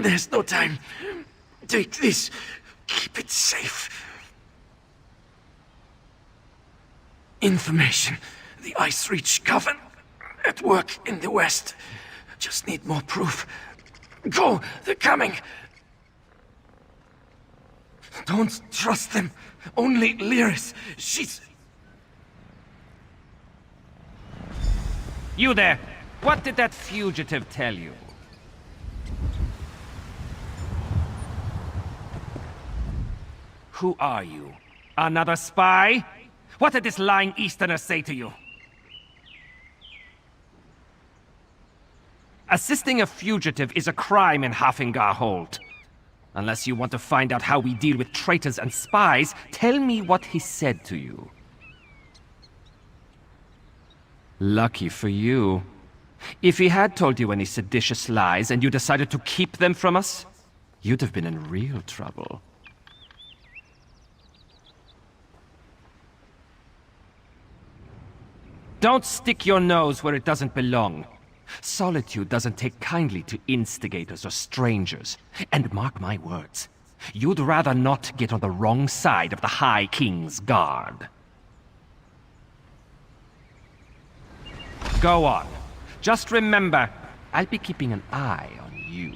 There's no time. Take this. Keep it safe. Information. The Ice Reach Coven. At work in the west. Just need more proof. Go! They're coming! Don't trust them. Only Lyris. She's... You there! What did that fugitive tell you? Who are you? Another spy? What did this lying Easterner say to you? Assisting a fugitive is a crime in Hafingar Hold. Unless you want to find out how we deal with traitors and spies, tell me what he said to you. Lucky for you. If he had told you any seditious lies and you decided to keep them from us, you'd have been in real trouble. Don't stick your nose where it doesn't belong. Solitude doesn't take kindly to instigators or strangers. And mark my words, you'd rather not get on the wrong side of the High King's guard. Go on. Just remember, I'll be keeping an eye on you.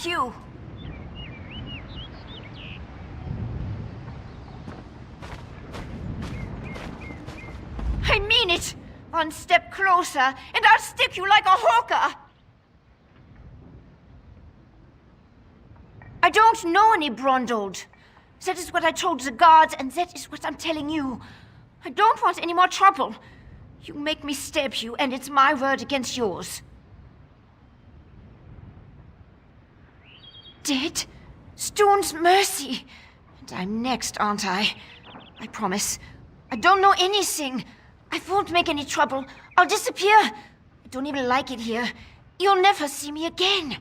You! I mean it! One step closer, and I'll stick you like a hawker! I don't know any Brondold. That is what I told the guards, and that is what I'm telling you. I don't want any more trouble. You make me stab you, and it's my word against yours. Dead? Stone's mercy. And I'm next, aren't I? I promise. I don't know anything. I won't make any trouble. I'll disappear. I don't even like it here. You'll never see me again.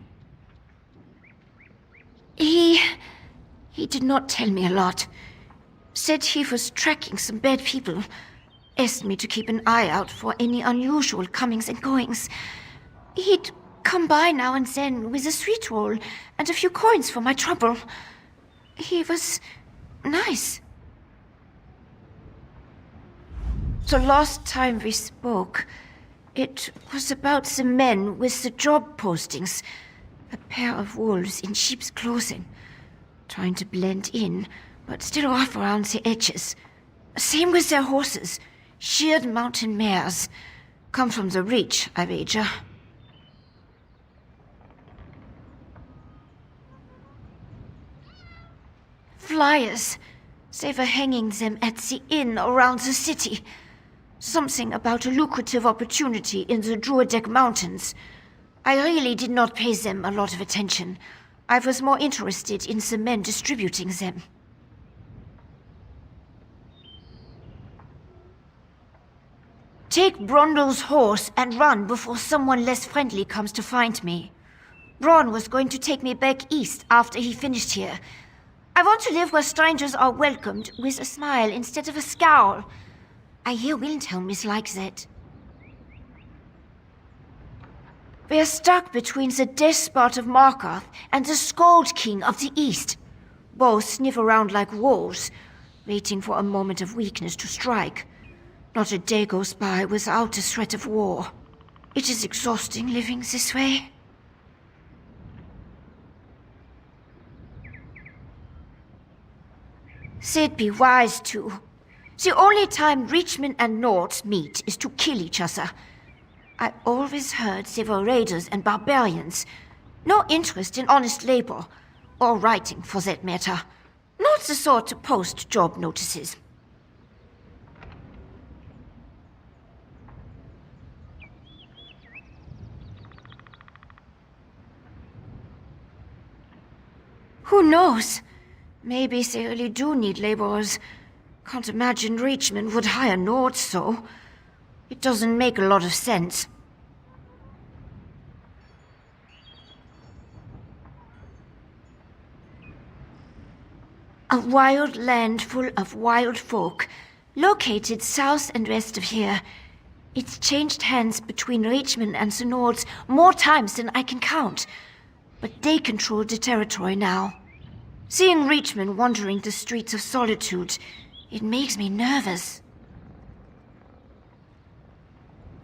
He did not tell me a lot. Said he was tracking some bad people. Asked me to keep an eye out for any unusual comings and goings. He'd come by now and then with a sweet roll and a few coins for my trouble. He was nice. The last time we spoke, it was about the men with the job postings. A pair of wolves in sheep's clothing, trying to blend in, but still off around the edges. Same with their horses, sheared mountain mares. Come from the Reach, I wager. Flyers. They were hanging them at the inn around the city. Something about a lucrative opportunity in the Druidek Mountains. I really did not pay them a lot of attention. I was more interested in the men distributing them. Take Brondol's horse and run before someone less friendly comes to find me. Braun was going to take me back east after he finished here. I want to live where strangers are welcomed with a smile instead of a scowl. I hear Wilhelm is like that. We're stuck between the despot of Markarth and the Skald King of the East. Both sniff around like wolves, waiting for a moment of weakness to strike. Not a day goes by without a threat of war. It is exhausting living this way. They'd be wise to. The only time Reachman and Nords meet is to kill each other. I always heard they were raiders and barbarians. No interest in honest labor. Or writing, for that matter. Not the sort to post job notices. Who knows? Maybe they really do need laborers. Can't imagine Reachman would hire Nords, so. It doesn't make a lot of sense. A wild land full of wild folk, located south and west of here. It's changed hands between Reachman and the Nords more times than I can count. But they control the territory now. Seeing Reachman wandering the streets of Solitude, it makes me nervous.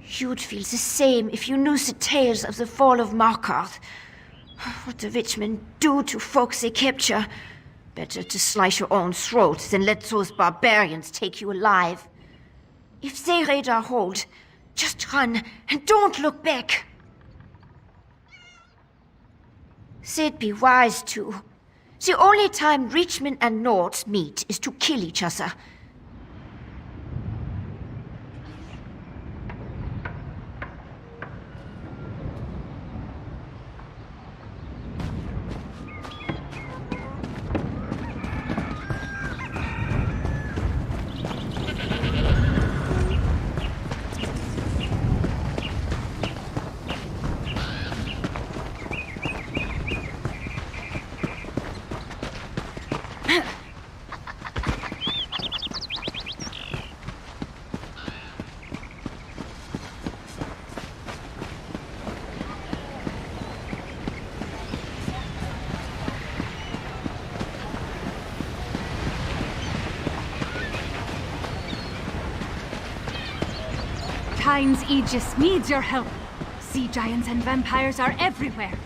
You'd feel the same if you knew the tales of the fall of Markarth. What the Reachmen do to folks they capture. Better to slice your own throat than let those barbarians take you alive. If they raid our hold, just run and don't look back. They'd be wise to. The only time Reachman and Nords meet is to kill each other. Kyne's Aegis needs your help. Sea giants and vampires are everywhere.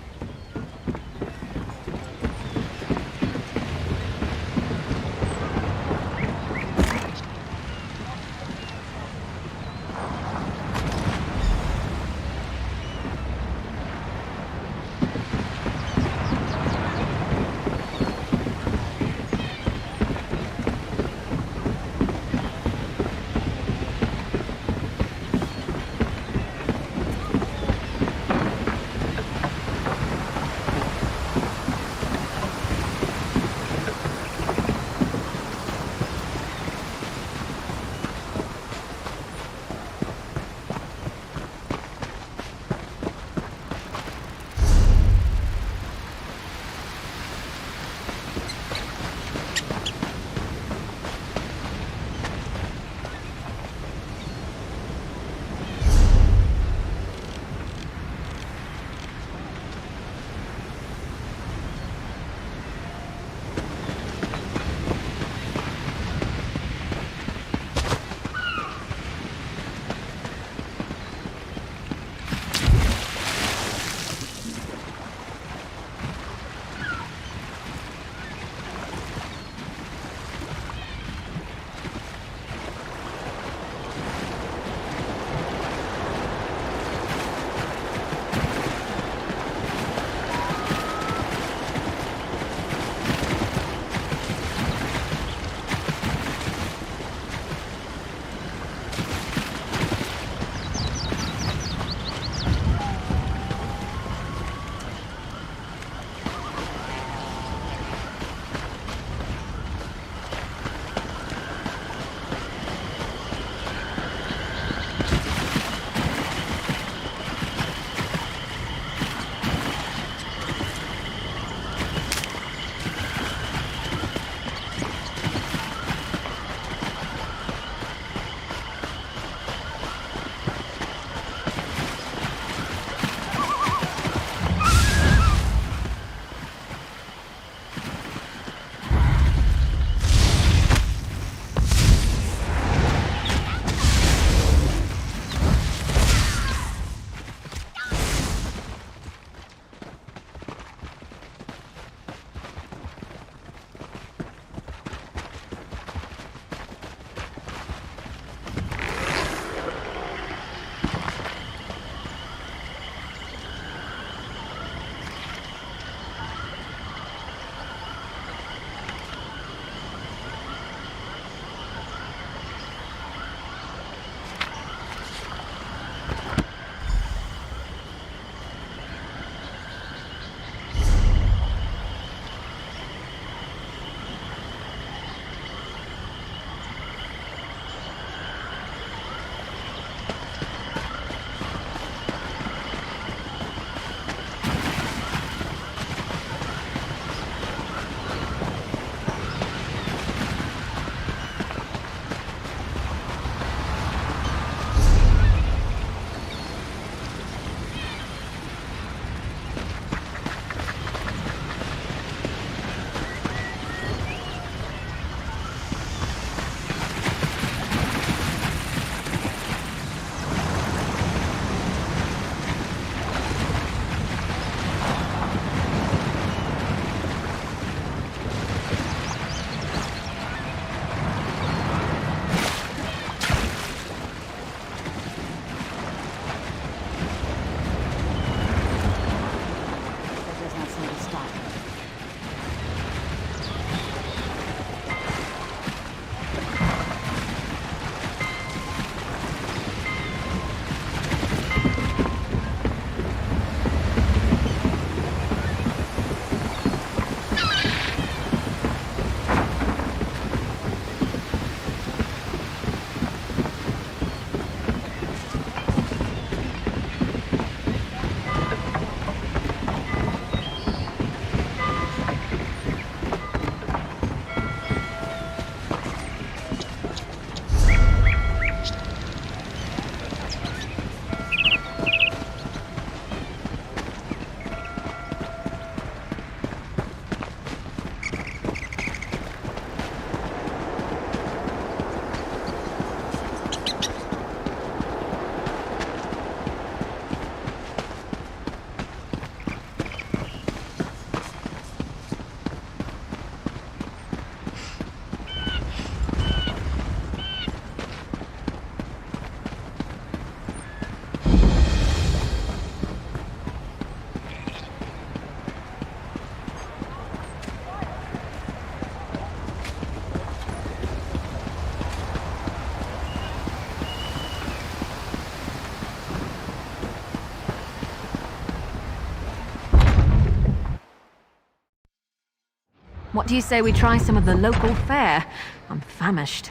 What do you say we try some of the local fare? I'm famished.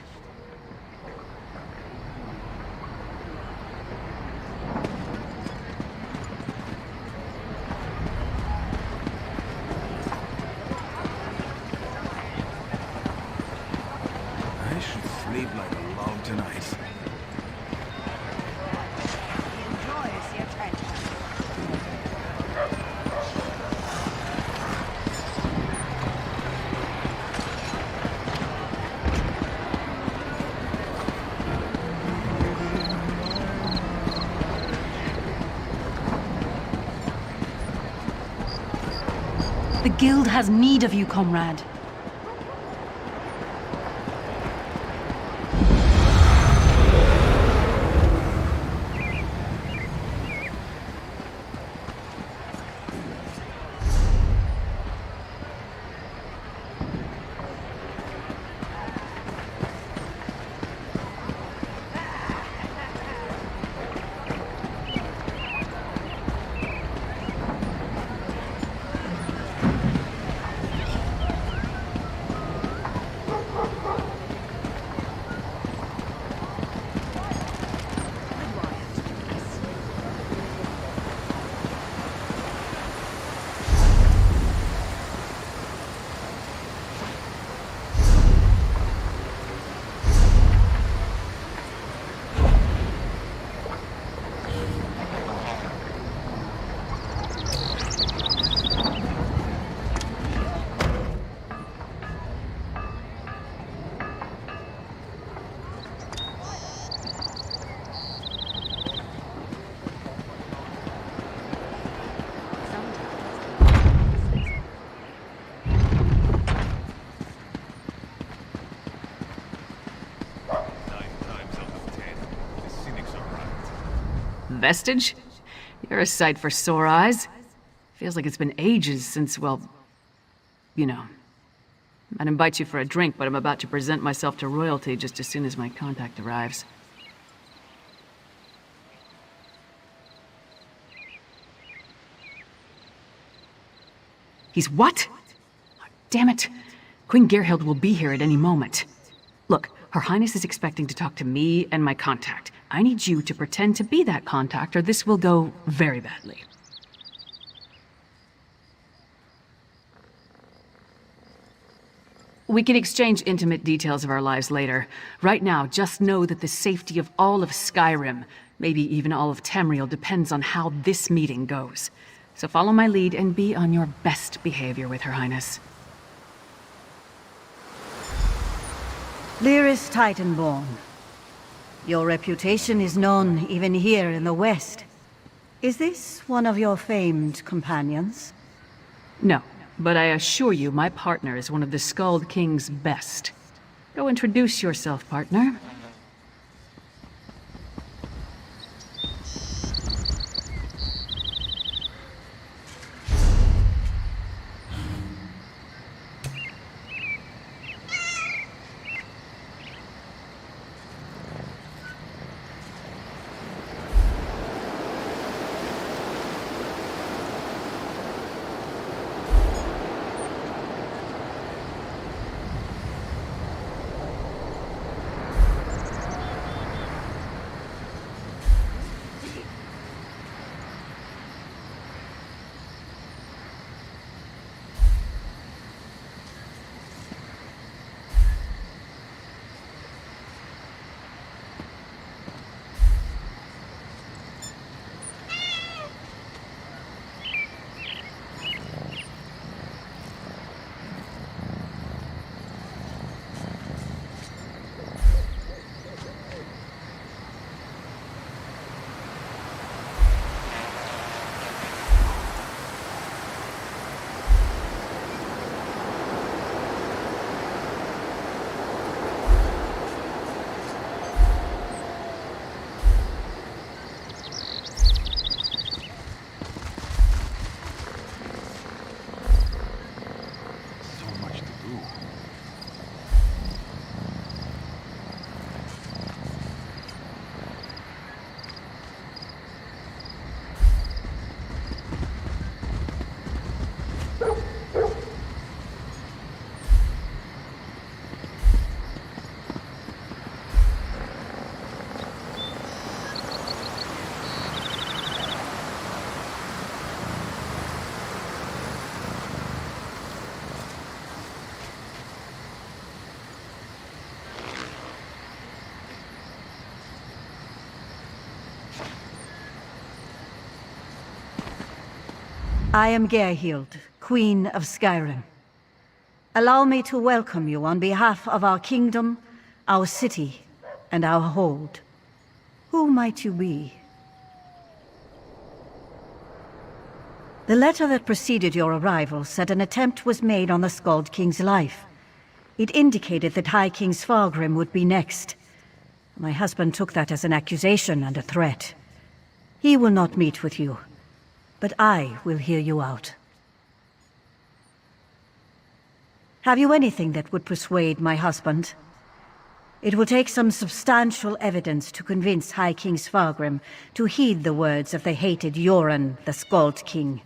I should sleep like a log tonight. The guild has need of you, comrade. Vestige? You're a sight for sore eyes. Feels like it's been ages since, well, you know. I'd invite you for a drink, but I'm about to present myself to royalty just as soon as my contact arrives. He's what? Oh, damn it. Queen Gerhild will be here at any moment. Look, Her Highness is expecting to talk to me and my contact. I need you to pretend to be that contact, or this will go very badly. We can exchange intimate details of our lives later. Right now, just know that the safety of all of Skyrim, maybe even all of Tamriel, depends on how this meeting goes. So follow my lead and be on your best behavior with Her Highness. Lyris Titanborn. Your reputation is known even here in the West. Is this one of your famed companions? No, but I assure you my partner is one of the Skald King's best. Go introduce yourself, partner. I am Gerhild, Queen of Skyrim. Allow me to welcome you on behalf of our kingdom, our city, and our hold. Who might you be? The letter that preceded your arrival said an attempt was made on the Skald King's life. It indicated that High King Svargrim would be next. My husband took that as an accusation and a threat. He will not meet with you, but I will hear you out. Have you anything that would persuade my husband? It will take some substantial evidence to convince High King Svargrim to heed the words of the hated Yoren, the Skald King.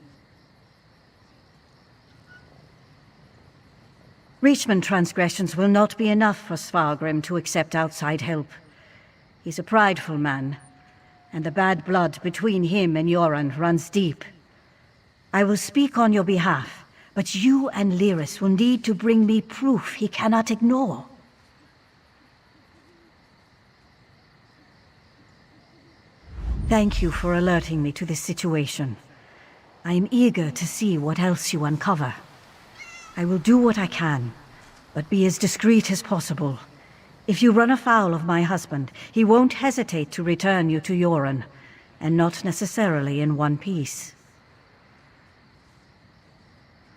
Reachman transgressions will not be enough for Svargrim to accept outside help. He's a prideful man, and the bad blood between him and Yoren runs deep. I will speak on your behalf, but you and Lyris will need to bring me proof he cannot ignore. Thank you for alerting me to this situation. I am eager to see what else you uncover. I will do what I can, but be as discreet as possible. If you run afoul of my husband, he won't hesitate to return you to Yoren, and not necessarily in one piece.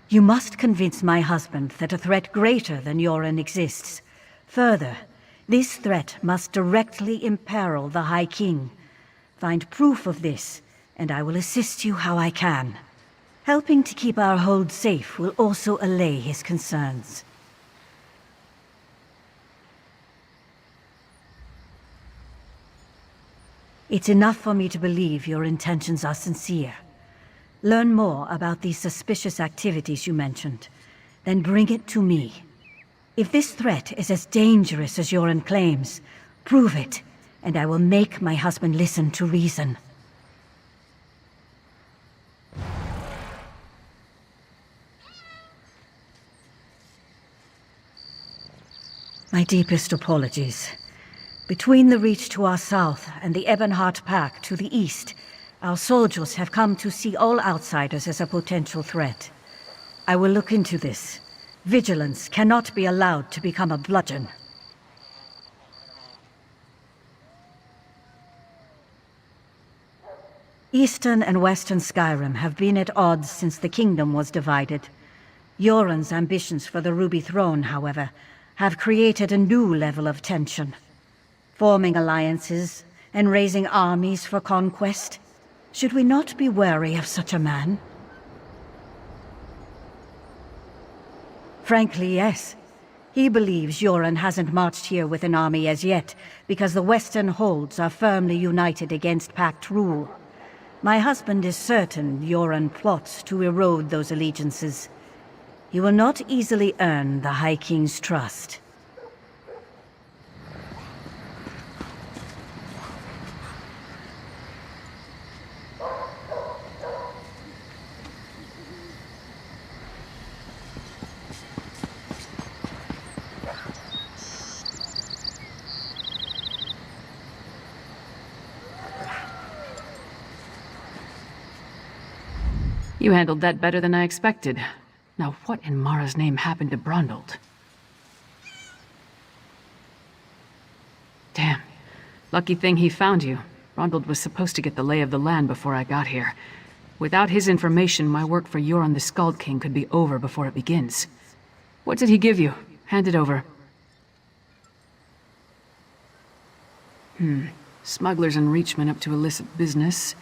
You must convince my husband that a threat greater than Yoren exists. Further, this threat must directly imperil the High King. Find proof of this, and I will assist you how I can. Helping to keep our hold safe will also allay his concerns. It's enough for me to believe your intentions are sincere. Learn more about these suspicious activities you mentioned, then bring it to me. If this threat is as dangerous as Yoren claims, prove it, and I will make my husband listen to reason. My deepest apologies. Between the Reach to our south and the Ebonheart Pack to the east, our soldiers have come to see all outsiders as a potential threat. I will look into this. Vigilance cannot be allowed to become a bludgeon. Eastern and Western Skyrim have been at odds since the kingdom was divided. Yoren's ambitions for the Ruby Throne, however, have created a new level of tension. Forming alliances and raising armies for conquest. Should we not be wary of such a man? Frankly, yes. He believes Yoren hasn't marched here with an army as yet, because the Western holds are firmly united against Pact rule. My husband is certain Yoren plots to erode those allegiances. He will not easily earn the High King's trust. You handled that better than I expected. Now what in Mara's name happened to Brondald? Damn. Lucky thing he found you. Brondald was supposed to get the lay of the land before I got here. Without his information, my work for Yoren the Skald King could be over before it begins. What did he give you? Hand it over. Smugglers and Reachmen up to illicit business.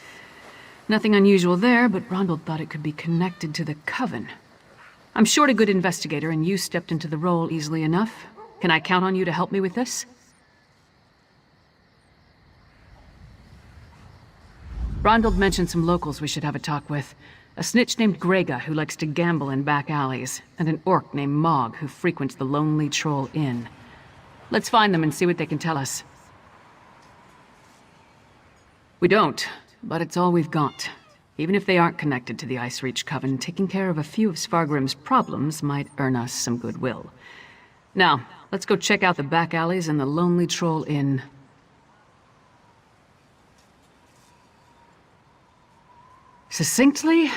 Nothing unusual there, but Brondald thought it could be connected to the Coven. I'm short a good investigator, and you stepped into the role easily enough. Can I count on you to help me with this? Brondald mentioned some locals we should have a talk with. A snitch named Grega, who likes to gamble in back alleys, and an orc named Mog, who frequents the Lonely Troll Inn. Let's find them and see what they can tell us. We don't. But it's all we've got. Even if they aren't connected to the Icereach Coven, taking care of a few of Svargrim's problems might earn us some goodwill. Now, let's go check out the back alleys and the Lonely Troll Inn. Succinctly,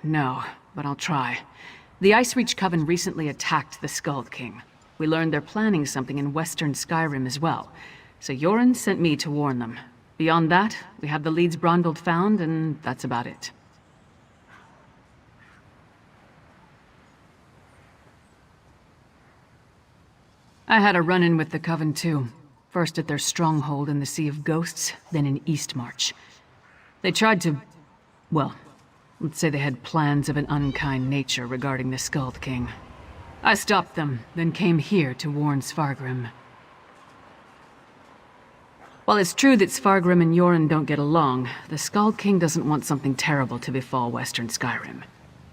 No, but I'll try. The Ice Reach Coven recently attacked the Skald King. We learned they're planning something in western Skyrim as well, so Yoren sent me to warn them. Beyond that, we have the leads Brondvold found, and that's about it. I had a run-in with the Coven too. First at their stronghold in the Sea of Ghosts, then in Eastmarch. They tried to... well, let's say they had plans of an unkind nature regarding the Skald King. I stopped them, then came here to warn Svargrim. While it's true that Svargrim and Yoren don't get along, the Skald King doesn't want something terrible to befall western Skyrim.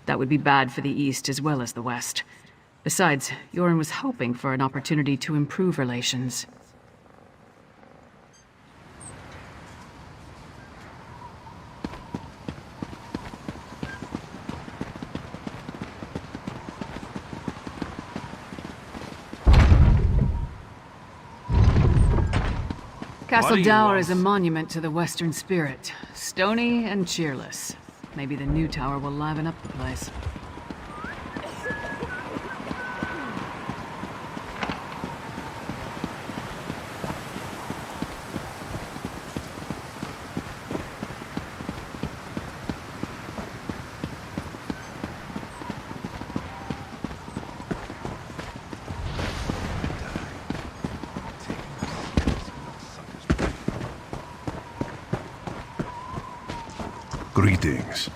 That would be bad for the East as well as the West. Besides, Yoren was hoping for an opportunity to improve relations. Castle do you Dower want? is a monument to the Western spirit. Stony and cheerless. Maybe the new tower will liven up the place. Greetings.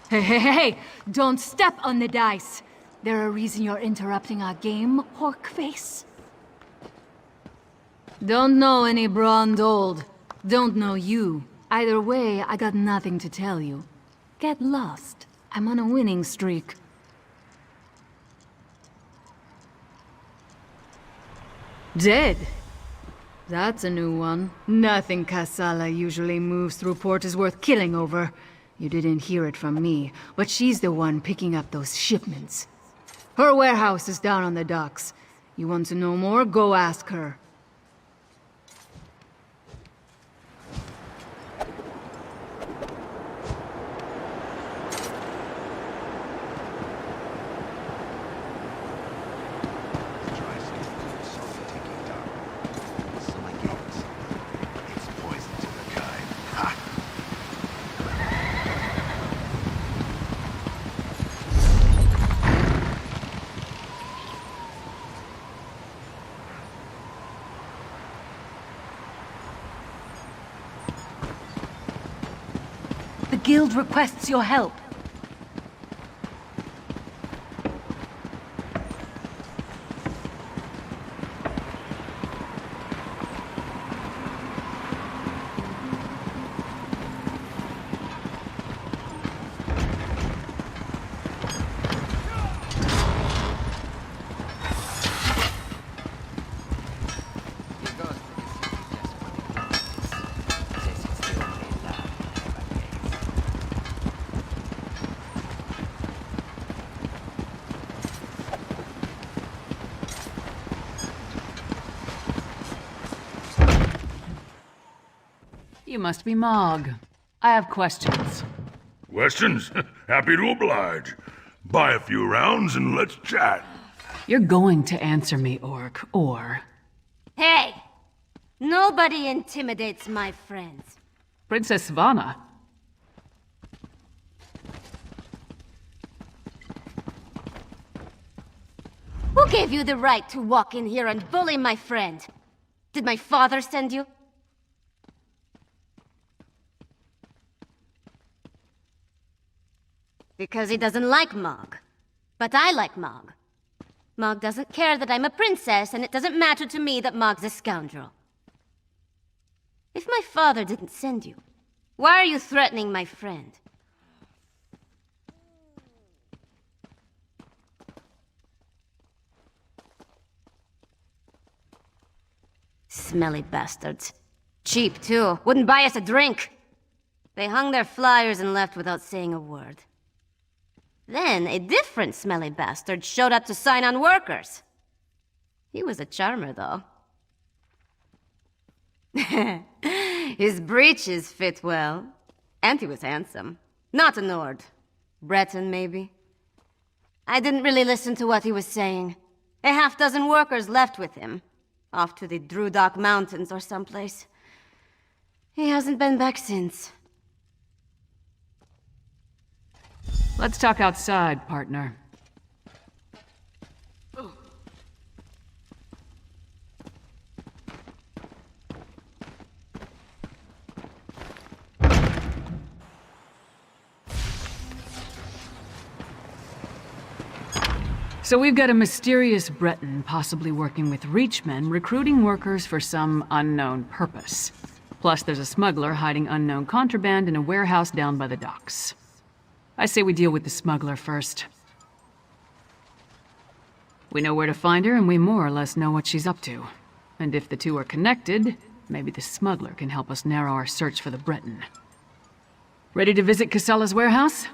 Hey! Don't step on the dice! There a reason you're interrupting our game, Horkface? Don't know any Brondvold. Don't know you. Either way, I got nothing to tell you. Get lost. I'm on a winning streak. Dead? That's a new one. Nothing Kassala usually moves through port is worth killing over. You didn't hear it from me, but she's the one picking up those shipments. Her warehouse is down on the docks. You want to know more? Go ask her. The guild requests your help. You must be Mog. I have questions. Questions? Happy to oblige. Buy a few rounds and let's chat. You're going to answer me, Orc, or... Hey! Nobody intimidates my friends. Princess Svanna. Who gave you the right to walk in here and bully my friend? Did my father send you? Because he doesn't like Mog. But I like Mog. Mog doesn't care that I'm a princess, and it doesn't matter to me that Mog's a scoundrel. If my father didn't send you, why are you threatening my friend? Smelly bastards. Cheap, too. Wouldn't buy us a drink. They hung their flyers and left without saying a word. Then, a different smelly bastard showed up to sign on workers. He was a charmer, though. His breeches fit well. And he was handsome. Not a Nord. Breton, maybe? I didn't really listen to what he was saying. A half-dozen workers left with him. Off to the Drudok Mountains or someplace. He hasn't been back since. Let's talk outside, partner. So we've got a mysterious Breton possibly working with Reachmen, recruiting workers for some unknown purpose. Plus there's a smuggler hiding unknown contraband in a warehouse down by the docks. I say we deal with the smuggler first. We know where to find her, and we more or less know what she's up to. And if the two are connected, maybe the smuggler can help us narrow our search for the Breton. Ready to visit Kassala's warehouse?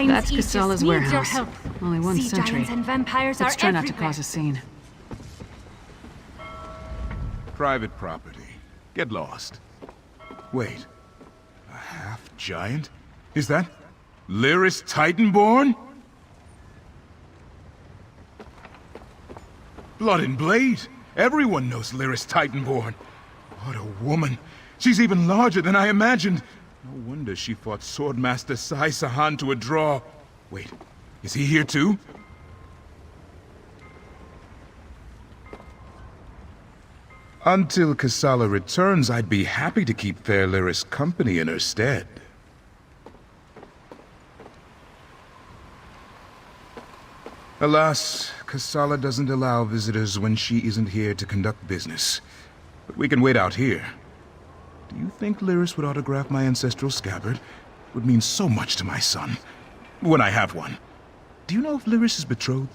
That's Kassala's warehouse. Only one sentry. Let's try not to cause a scene. Private property. Get lost. Wait. A half-giant? Is that Lyris Titanborn? Blood and Blade. Everyone knows Lyris Titanborn. What a woman. She's even larger than I imagined. No wonder she fought Swordmaster Sai Sahan to a draw. Wait, is he here too? Until Kassala returns, I'd be happy to keep Fair Lyris company in her stead. Alas, Kassala doesn't allow visitors when she isn't here to conduct business. But we can wait out here. Do you think Lyris would autograph my ancestral scabbard? It would mean so much to my son. When I have one. Do you know if Lyris is betrothed?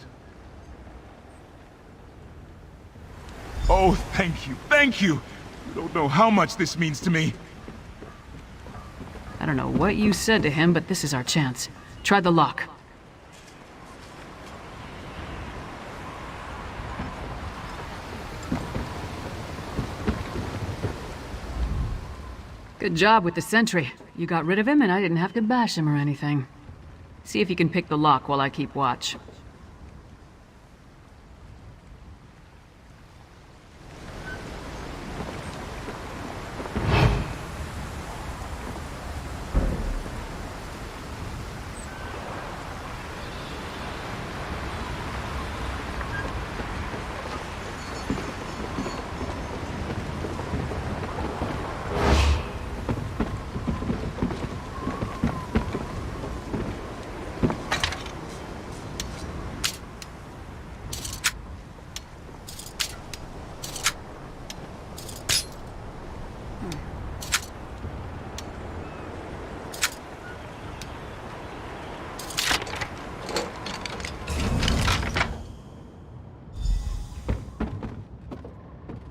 Oh, thank you, thank you! You don't know how much this means to me. I don't know what you said to him, but this is our chance. Try the lock. Good job with the sentry. You got rid of him and I didn't have to bash him or anything. See if you can pick the lock while I keep watch.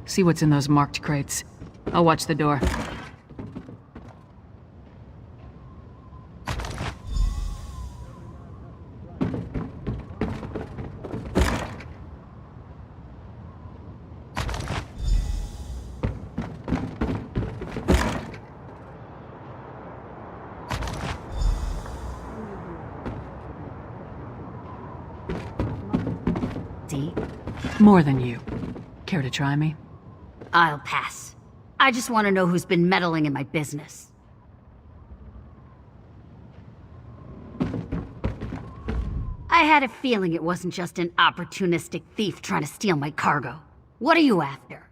See what's in those marked crates. I'll watch the door. see? More than you. Care to try me? I'll pass. I just want to know who's been meddling in my business. I had a feeling it wasn't just an opportunistic thief trying to steal my cargo. What are you after?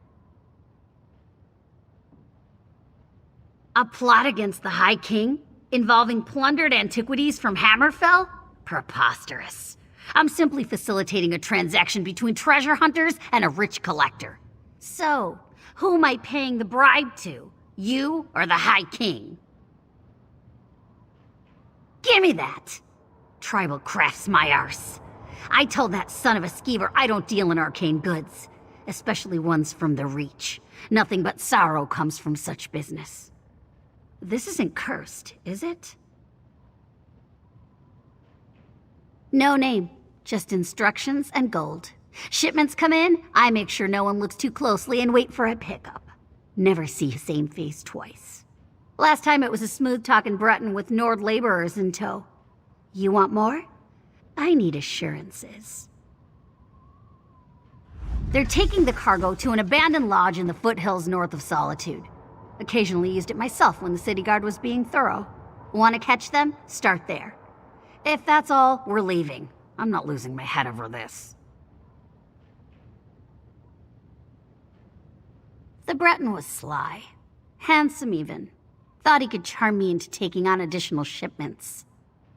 A plot against the High King? Involving plundered antiquities from Hammerfell? Preposterous. I'm simply facilitating a transaction between treasure hunters and a rich collector. So, who am I paying the bribe to? You or the High King? Give me that! Tribal craft's my arse. I told that son of a skeever I don't deal in arcane goods, especially ones from the Reach. Nothing but sorrow comes from such business. This isn't cursed, is it? No name, just instructions and gold. Shipments come in, I make sure no one looks too closely and wait for a pickup. Never see the same face twice. Last time it was a smooth-talking Breton with Nord laborers in tow. You want more? I need assurances. They're taking the cargo to an abandoned lodge in the foothills north of Solitude. Occasionally used it myself when the city guard was being thorough. Want to catch them? Start there. If that's all, we're leaving. I'm not losing my head over this. The Breton was sly. Handsome even. Thought he could charm me into taking on additional shipments.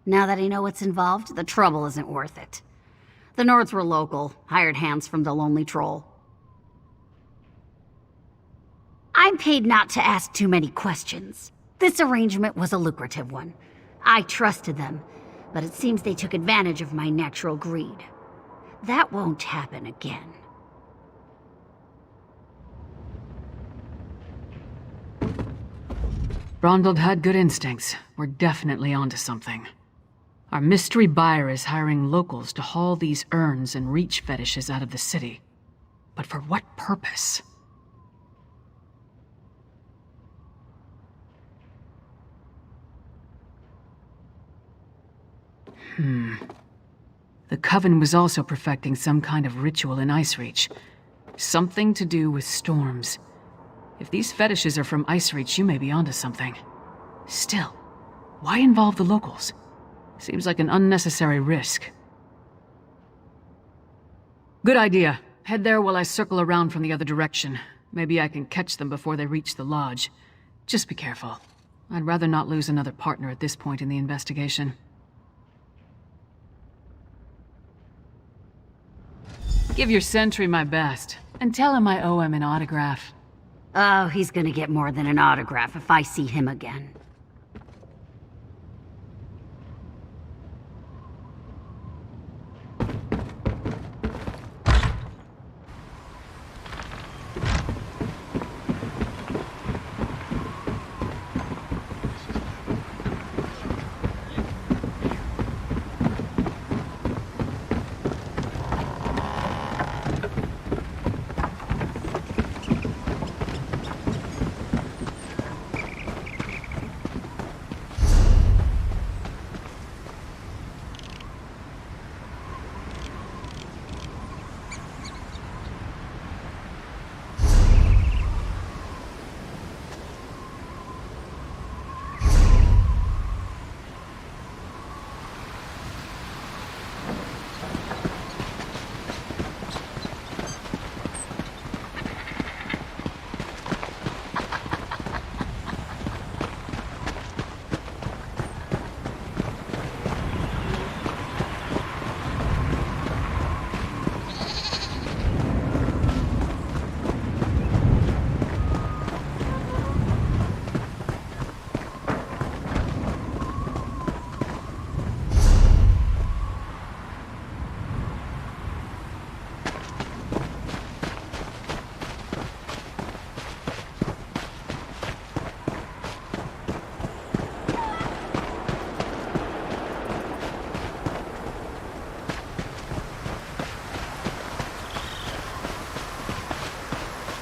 Now that I know what's involved, the trouble isn't worth it. The Nords were local, hired hands from the Lonely Troll. I'm paid not to ask too many questions. This arrangement was a lucrative one. I trusted them, but it seems they took advantage of my natural greed. That won't happen again. Ronald had good instincts. We're definitely onto something. Our mystery buyer is hiring locals to haul these urns and reach fetishes out of the city. But for what purpose? The Coven was also perfecting some kind of ritual in Icereach. Something to do with storms. If these fetishes are from Icereach, you may be onto something. Still, why involve the locals? Seems like an unnecessary risk. Good idea. Head there while I circle around from the other direction. Maybe I can catch them before they reach the lodge. Just be careful. I'd rather not lose another partner at this point in the investigation. Give your sentry my best, and tell him I owe him an autograph. Oh, he's gonna get more than an autograph if I see him again.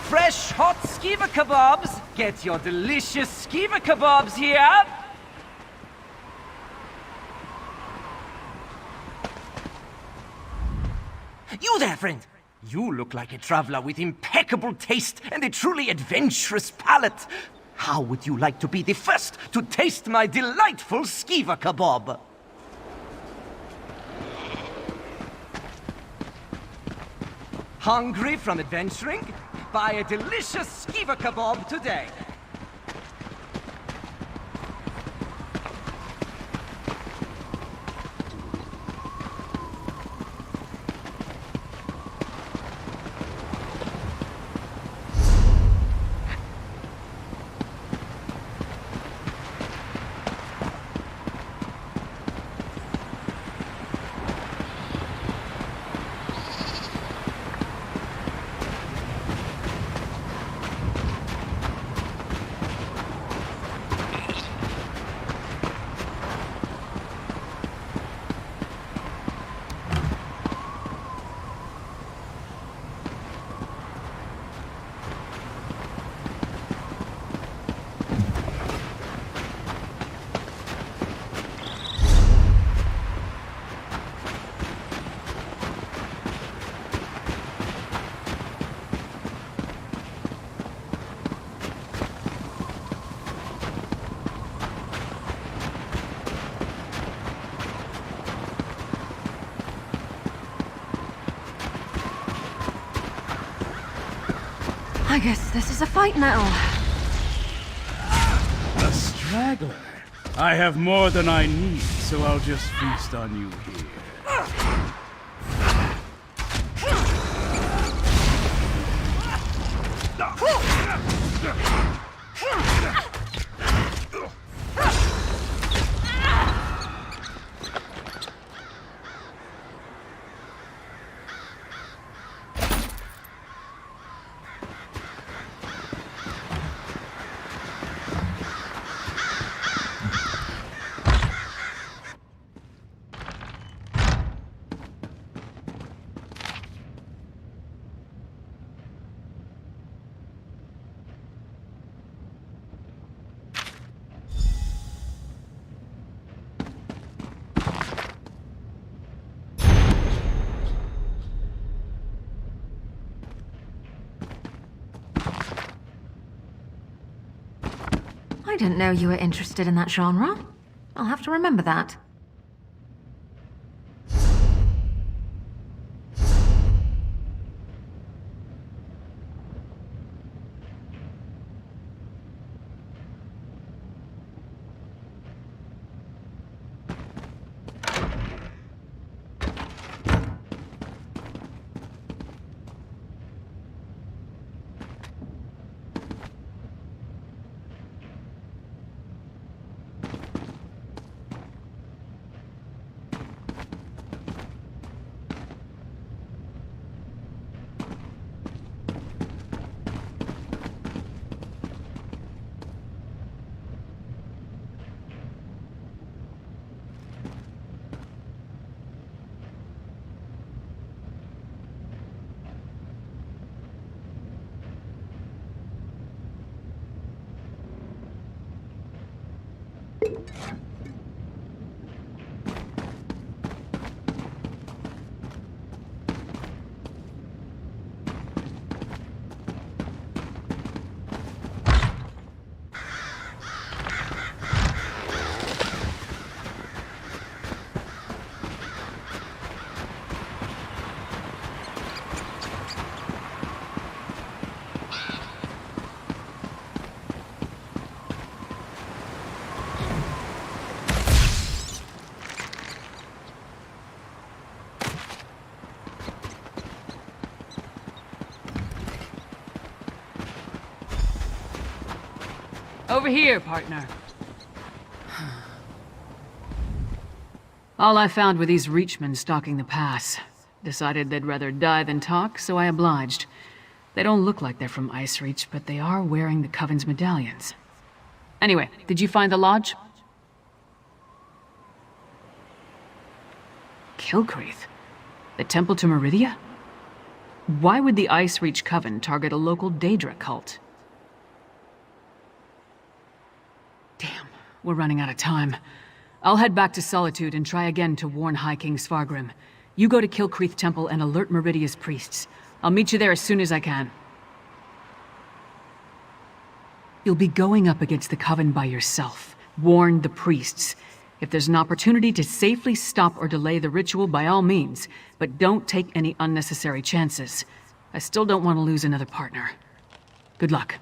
Fresh, hot skeever kebabs! Get your delicious skeever kebabs here! You there, friend! You look like a traveler with impeccable taste and a truly adventurous palate. How would you like to be the first to taste my delightful skiva kebab? Hungry from adventuring? Buy a delicious skiva kebab today. I guess this is a fight now. A straggler. I have more than I need, so I'll just feast on you here. I didn't know you were interested in that genre. I'll have to remember that. Over here, partner. All I found were these Reachmen stalking the pass. Decided they'd rather die than talk, so I obliged. They don't look like they're from Ice Reach, but they are wearing the Coven's medallions. Anyway, did you find the lodge? Kilcreath? The temple to Meridia? Why would the Ice Reach Coven target a local Daedra cult? Damn, we're running out of time. I'll head back to Solitude and try again to warn High King Svargrim. You go to Kilcreath Temple and alert Meridia's priests. I'll meet you there as soon as I can. You'll be going up against the Coven by yourself. Warn the priests. If there's an opportunity to safely stop or delay the ritual, by all means, but don't take any unnecessary chances. I still don't want to lose another partner. Good luck.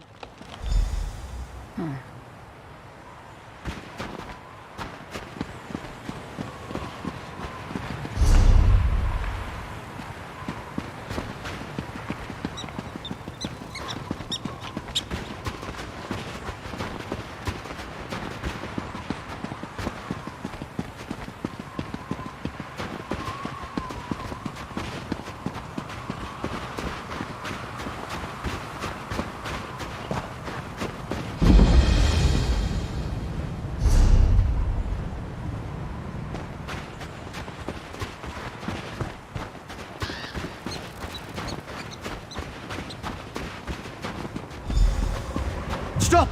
Stop!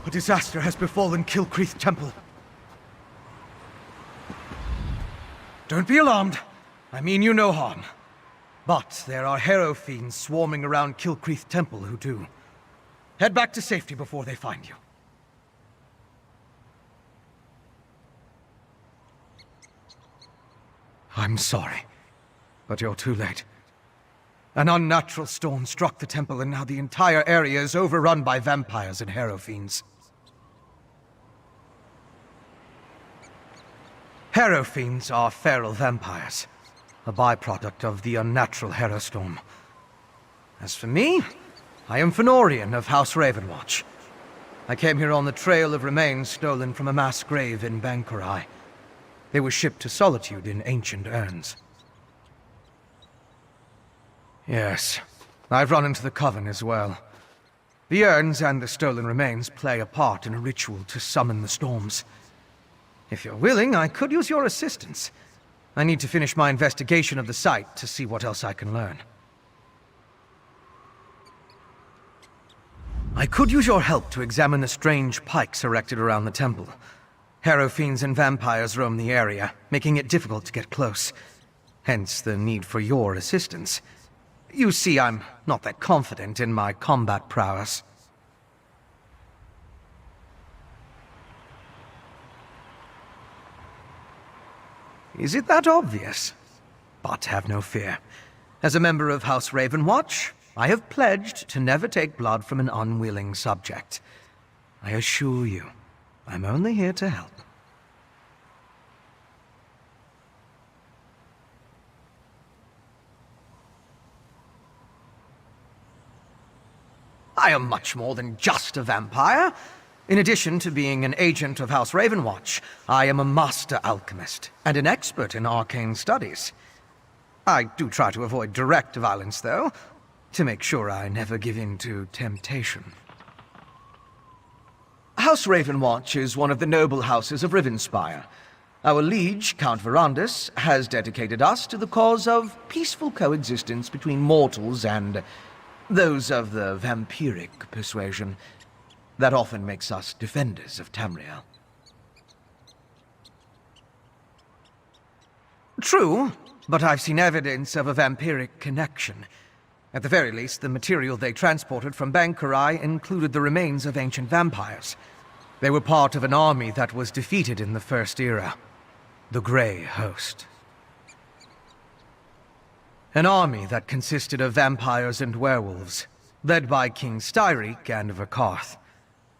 A disaster has befallen Kilcreath Temple. Don't be alarmed. I mean you no harm. But there are Harrow fiends swarming around Kilcreath Temple who do. Head back to safety before they find you. I'm sorry, but you're too late. An unnatural storm struck the temple, and now the entire area is overrun by vampires and Harrow fiends. Harrow fiends are feral vampires, a byproduct of the unnatural Harrow storm. As for me, I am Fenorian of House Ravenwatch. I came here on the trail of remains stolen from a mass grave in Bankurai. They were shipped to Solitude in ancient urns. Yes, I've run into the Coven as well. The urns and the stolen remains play a part in a ritual to summon the storms. If you're willing, I could use your assistance. I need to finish my investigation of the site to see what else I can learn. I could use your help to examine the strange pikes erected around the temple. Harrow fiends and vampires roam the area, making it difficult to get close. Hence the need for your assistance. You see, I'm not that confident in my combat prowess. Is it that obvious? But have no fear. As a member of House Ravenwatch, I have pledged to never take blood from an unwilling subject. I assure you, I'm only here to help. I am much more than just a vampire. In addition to being an agent of House Ravenwatch, I am a master alchemist and an expert in arcane studies. I do try to avoid direct violence, though, to make sure I never give in to temptation. House Ravenwatch is one of the noble houses of Rivenspire. Our liege, Count Verandus, has dedicated us to the cause of peaceful coexistence between mortals and those of the vampiric persuasion. That often makes us defenders of Tamriel. True, but I've seen evidence of a vampiric connection. At the very least, the material they transported from Bankurai included the remains of ancient vampires. They were part of an army that was defeated in the First Era, the Grey Host. An army that consisted of vampires and werewolves, led by King Styriek and Verkarth.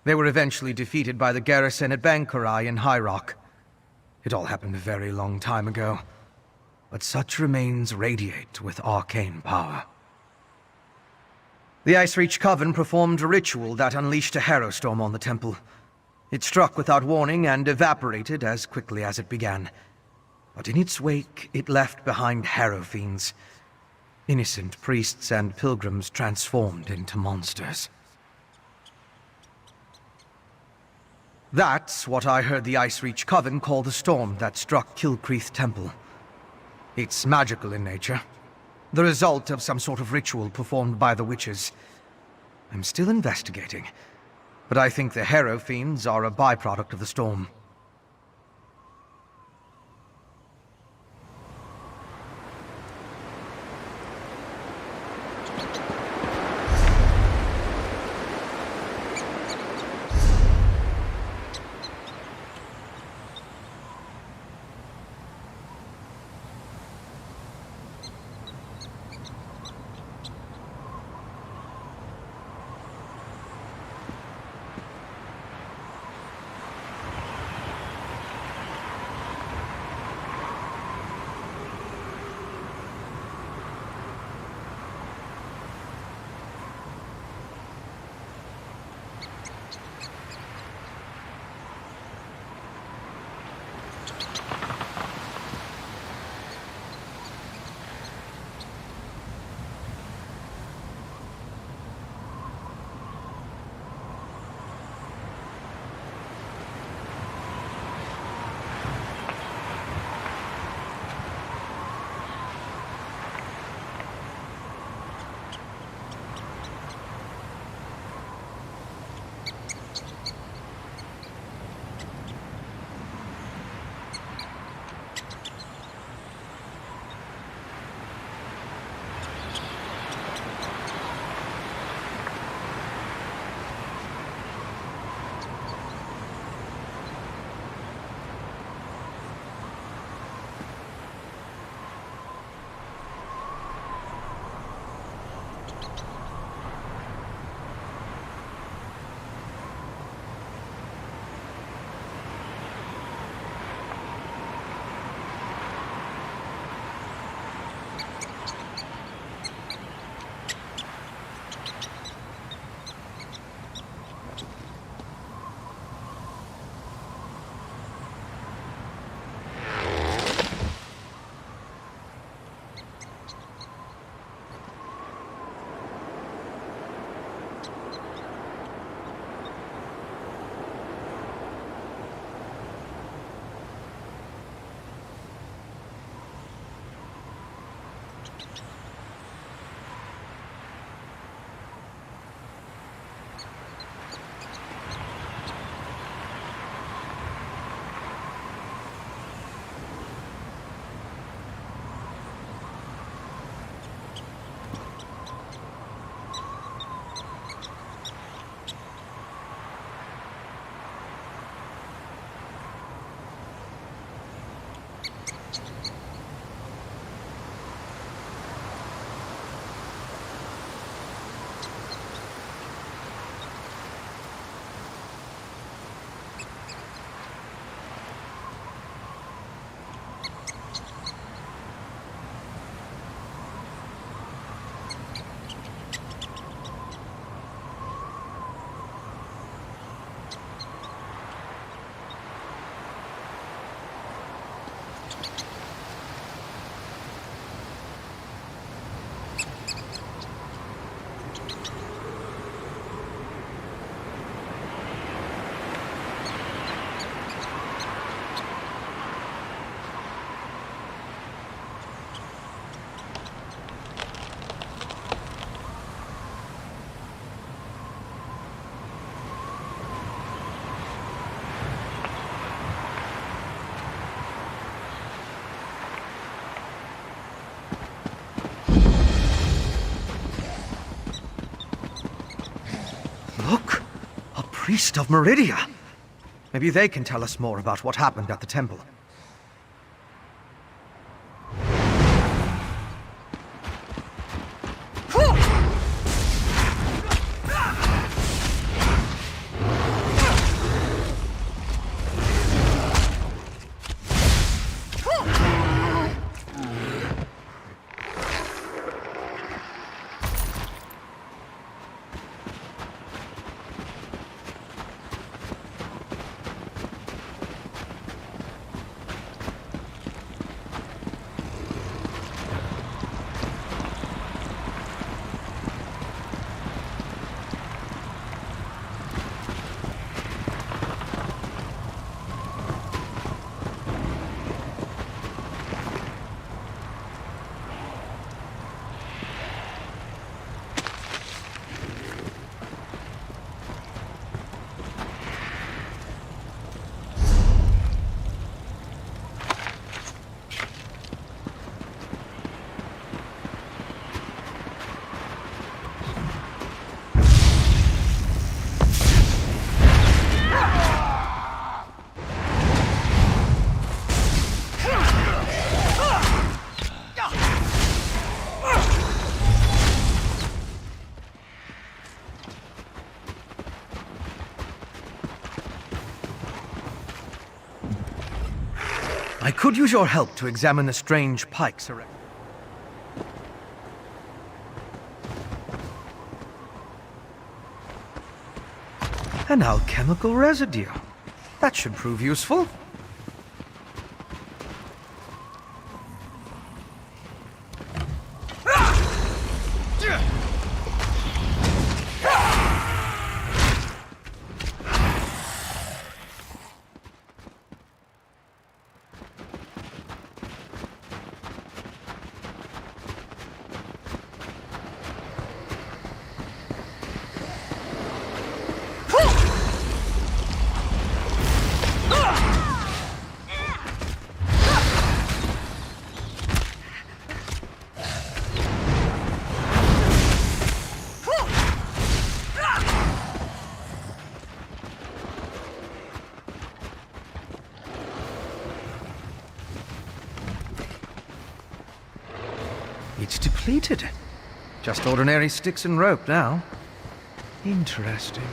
They were eventually defeated by the garrison at Bankurai in High Rock. It all happened a very long time ago, but such remains radiate with arcane power. The Icereach Coven performed a ritual that unleashed a Harrow storm on the temple. It struck without warning and evaporated as quickly as it began. But in its wake, it left behind Harrow fiends. Innocent priests and pilgrims transformed into monsters. That's what I heard the Icereach Coven call the storm that struck Kilcreath Temple. It's magical in nature, the result of some sort of ritual performed by the witches. I'm still investigating, but I think the Harrow fiends are a byproduct of the storm. Look! A priest of Meridia! Maybe they can tell us more about what happened at the temple. I could use your help to examine the strange pikes around. An alchemical residue. That should prove useful. It's depleted. Just ordinary sticks and rope now. Interesting.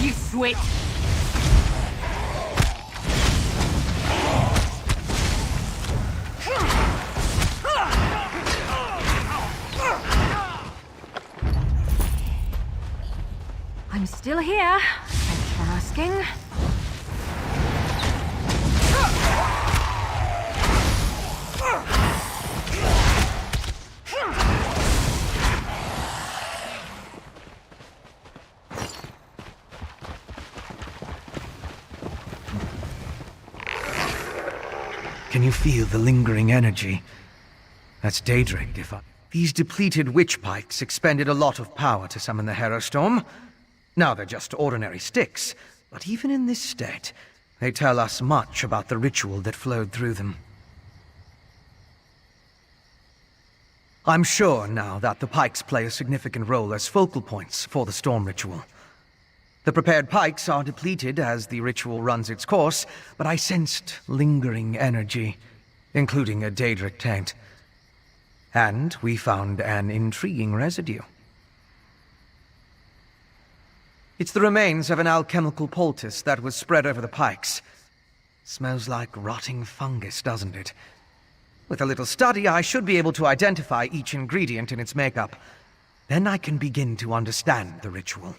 You switch! I'm still here. Thanks for asking. Can you feel the lingering energy? That's Daedric, if I... These depleted witch pikes expended a lot of power to summon the Herostorm. Now they're just ordinary sticks, but even in this state, they tell us much about the ritual that flowed through them. I'm sure now that the pikes play a significant role as focal points for the storm ritual. The prepared pikes are depleted as the ritual runs its course, but I sensed lingering energy, including a Daedric taint. And we found an intriguing residue. It's the remains of an alchemical poultice that was spread over the pikes. Smells like rotting fungus, doesn't it? With a little study, I should be able to identify each ingredient in its makeup. Then I can begin to understand the ritual.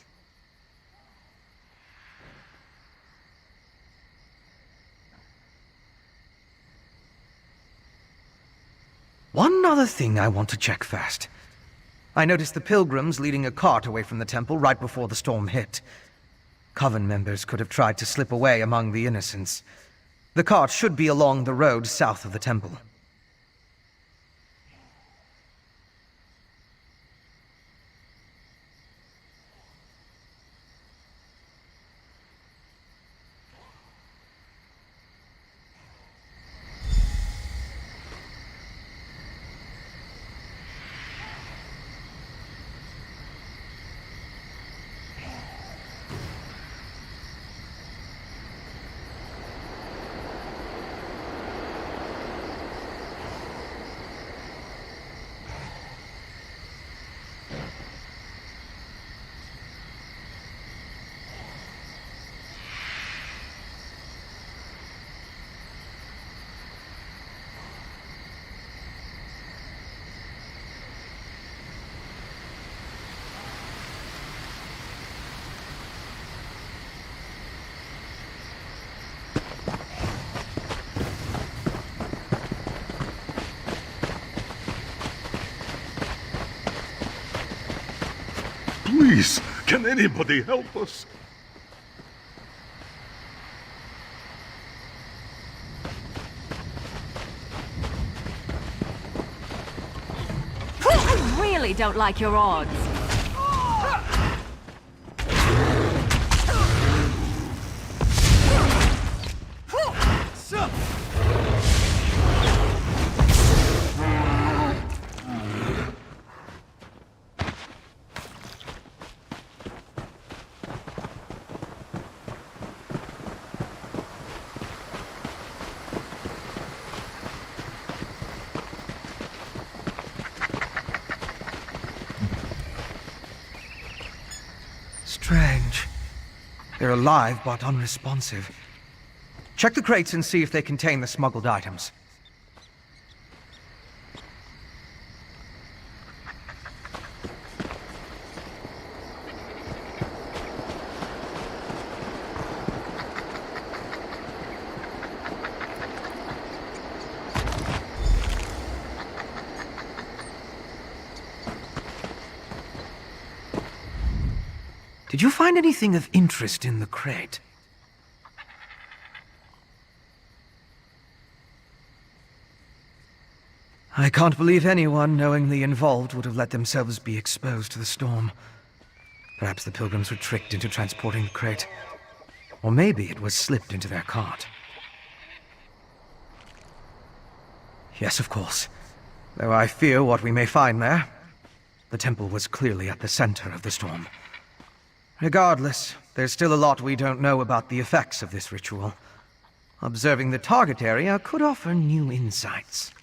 One other thing I want to check first. I noticed the pilgrims leading a cart away from the temple right before the storm hit. Coven members could have tried to slip away among the innocents. The cart should be along the road south of the temple. Please, can anybody help us? I really don't like your odds. Strange. They're alive, but unresponsive. Check the crates and see if they contain the smuggled items. Did you find anything of interest in the crate? I can't believe anyone knowingly involved would have let themselves be exposed to the storm. Perhaps the pilgrims were tricked into transporting the crate. Or maybe it was slipped into their cart. Yes, of course. Though I fear what we may find there. The temple was clearly at the center of the storm. Regardless, there's still a lot we don't know about the effects of this ritual. Observing the target area could offer new insights.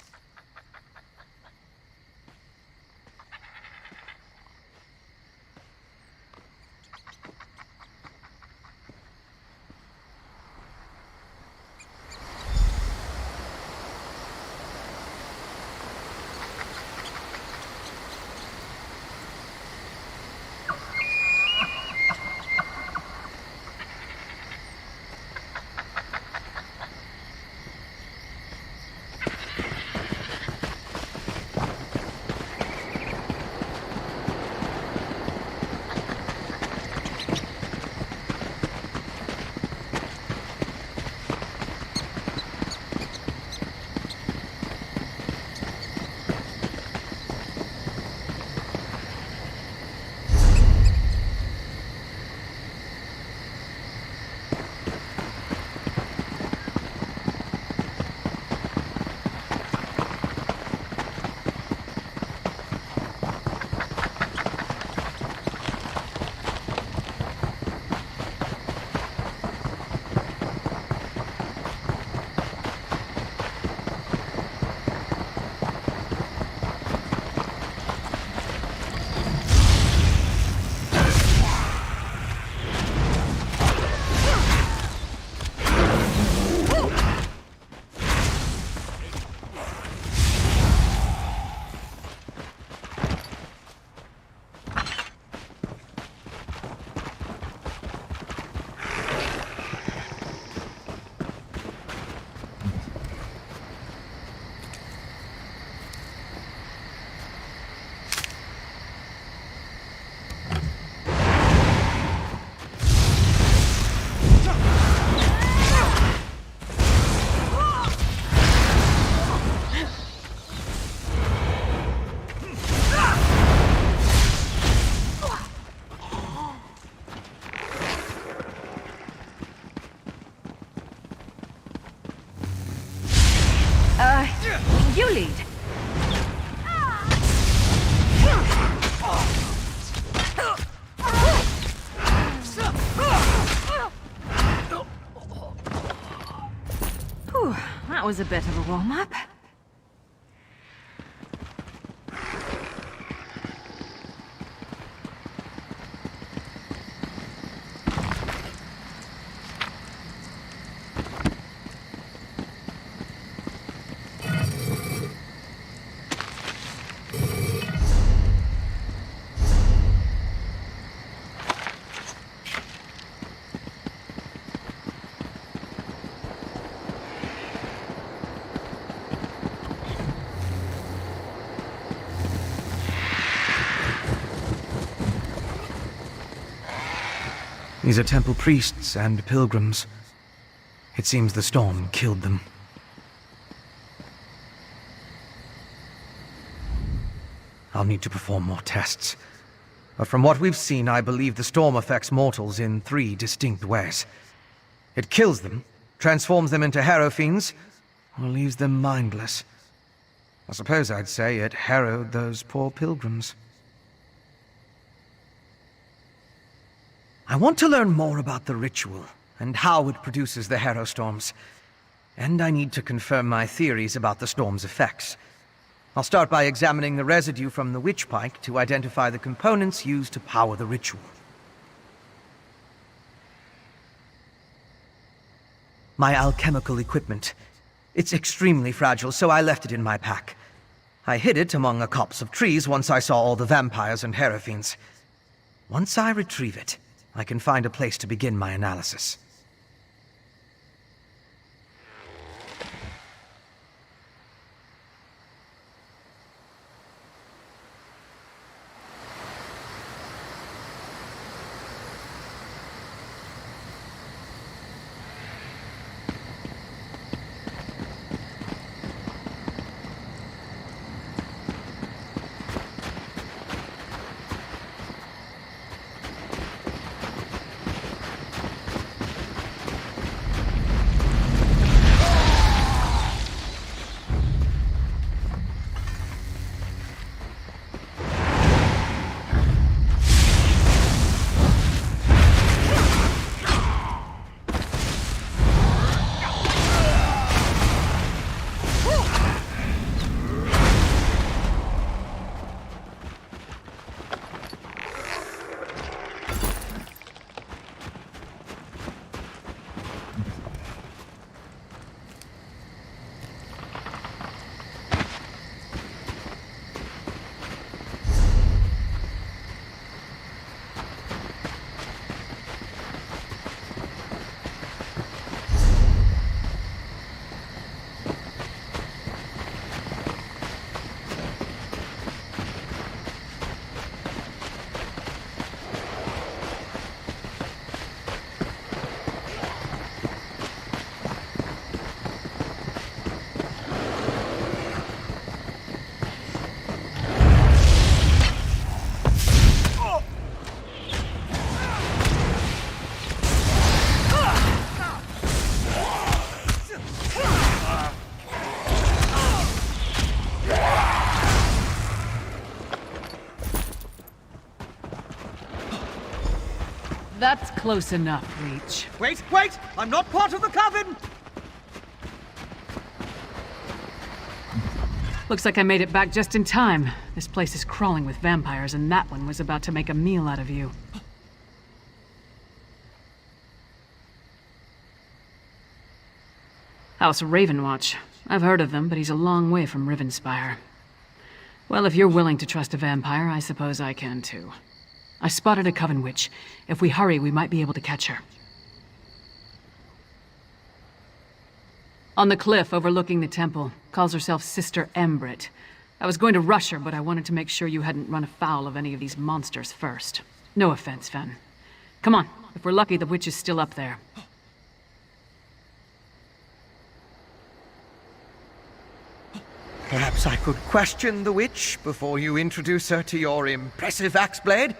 You lead. Whew, that was a bit of a warm-up. These are temple priests and pilgrims. It seems the storm killed them. I'll need to perform more tests. But from what we've seen, I believe the storm affects mortals in 3 distinct ways. It kills them, transforms them into harrow fiends, or leaves them mindless. I suppose I'd say it harrowed those poor pilgrims. I want to learn more about the ritual, and how it produces the harrow storms. And I need to confirm my theories about the storm's effects. I'll start by examining the residue from the witch pike to identify the components used to power the ritual. My alchemical equipment. It's extremely fragile, so I left it in my pack. I hid it among a copse of trees once I saw all the vampires and harrow fiends. Once I retrieve it, I can find a place to begin my analysis. close enough, Reach. Wait, wait! I'm not part of the coven! Looks like I made it back just in time. This place is crawling with vampires, and that one was about to make a meal out of you. House Ravenwatch. I've heard of them, but he's a long way from Rivenspire. Well, if you're willing to trust a vampire, I suppose I can too. I spotted a Coven Witch. If we hurry, we might be able to catch her. On the cliff overlooking the temple. Calls herself Sister Embrit. I was going to rush her, but I wanted to make sure you hadn't run afoul of any of these monsters first. No offense, Fen. Come on. If we're lucky, the witch is still up there. Perhaps I could question the witch before you introduce her to your impressive axe blade?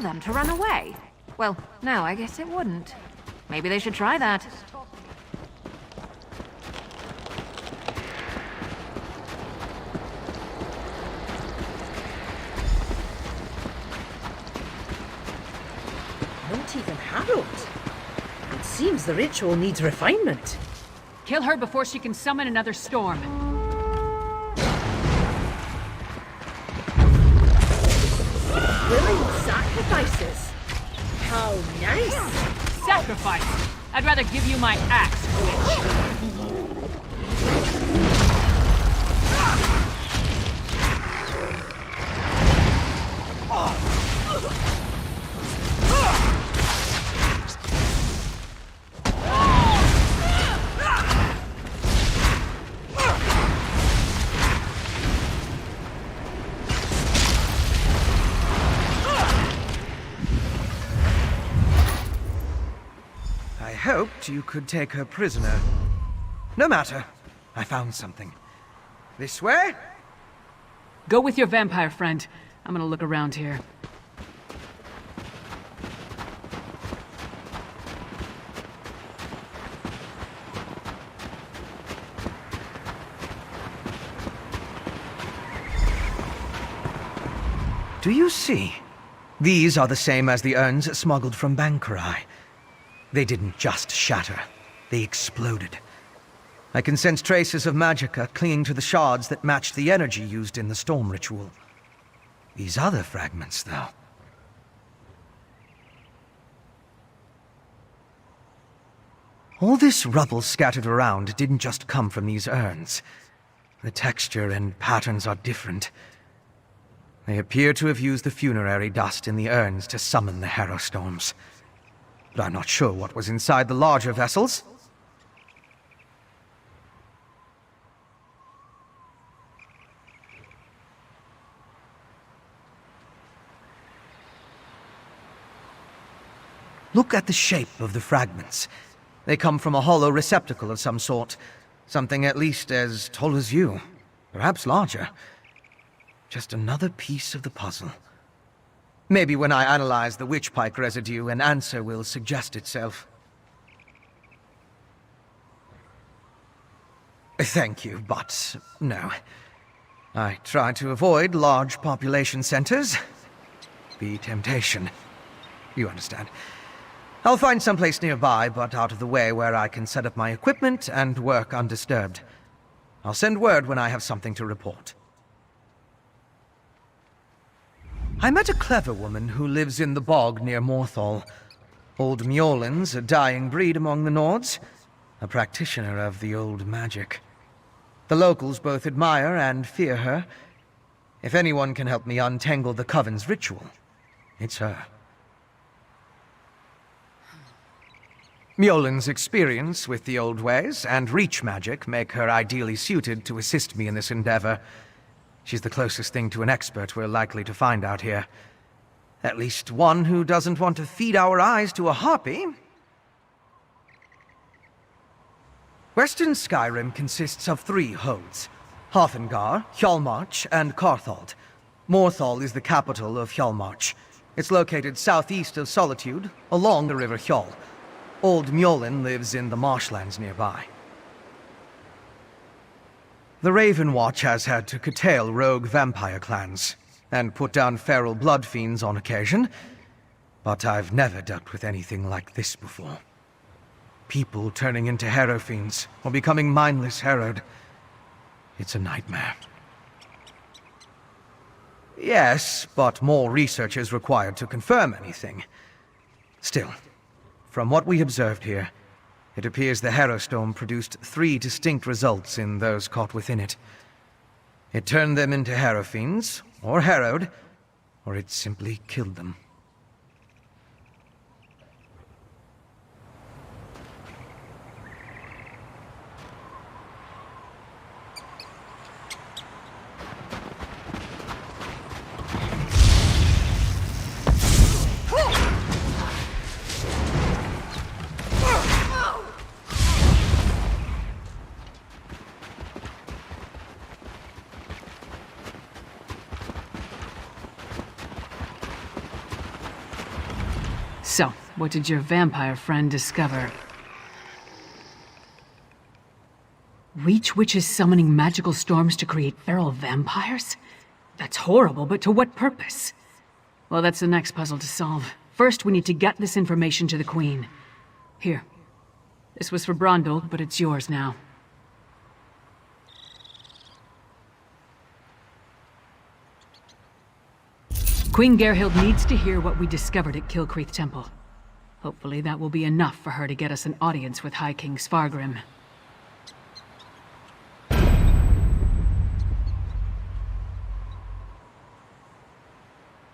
Them to run away? Well, no, I guess it wouldn't. Maybe they should try that. Not even Harold. It seems the ritual needs refinement. Kill her before she can summon another storm. Willing sacrifices. How nice. Sacrifice? I'd rather give you my axe, witch. I hoped you could take her prisoner. No matter. I found something. This way? Go with your vampire friend. I'm gonna look around here. Do you see? These are the same as the urns smuggled from Bankarai. They didn't just shatter, they exploded. I can sense traces of magicka clinging to the shards that matched the energy used in the storm ritual. These other fragments, though. All this rubble scattered around didn't just come from these urns. The texture and patterns are different. They appear to have used the funerary dust in the urns to summon the Harrow Storms. But I'm not sure what was inside the larger vessels. Look at the shape of the fragments. They come from a hollow receptacle of some sort. Something at least as tall as you. Perhaps larger. Just another piece of the puzzle. Maybe when I analyze the witchpike residue, an answer will suggest itself. Thank you, but no. I try to avoid large population centers. The temptation. You understand. I'll find someplace nearby, but out of the way where I can set up my equipment and work undisturbed. I'll send word when I have something to report. I met a clever woman who lives in the bog near Morthal. Old Mjolin's a dying breed among the Nords, a practitioner of the old magic. The locals both admire and fear her. If anyone can help me untangle the Coven's ritual, it's her. Mjolin's experience with the old ways and reach magic make her ideally suited to assist me in this endeavor. She's the closest thing to an expert we're likely to find out here. At least one who doesn't want to feed our eyes to a harpy. Western Skyrim consists of 3 holds: Haathengard, Hjalmarch, and Carthald. Morthal is the capital of Hjalmarch. It's located southeast of Solitude, along the River Hjal. Old Mjolin lives in the marshlands nearby. The Raven Watch has had to curtail rogue vampire clans, and put down feral blood fiends on occasion, but I've never dealt with anything like this before. People turning into Harrow fiends, or becoming mindless harrowed. It's a nightmare. Yes, but more research is required to confirm anything. Still, from what we observed here, it appears the Harrowstorm produced 3 distinct results in those caught within it. It turned them into Harrow fiends, or harrowed, or it simply killed them. So, what did your vampire friend discover? Reach witches summoning magical storms to create feral vampires? That's horrible, but to what purpose? Well, that's the next puzzle to solve. First, we need to get this information to the Queen. Here. This was for Brondel, but it's yours now. Queen Gerhild needs to hear what we discovered at Kilcreath Temple. Hopefully that will be enough for her to get us an audience with High King Svargrim.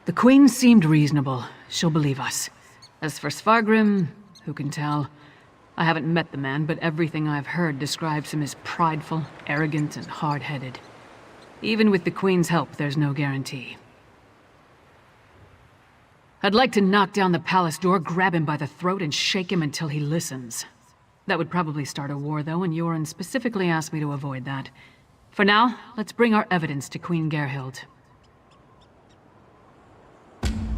The Queen seemed reasonable. She'll believe us. As for Svargrim, who can tell? I haven't met the man, but everything I've heard describes him as prideful, arrogant, and hard-headed. Even with the Queen's help, there's no guarantee. I'd like to knock down the palace door, grab him by the throat, and shake him until he listens. That would probably start a war, though, and Yoren specifically asked me to avoid that. For now, let's bring our evidence to Queen Gerhild.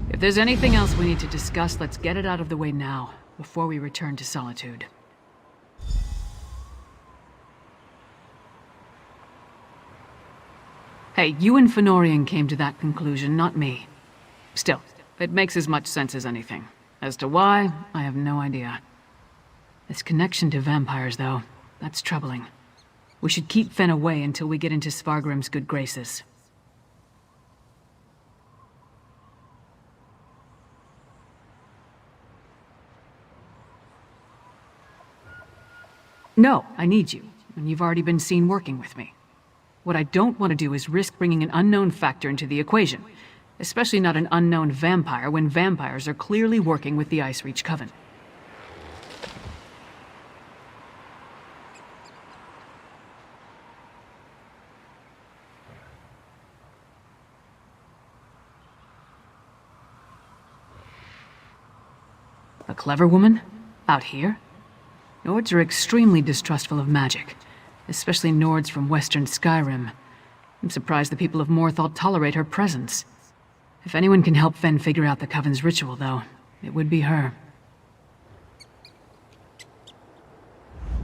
If there's anything else we need to discuss, let's get it out of the way now, before we return to Solitude. Hey, you and Fëanorian came to that conclusion, not me. Still, it makes as much sense as anything. As to why, I have no idea. This connection to vampires, though, that's troubling. We should keep Fen away until we get into Svargrim's good graces. No, I need you, and you've already been seen working with me. What I don't want to do is risk bringing an unknown factor into the equation, especially not an unknown vampire when vampires are clearly working with the Icereach Coven. A clever woman? Out here? Nords are extremely distrustful of magic, especially Nords from western Skyrim. I'm surprised the people of Morthal tolerate her presence. If anyone can help Fen figure out the Coven's ritual, though, it would be her.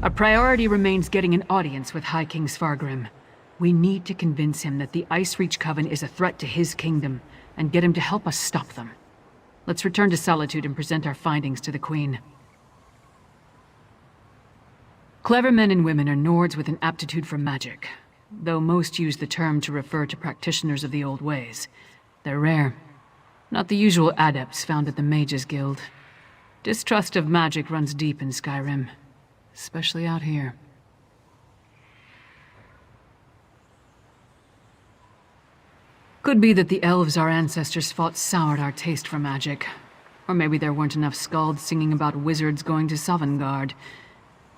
Our priority remains getting an audience with High King Svargrim. We need to convince him that the Icereach Coven is a threat to his kingdom, and get him to help us stop them. Let's return to Solitude and present our findings to the Queen. Clever men and women are Nords with an aptitude for magic, though most use the term to refer to practitioners of the old ways. They're rare. Not the usual adepts found at the Mages Guild. Distrust of magic runs deep in Skyrim, especially out here. Could be that the elves our ancestors fought soured our taste for magic. Or maybe there weren't enough skalds singing about wizards going to Sovngarde.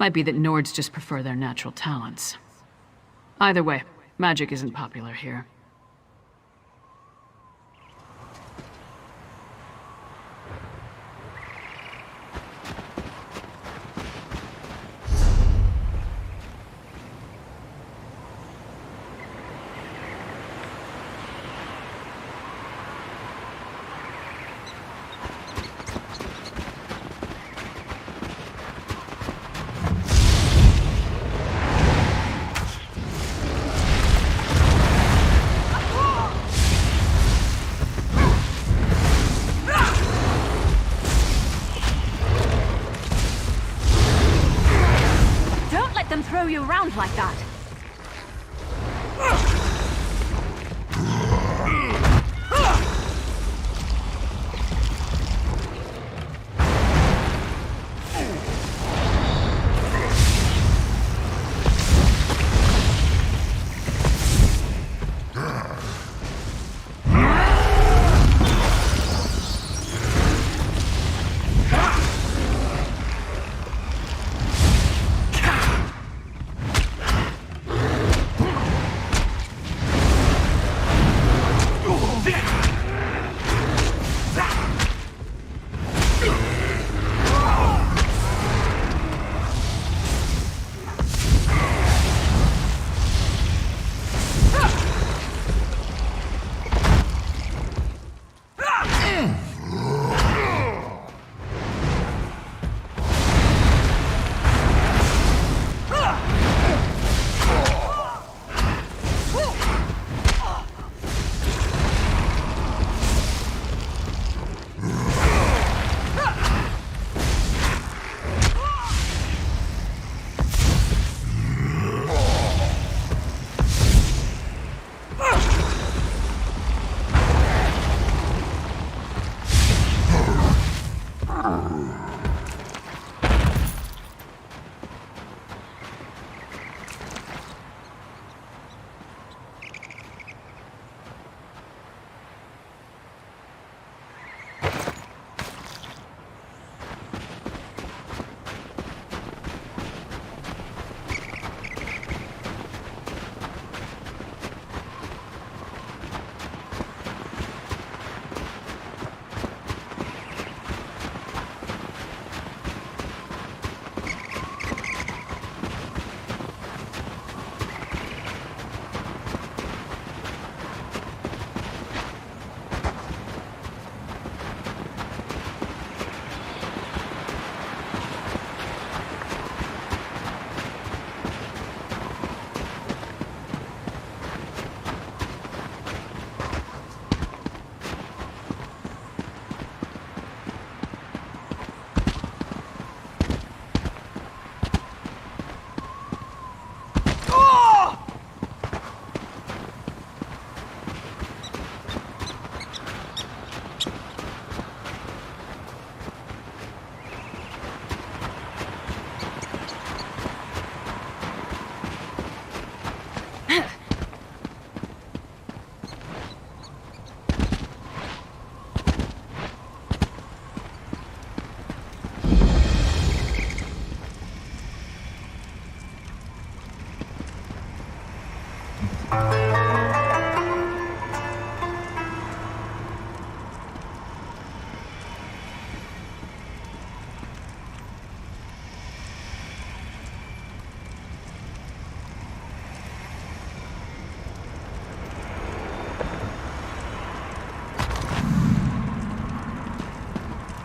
Might be that Nords just prefer their natural talents. Either way, magic isn't popular here. Throw you around like that.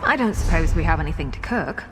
I don't suppose we have anything to cook.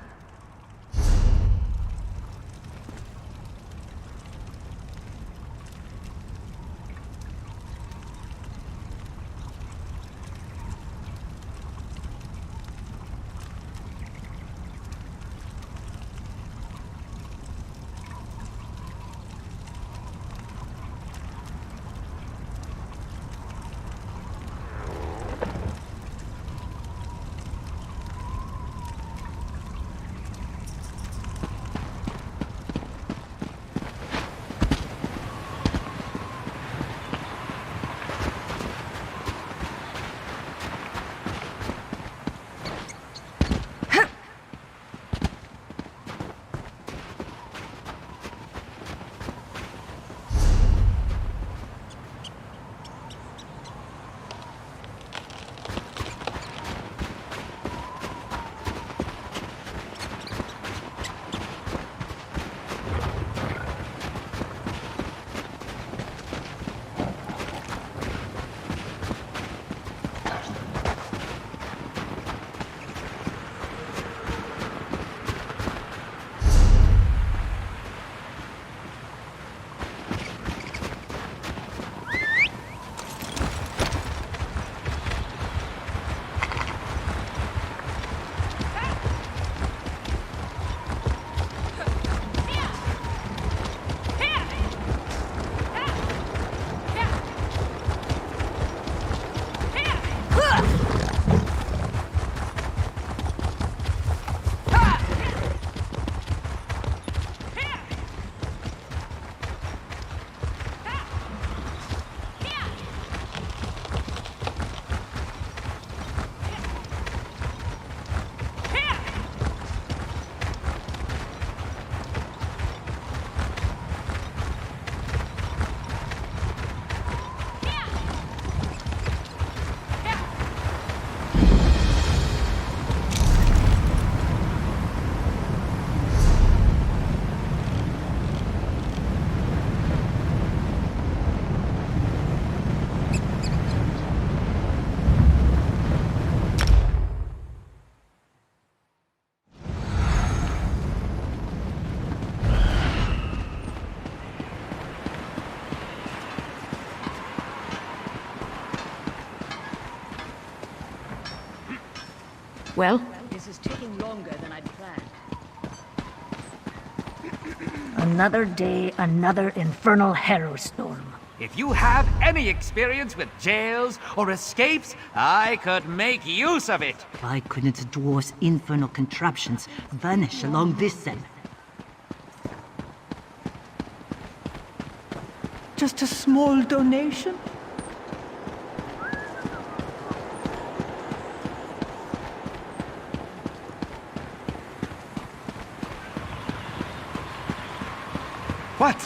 Well? This is taking longer than I'd planned. Another day, another infernal Harrowstorm. If you have any experience with jails or escapes, I could make use of it. Why couldn't the dwarf's infernal contraptions vanish along this then? Just a small donation? What?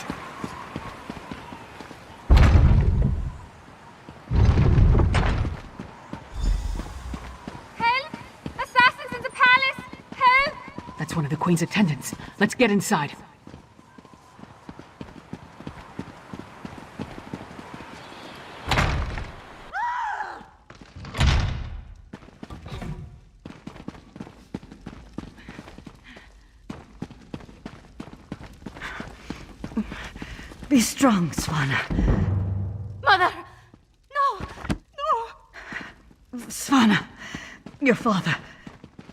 Help! Assassins in the palace! Help! That's one of the Queen's attendants. Let's get inside. Be strong, Svanna. Mother! No! No! Svanna, your father,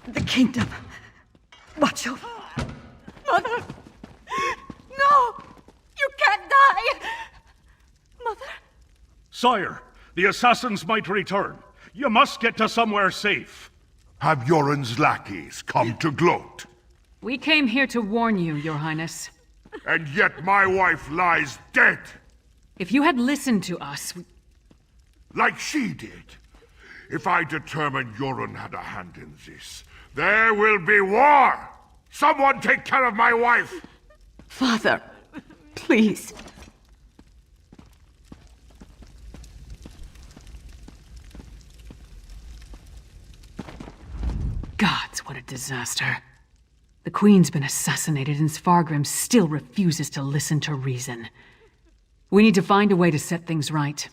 the kingdom. Watch over. Mother! No! You can't die! Mother! Sire, the assassins might return. You must get to somewhere safe. Have Yoren's lackeys come to gloat? We came here to warn you, Your Highness. And yet my wife lies dead. If you had listened to us, like she did. If I determine Yoren had a hand in this, there will be war! Someone take care of my wife! Father, please. Gods, what a disaster. The Queen's been assassinated and Svargrim still refuses to listen to reason. We need to find a way to set things right.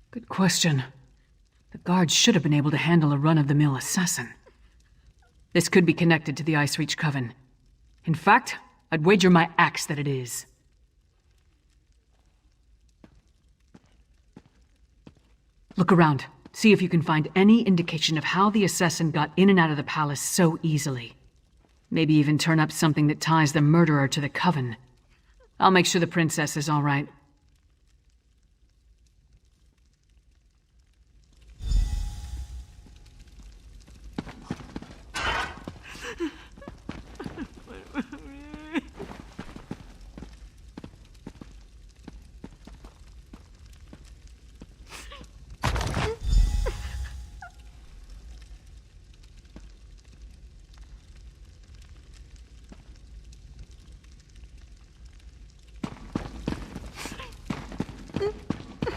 Good question. The guards should have been able to handle a run-of-the-mill assassin. This could be connected to the Icereach Coven. In fact, I'd wager my axe that it is. Look around. See if you can find any indication of how the assassin got in and out of the palace so easily. Maybe even turn up something that ties the murderer to the Coven. I'll make sure the princess is all right.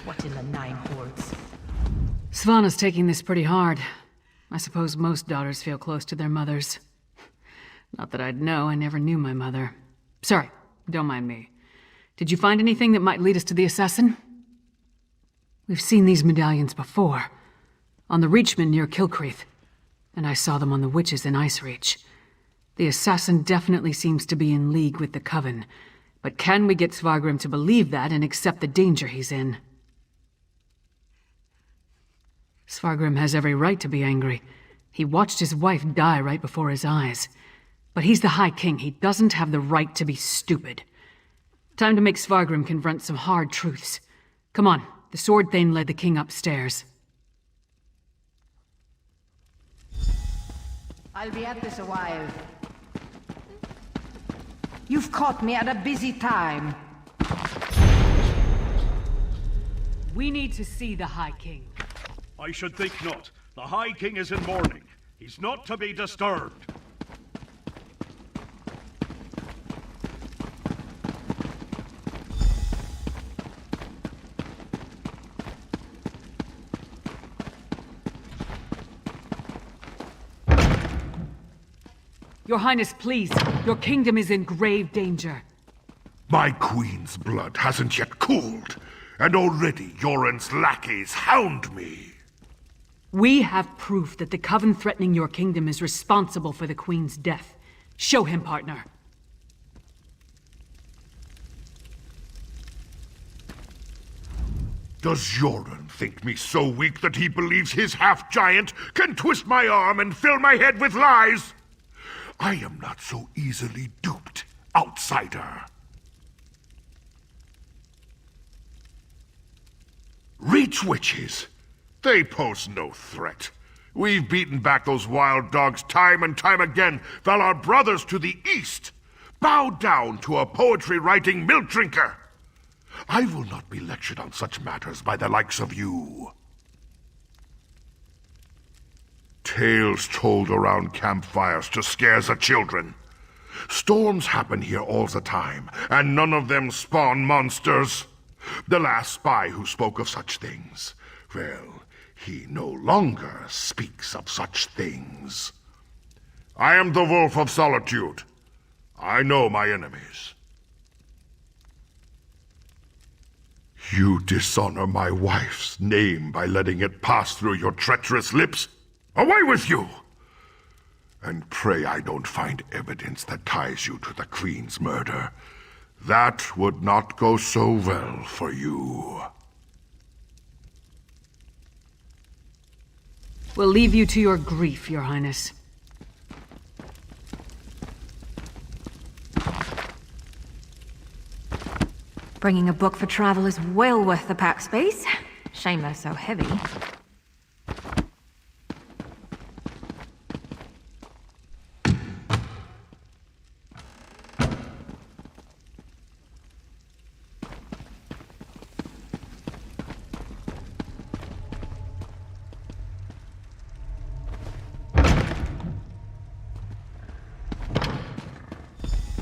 What in the nine hordes? Svanna's taking this pretty hard. I suppose most daughters feel close to their mothers. Not that I'd know, I never knew my mother. Sorry, don't mind me. Did you find anything that might lead us to the assassin? We've seen these medallions before. On the Reachman near Kilcreath. And I saw them on the witches in Icereach. The assassin definitely seems to be in league with the Coven. But can we get Svargrim to believe that and accept the danger he's in? Svargrim has every right to be angry. He watched his wife die right before his eyes. But he's the High King. He doesn't have the right to be stupid. Time to make Svargrim confront some hard truths. Come on, the Sword Thane led the king upstairs. I'll be at this a while. You've caught me at a busy time. We need to see the High King. I should think not. The High King is in mourning. He's not to be disturbed. Your Highness, please. Your kingdom is in grave danger. My queen's blood hasn't yet cooled, and already Yoren's lackeys hound me. We have proof that the Coven threatening your kingdom is responsible for the Queen's death. Show him, partner. Does Yoren think me so weak that he believes his half-giant can twist my arm and fill my head with lies? I am not so easily duped, outsider. Reach witches. They pose no threat. We've beaten back those wild dogs time and time again, while our brothers to the east bow down to a poetry-writing milk drinker. I will not be lectured on such matters by the likes of you. Tales told around campfires to scare the children. Storms happen here all the time, and none of them spawn monsters. The last spy who spoke of such things, well, he no longer speaks of such things. I am the Wolf of Solitude. I know my enemies. You dishonor my wife's name by letting it pass through your treacherous lips. Away with you! And pray I don't find evidence that ties you to the Queen's murder. That would not go so well for you. We'll leave you to your grief, Your Highness. Bringing a book for travel is well worth the pack space. Shame they're so heavy.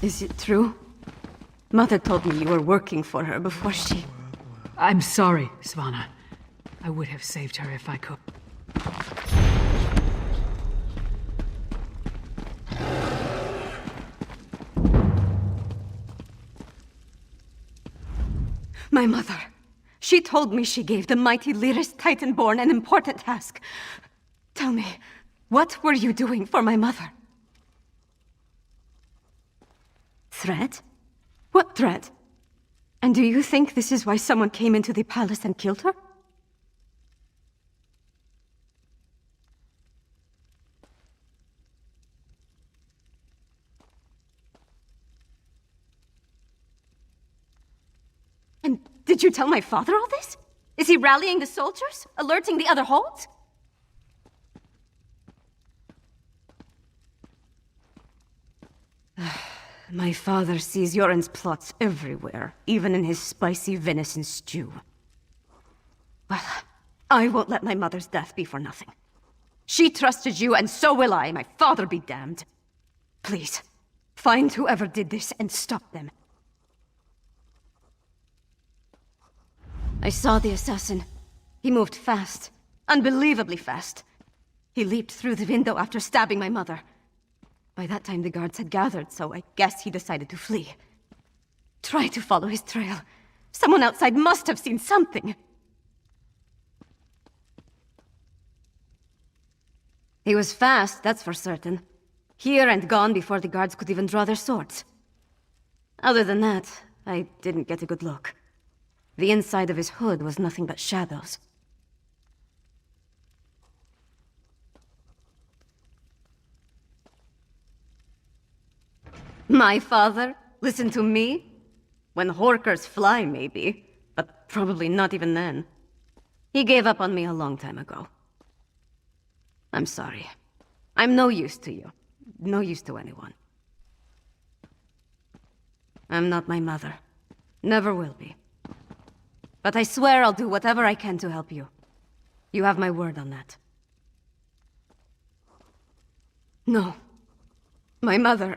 Is it true? Mother told me you were working for her before she... I'm sorry, Svanna. I would have saved her if I could. My mother. She told me she gave the mighty Lyris Titanborn an important task. Tell me, what were you doing for my mother? Threat? What threat? And do you think this is why someone came into the palace and killed her? And did you tell my father all this? Is he rallying the soldiers? Alerting the other holds? My father sees Yoren's plots everywhere, even in his spicy venison stew. Well, I won't let my mother's death be for nothing. She trusted you, and so will I. My father be damned. Please, find whoever did this and stop them. I saw the assassin. He moved fast. Unbelievably fast. He leaped through the window after stabbing my mother. By that time the guards had gathered, so I guess he decided to flee. Try to follow his trail. Someone outside must have seen something. He was fast, that's for certain. Here and gone before the guards could even draw their swords. Other than that, I didn't get a good look. The inside of his hood was nothing but shadows. My father? Listen to me? When Horkers fly, maybe. But probably not even then. He gave up on me a long time ago. I'm sorry. I'm no use to you. No use to anyone. I'm not my mother. Never will be. But I swear I'll do whatever I can to help you. You have my word on that. No. My mother...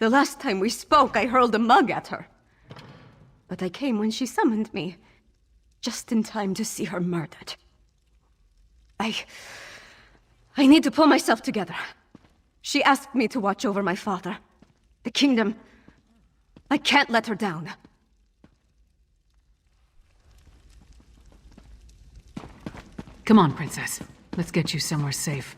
The last time we spoke, I hurled a mug at her. But I came when she summoned me. Just in time to see her murdered. I need to pull myself together. She asked me to watch over my father. The kingdom. I can't let her down. Come on, Princess. Let's get you somewhere safe.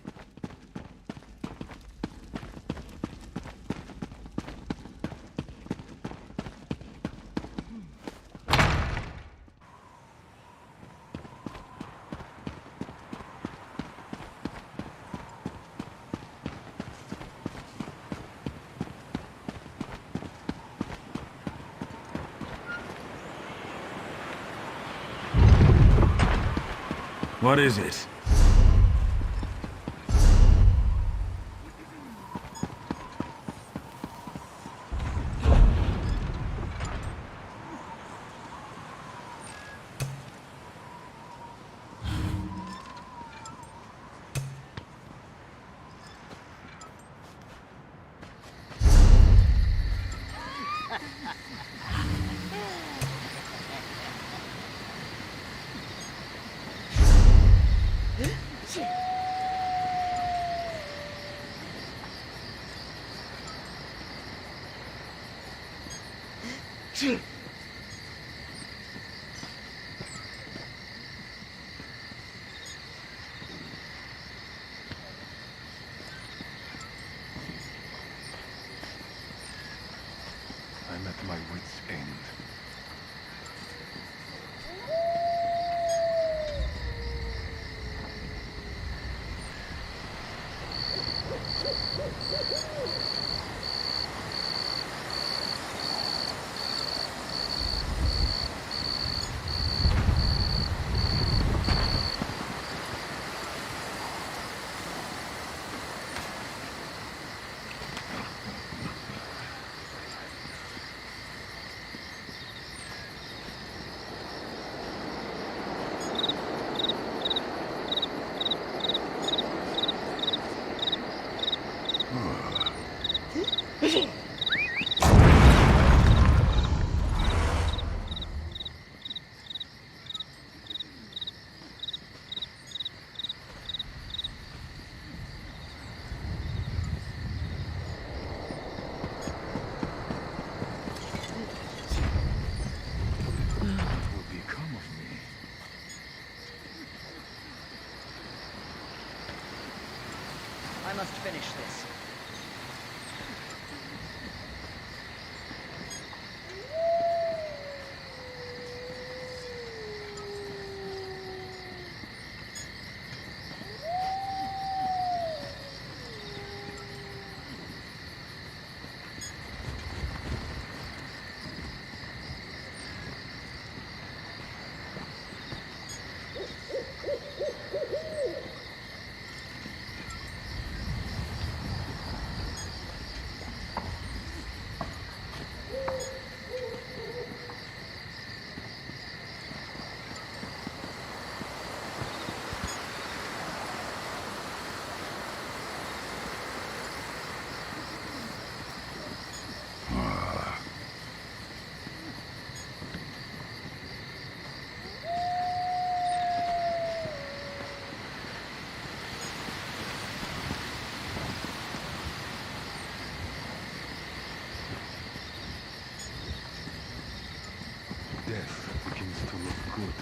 What is it? I'm at my wit's end. finish this. Death begins to look good.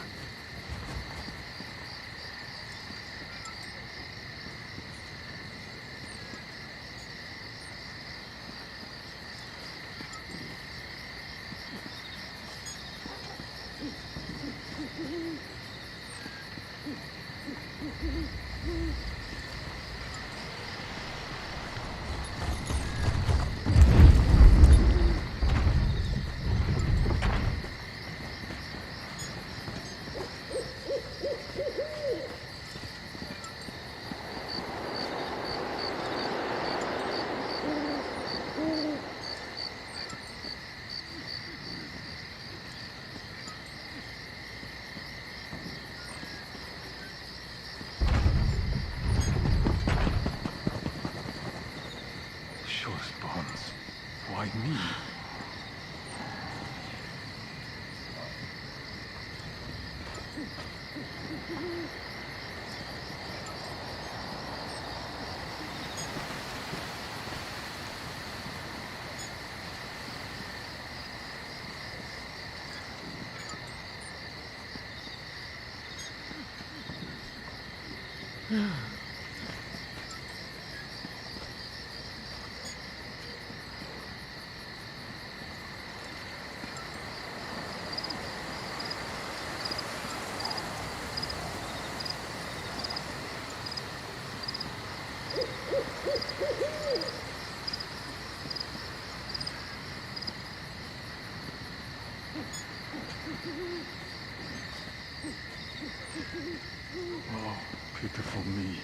Sure spawns. Why me? Oh, pitiful me.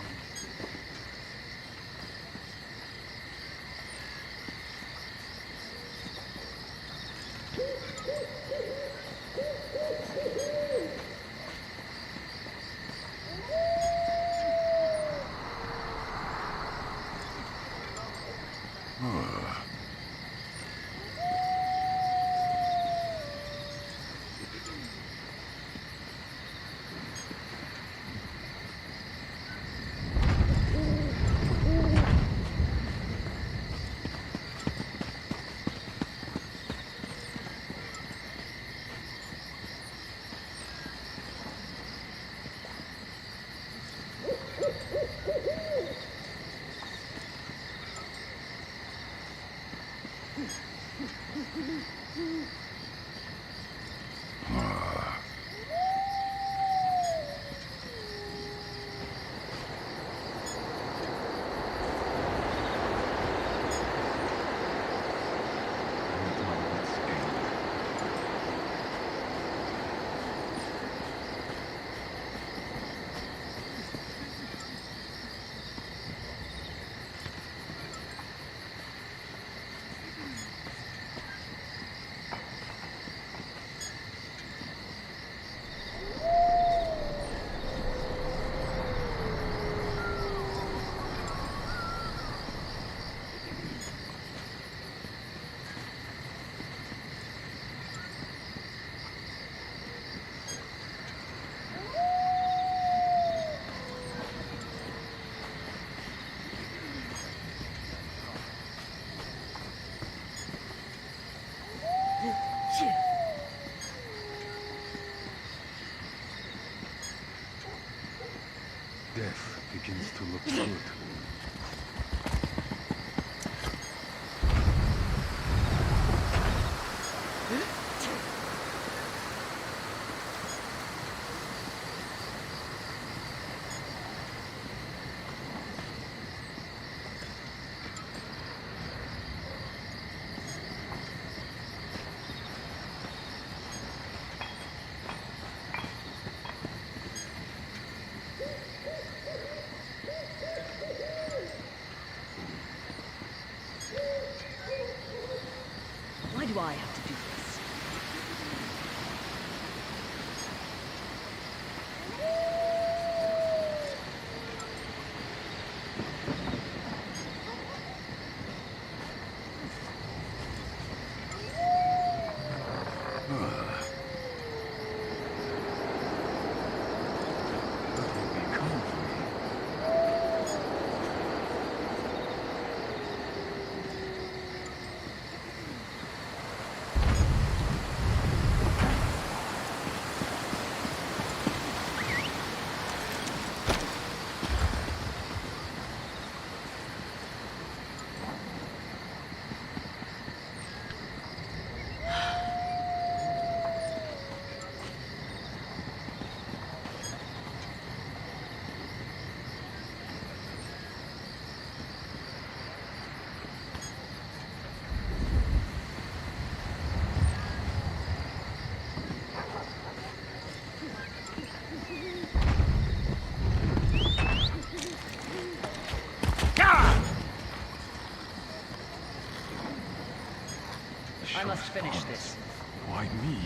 Death begins to look good. do I have to do this? I must finish this. Why me?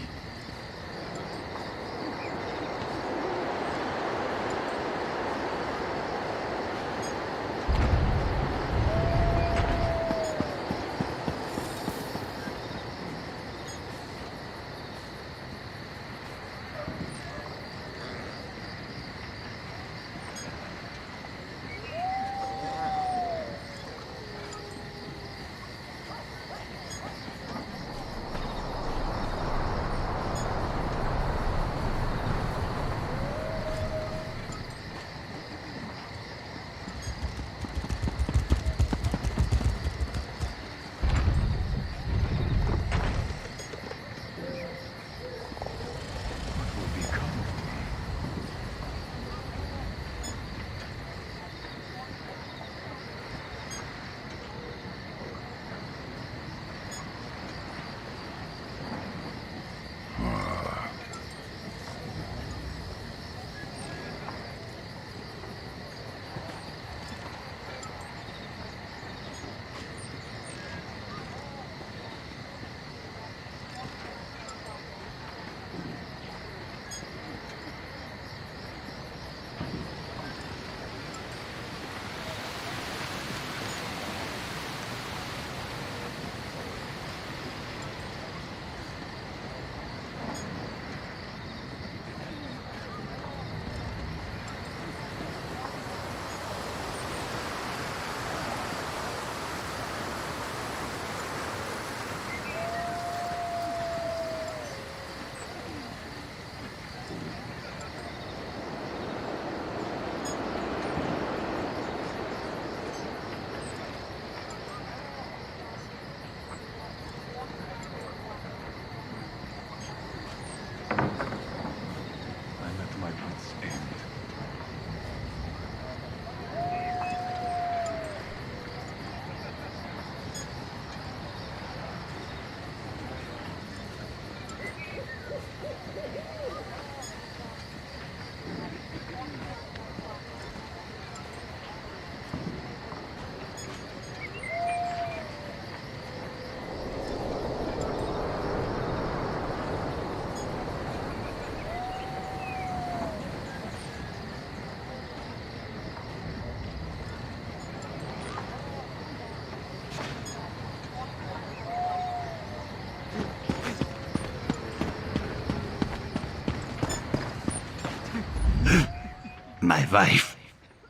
My wife,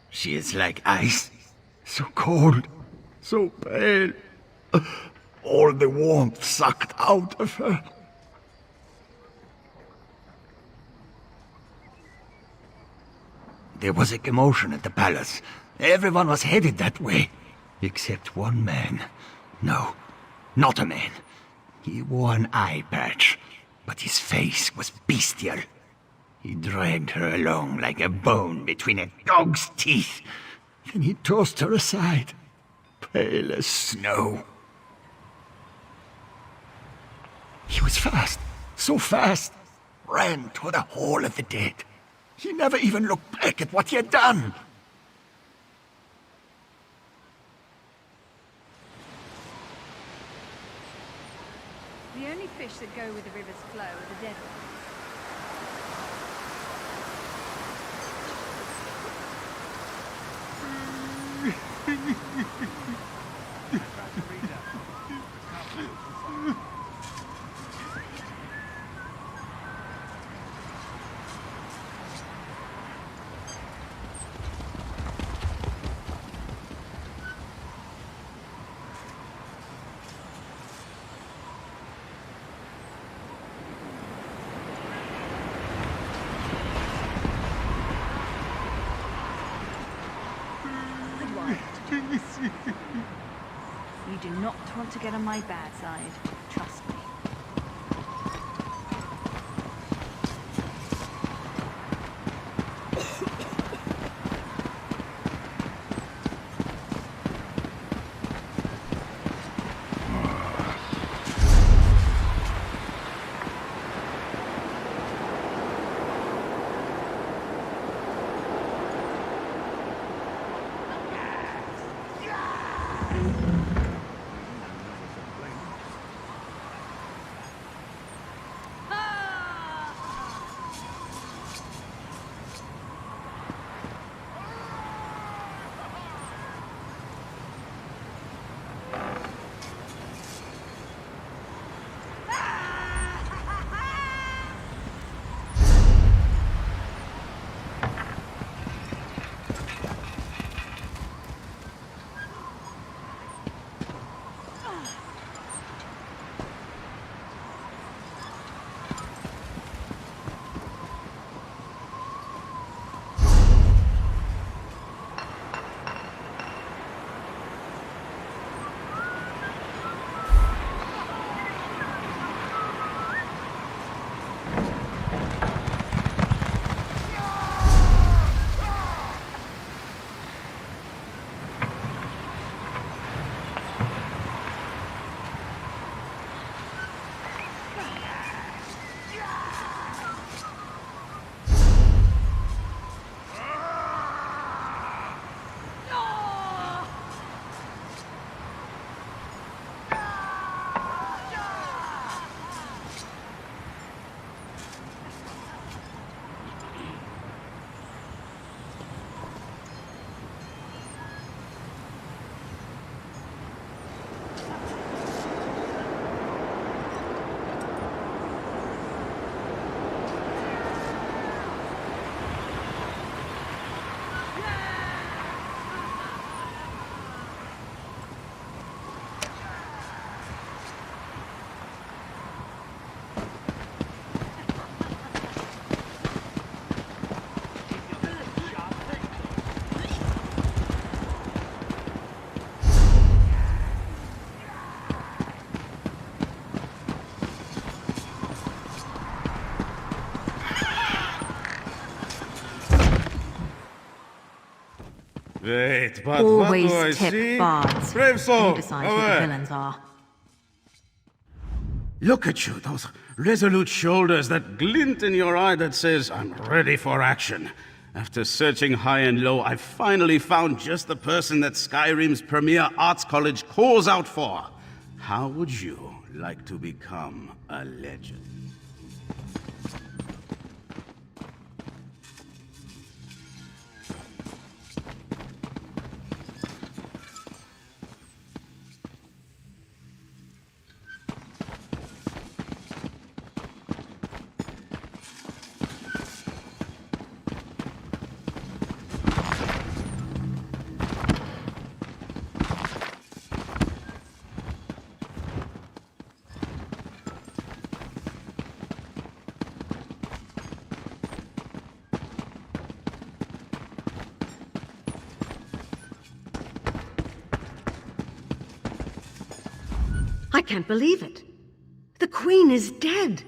she is like ice. So cold, so pale. All the warmth sucked out of her. There was a commotion at the palace. Everyone was headed that way. Except one man. No, not a man. He wore an eye patch, but his face was bestial. He dragged her along like a bone between a dog's teeth. Then he tossed her aside, pale as snow. He was fast, so fast, ran toward the Hall of the Dead. He never even looked back at what he had done. The only fish that go with the river's flow are the dead ones. You do not want to get on my bad side. Trust me. Wait, but Always what do I tip see? bards. Brave soul! You decide who the away. villains are. Look at you, those resolute shoulders, that glint in your eye that says, I'm ready for action. After searching high and low, I finally found just the person that Skyrim's premier arts college calls out for. How would you like to become a legend? I can't believe it. The Queen is dead.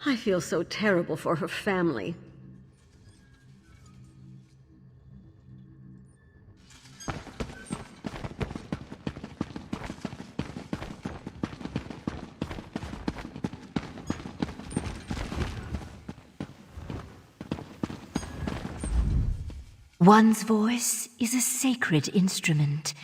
I feel so terrible for her family. One's voice is a sacred instrument.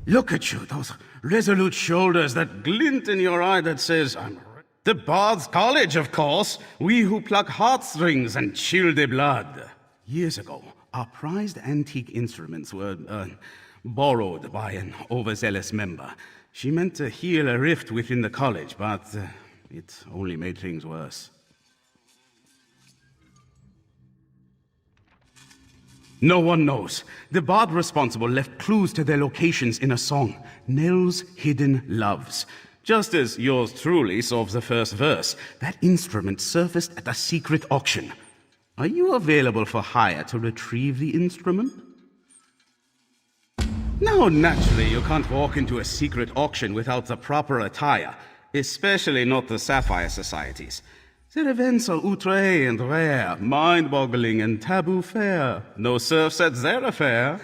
Look at you, those resolute shoulders, that glint in your eye that says, I'm ready. The Bard's College, of course. We who pluck heartstrings and chill the blood. Years ago, our prized antique instruments were borrowed by an overzealous member. She meant to heal a rift within the college, but it only made things worse. No one knows. The bard responsible left clues to their locations in a song, Nell's Hidden Loves. Just as yours truly solves the first verse, that instrument surfaced at a secret auction. Are you available for hire to retrieve the instrument? Now, naturally, you can't walk into a secret auction without the proper attire, especially not the Sapphire Societies. Their events are outre and rare, mind-boggling and taboo fair. No serfs at their affair.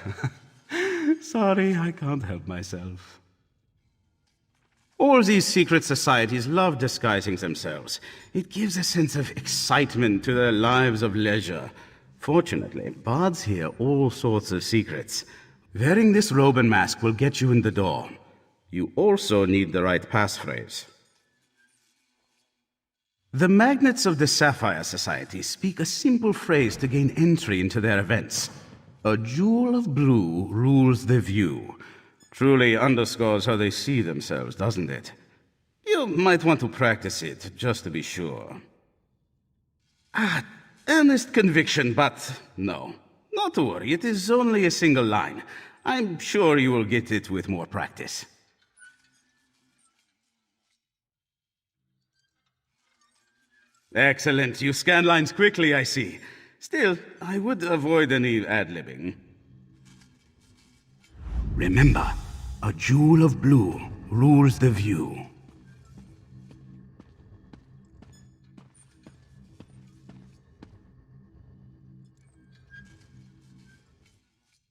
Sorry, I can't help myself. All these secret societies love disguising themselves. It gives a sense of excitement to their lives of leisure. Fortunately, bards hear all sorts of secrets. Wearing this robe and mask will get you in the door. You also need the right passphrase. The magnates of the Sapphire Society speak a simple phrase to gain entry into their events. A jewel of blue rules the view. Truly underscores how they see themselves, doesn't it? You might want to practice it, just to be sure. Earnest conviction, but no. Not to worry, it is only a single line. I'm sure you will get it with more practice. Excellent. You scan lines quickly, I see. Still, I would avoid any ad-libbing. Remember, a jewel of blue rules the view.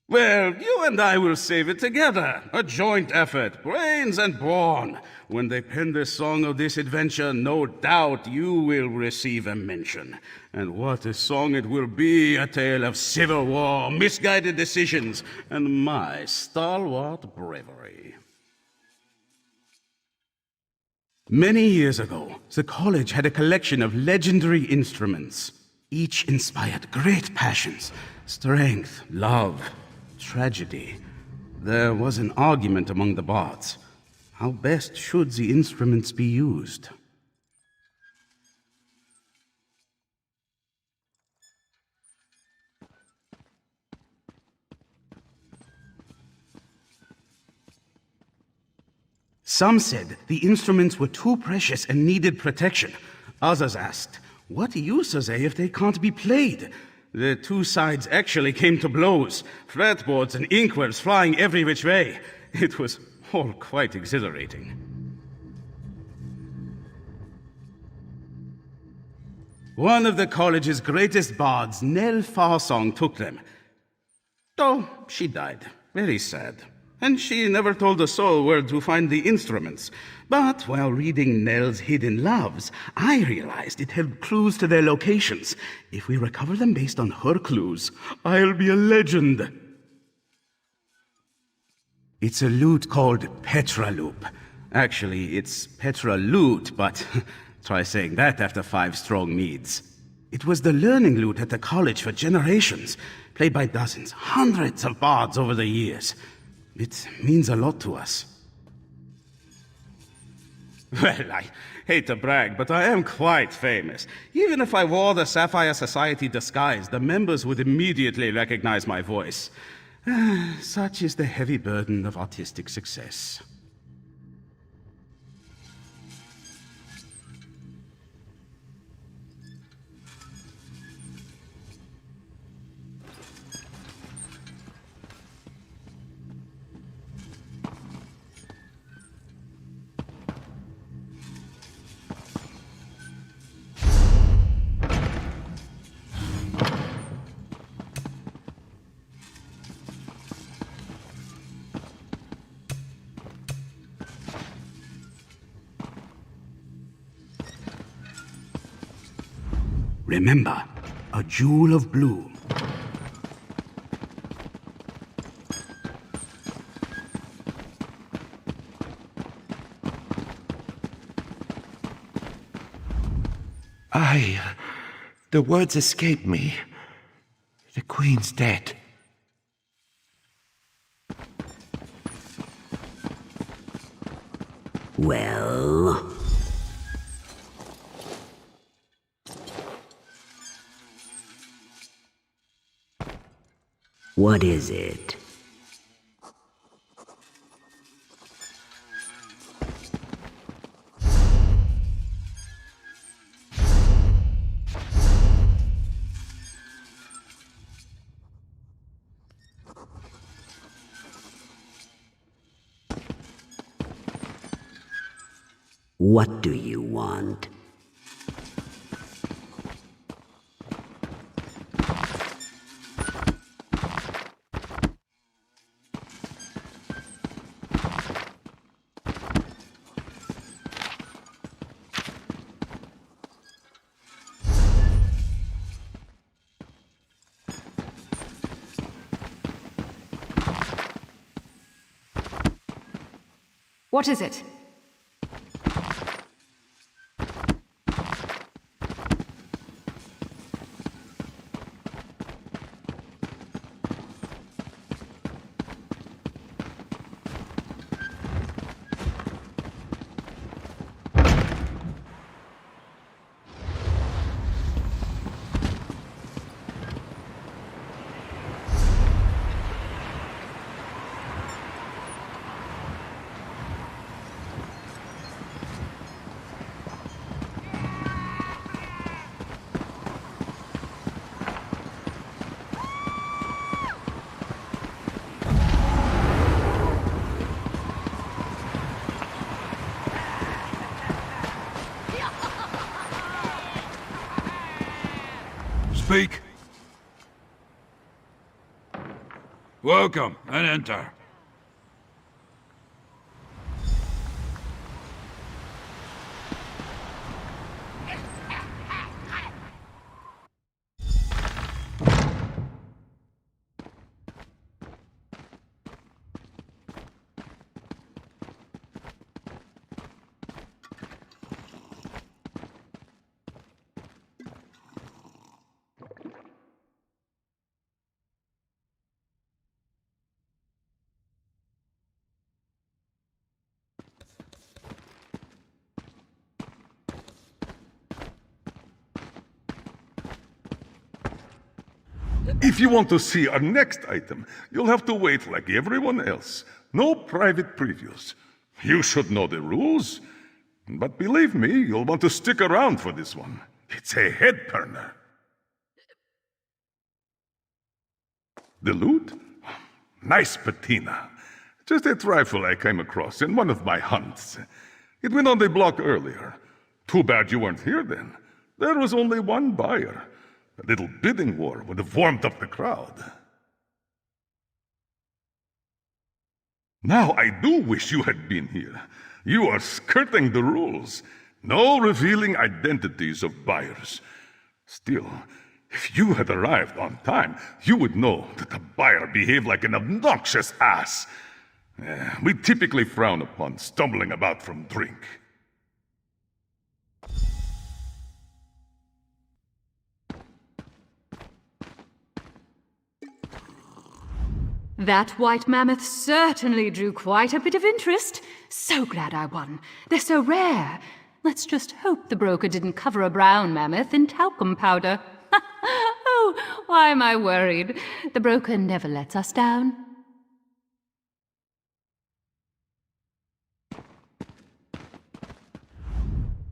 Well, you and I will save it together. A joint effort, brains and brawn. When they pen the song of this adventure, no doubt you will receive a mention. And what a song it will be, a tale of civil war, misguided decisions, and my stalwart bravery. Many years ago, the college had a collection of legendary instruments. Each inspired great passions, strength, love, tragedy. There was an argument among the bards. How best should the instruments be used? Some said the instruments were too precious and needed protection. Others asked, what use are they if they can't be played? The two sides actually came to blows, fretboards and inkwells flying every which way. It was all quite exhilarating. One of the college's greatest bards, Nell Farsong, took them. Oh, she died. Very sad. And she never told a soul where to find the instruments. But while reading Nell's Hidden Loves, I realized it held clues to their locations. If we recover them based on her clues, I'll be a legend. It's a lute called Petra Loop. Actually, it's Petra Lute, but try saying that after 5 strong meads. It was the learning lute at the college for generations, played by dozens, hundreds of bards over the years. It means a lot to us. Well, I hate to brag, but I am quite famous. Even if I wore the Sapphire Society disguise, the members would immediately recognize my voice. Such is the heavy burden of artistic success. Remember, a jewel of blue. The words escape me. The Queen's dead. Well... What is it? What do you want? What is it? Speak. Welcome, and enter. If you want to see our next item, you'll have to wait like everyone else. No private previews. You should know the rules. But believe me, you'll want to stick around for this one. It's a head-turner. The loot? Nice patina. Just a trifle I came across in one of my hunts. It went on the block earlier. Too bad you weren't here then. There was only one buyer. A little bidding war would have warmed up the crowd. Now I do wish you had been here. You are skirting the rules. No revealing identities of buyers. Still, if you had arrived on time, you would know that the buyer behaved like an obnoxious ass. We typically frown upon stumbling about from drink. That white mammoth certainly drew quite a bit of interest. So glad I won. They're so rare. Let's just hope the broker didn't cover a brown mammoth in talcum powder. Oh, why am I worried? The broker never lets us down.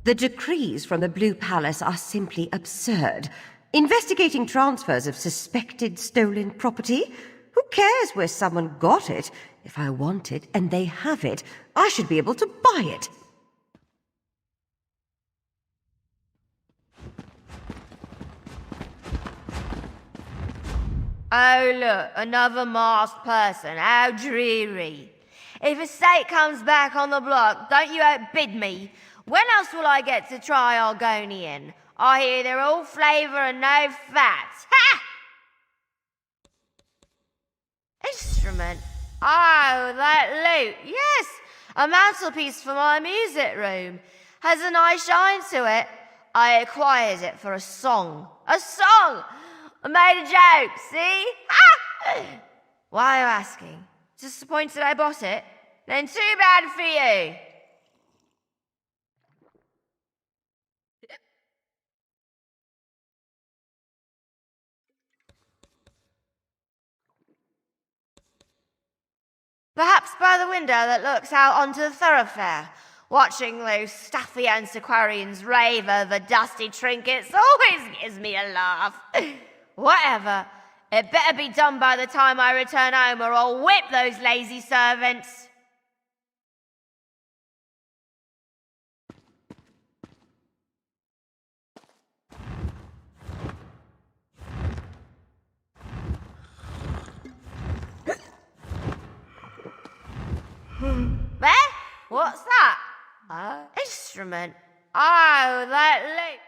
The decrees from the Blue Palace are simply absurd. Investigating transfers of suspected stolen property? Who cares where someone got it? If I want it and they have it, I should be able to buy it. Oh, look, another masked person. How dreary. If a steak comes back on the block, don't you outbid me. When else will I get to try Argonian? I hear they're all flavour and no fat. Ha! Instrument? Oh, that lute. Yes, a mantelpiece for my music room. Has a nice shine to it. I acquired it for a song. A song! I made a joke, see? Ha! Why are you asking? Disappointed I bought it? Then too bad for you. Perhaps by the window that looks out onto the thoroughfare. Watching those stuffy antiquarians rave over dusty trinkets always gives me a laugh. Whatever. It better be done by the time I return home or I'll whip those lazy servants. Eh? What's that? Instrument. Oh, that lute.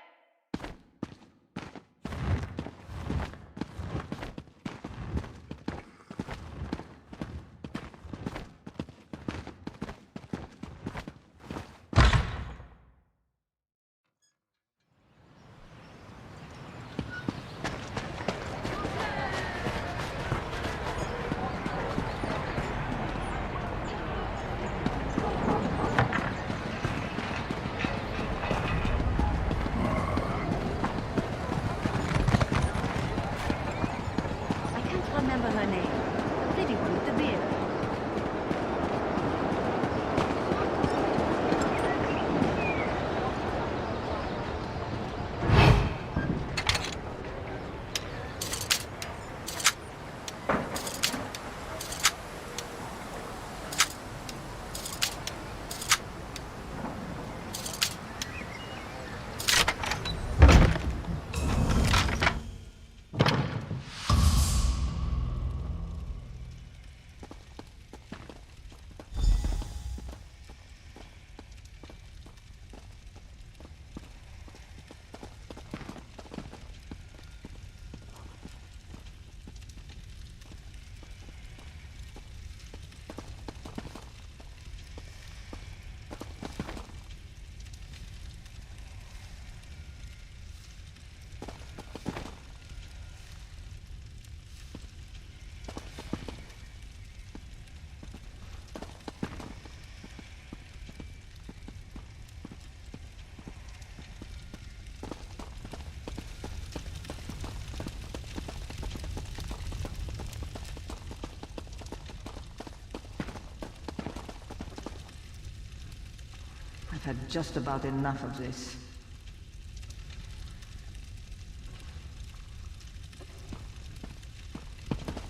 I've had just about enough of this.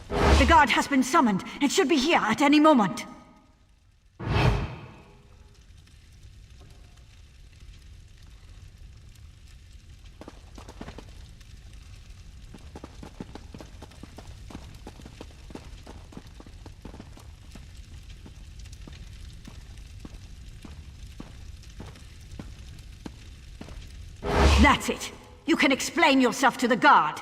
The guard has been summoned. It should be here at any moment. That's it. You can explain yourself to the guard.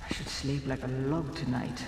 I should sleep like a log tonight.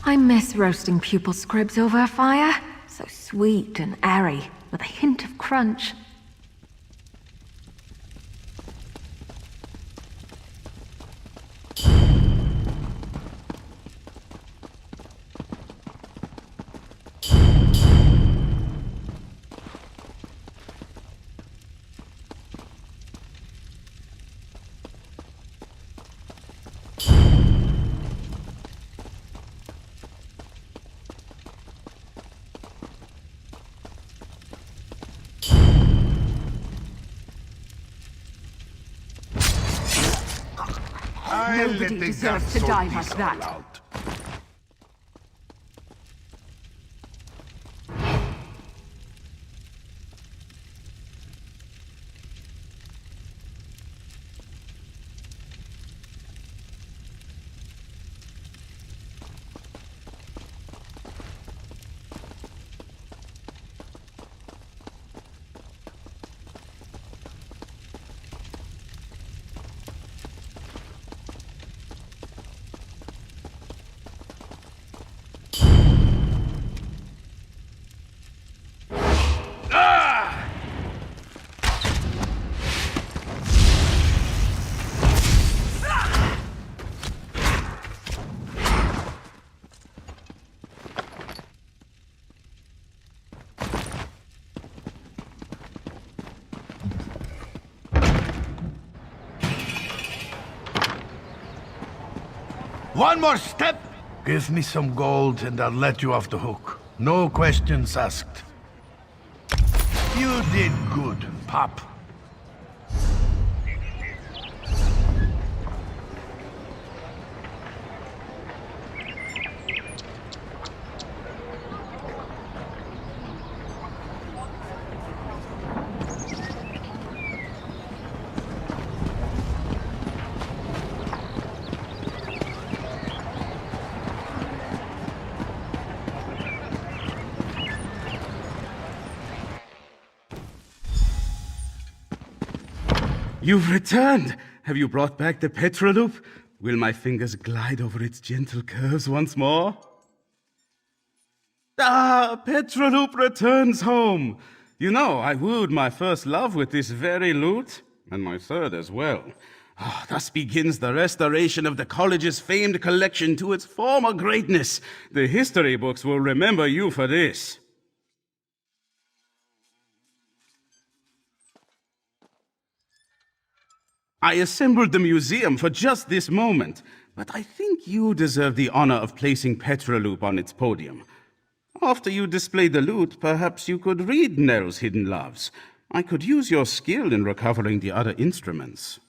I miss roasting pupil scribs over a fire. So sweet and airy, with a hint of crunch. Nobody deserves to die like that. One more step! Give me some gold and I'll let you off the hook. No questions asked. You did good, Pop. You've returned! Have you brought back the Petroloop? Will my fingers glide over its gentle curves once more? Ah, Petroloop returns home! You know, I wooed my first love with this very loot, and my third as well. Ah, thus begins the restoration of the college's famed collection to its former greatness. The history books will remember you for this. I assembled the museum for just this moment, but I think you deserve the honor of placing Petroloop on its podium. After you display the loot, perhaps you could read Nell's hidden loves. I could use your skill in recovering the other instruments.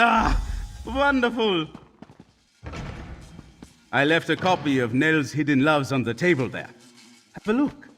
Ah, wonderful! I left a copy of Nell's Hidden Loves on the table there. Have a look.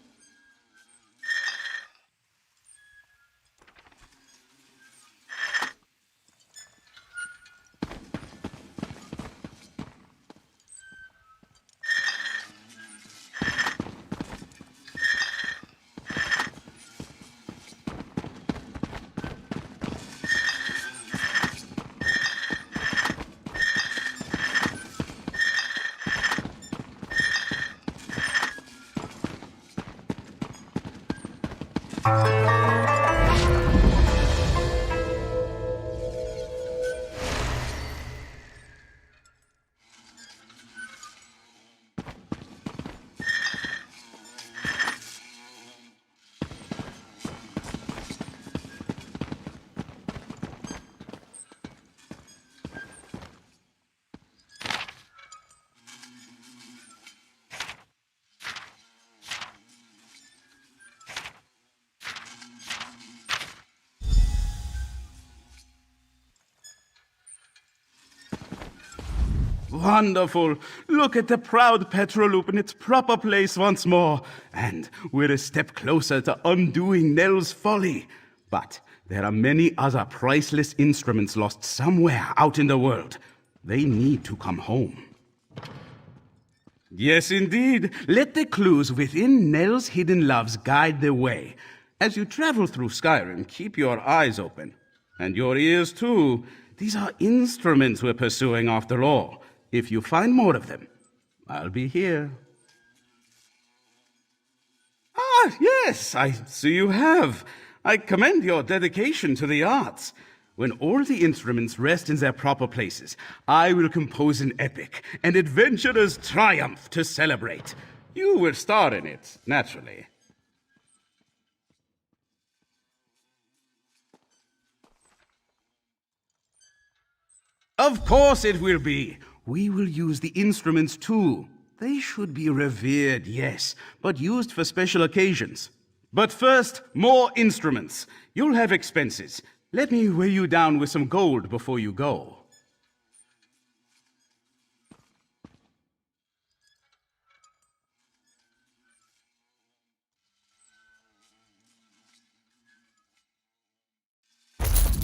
Wonderful! Look at the proud Petroloop in its proper place once more. And we're a step closer to undoing Nell's folly. But there are many other priceless instruments lost somewhere out in the world. They need to come home. Yes, indeed. Let the clues within Nell's hidden loves guide the way. As you travel through Skyrim, keep your eyes open. And your ears, too. These are instruments we're pursuing after all. If you find more of them, I'll be here. Ah, yes, I see you have. I commend your dedication to the arts. When all the instruments rest in their proper places, I will compose an epic, an adventurer's triumph to celebrate. You will star in it, naturally. Of course it will be. We will use the instruments too. They should be revered, yes, but used for special occasions. But first, more instruments. You'll have expenses. Let me weigh you down with some gold before you go.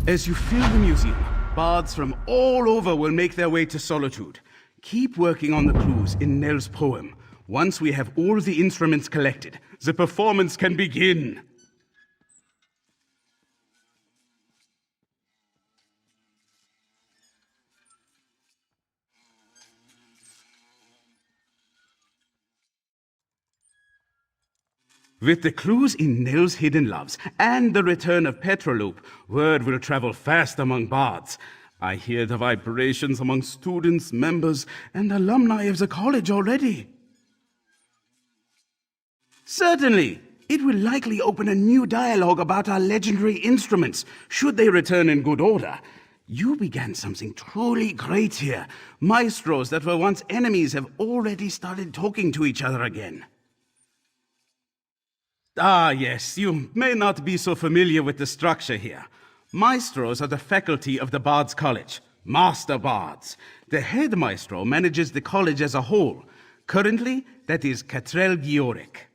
As you fill the museum, bards from all over will make their way to Solitude. Keep working on the clues in Nell's poem. Once we have all the instruments collected, the performance can begin. With the clues in Nell's hidden loves and the return of Petroloop, word will travel fast among bards. I hear the vibrations among students, members, and alumni of the college already. Certainly, it will likely open a new dialogue about our legendary instruments, should they return in good order. You began something truly great here. Maestros that were once enemies have already started talking to each other again. Ah, yes, you may not be so familiar with the structure here. Maestros are the faculty of the Bards College, Master Bards. The head maestro manages the college as a whole. Currently, that is Catrell Gioric.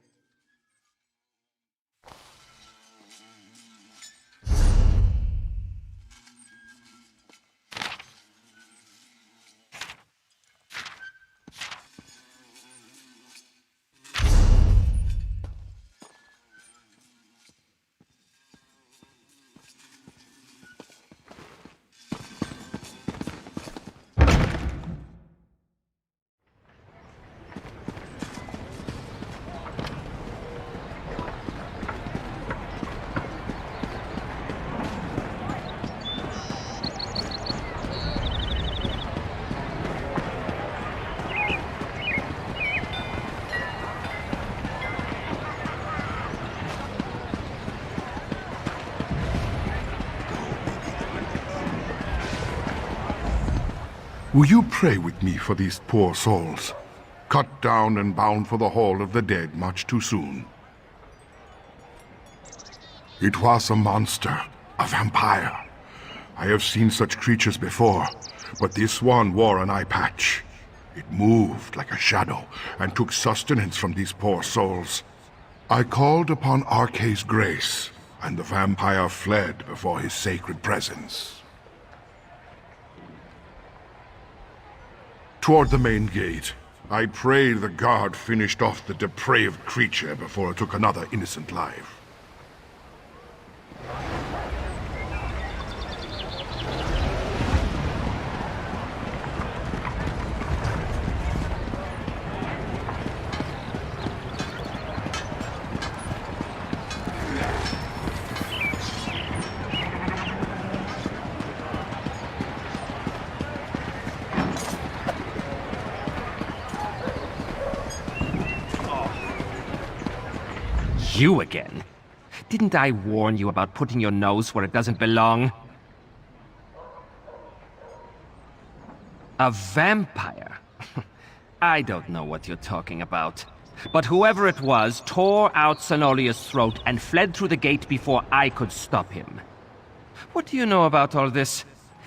Will you pray with me for these poor souls, cut down and bound for the Hall of the Dead much too soon? It was a monster, a vampire. I have seen such creatures before, but this one wore an eye patch. It moved like a shadow and took sustenance from these poor souls. I called upon Arkay's grace, and the vampire fled before his sacred presence. Toward the main gate, I prayed the guard finished off the depraved creature before it took another innocent life. You again? Didn't I warn you about putting your nose where it doesn't belong? A vampire? I don't know what you're talking about. But whoever it was tore out Cenolia's throat and fled through the gate before I could stop him. What do you know about all this?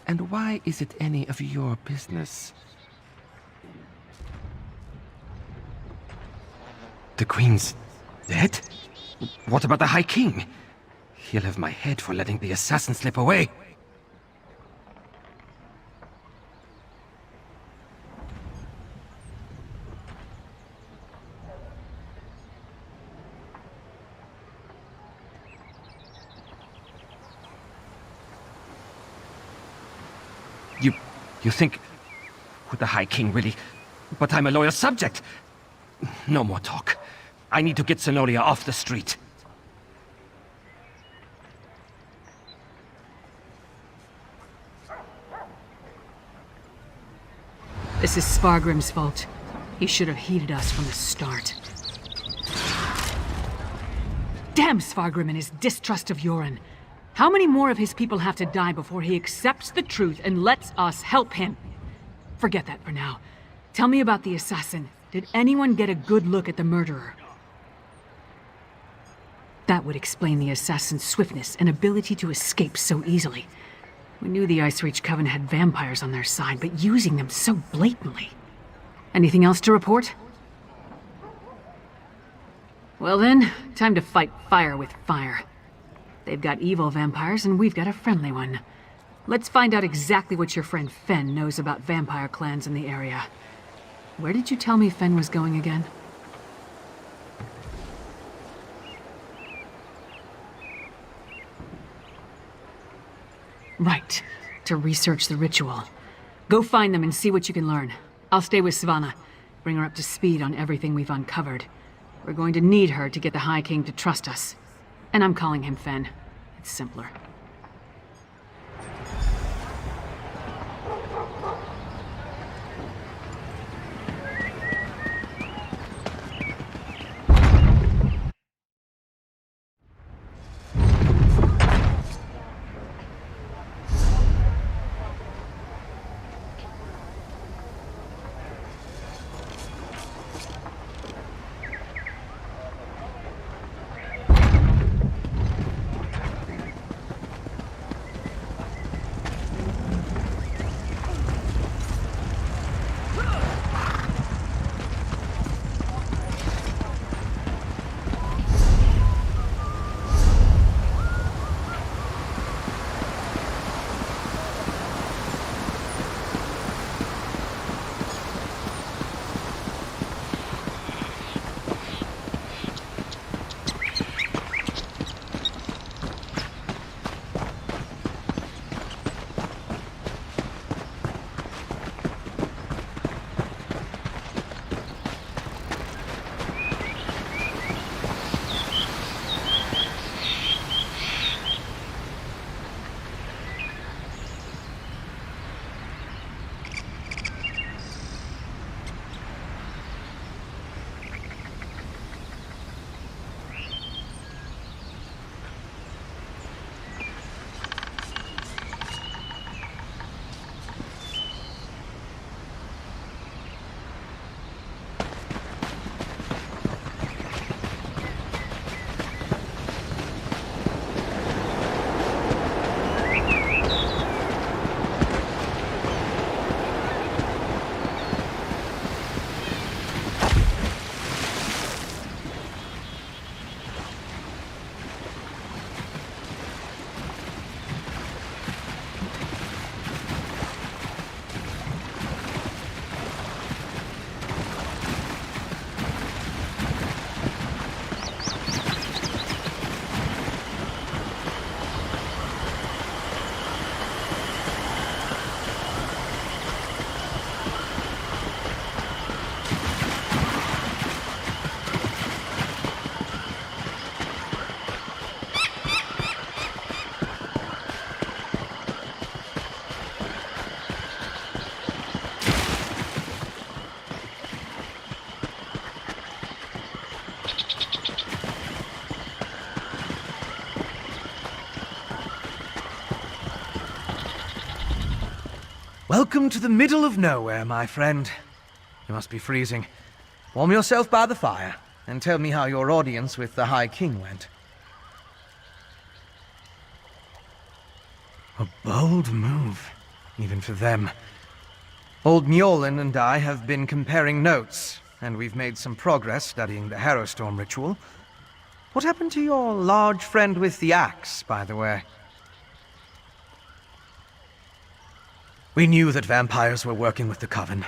And why is it any of your business? The Queen's dead? What about the High King? He'll have my head for letting the assassin slip away. You think... Would the High King really... But I'm a loyal subject. No more talk. I need to get Senolia off the street. This is Spargrim's fault. He should have heeded us from the start. Damn Spargrim and his distrust of Yoren. How many more of his people have to die before he accepts the truth and lets us help him? Forget that for now. Tell me about the assassin. Did anyone get a good look at the murderer? That would explain the assassin's swiftness and ability to escape so easily. We knew the Ice Reach Coven had vampires on their side, but using them so blatantly. Anything else to report? Well then, time to fight fire with fire. They've got evil vampires, and we've got a friendly one. Let's find out exactly what your friend Fen knows about vampire clans in the area. Where did you tell me Fen was going again? Right, to research the ritual. Go find them and see what you can learn. I'll stay with Svanna. Bring her up to speed on everything we've uncovered. We're going to need her to get the High King to trust us. And I'm calling him Fen. It's simpler. Welcome to the middle of nowhere, my friend. You must be freezing. Warm yourself by the fire, and tell me how your audience with the High King went. A bold move, even for them. Old Mjolnir and I have been comparing notes, and we've made some progress studying the Harrowstorm ritual. What happened to your large friend with the axe, by the way? We knew that vampires were working with the Coven,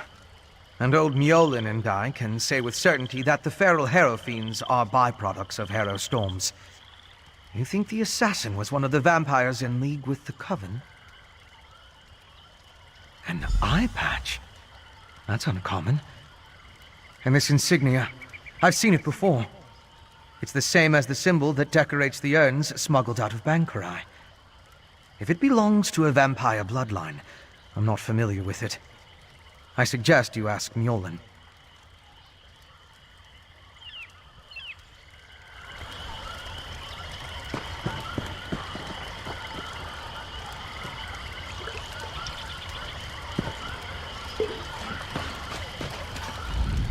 and old Mjolnir and I can say with certainty that the feral Harrow Fiends are byproducts of Harrowstorms. You think the assassin was one of the vampires in league with the Coven? An eye patch? That's uncommon. And this insignia, I've seen it before. It's the same as the symbol that decorates the urns smuggled out of Bankarai. If it belongs to a vampire bloodline, I'm not familiar with it. I suggest you ask Mjolnir.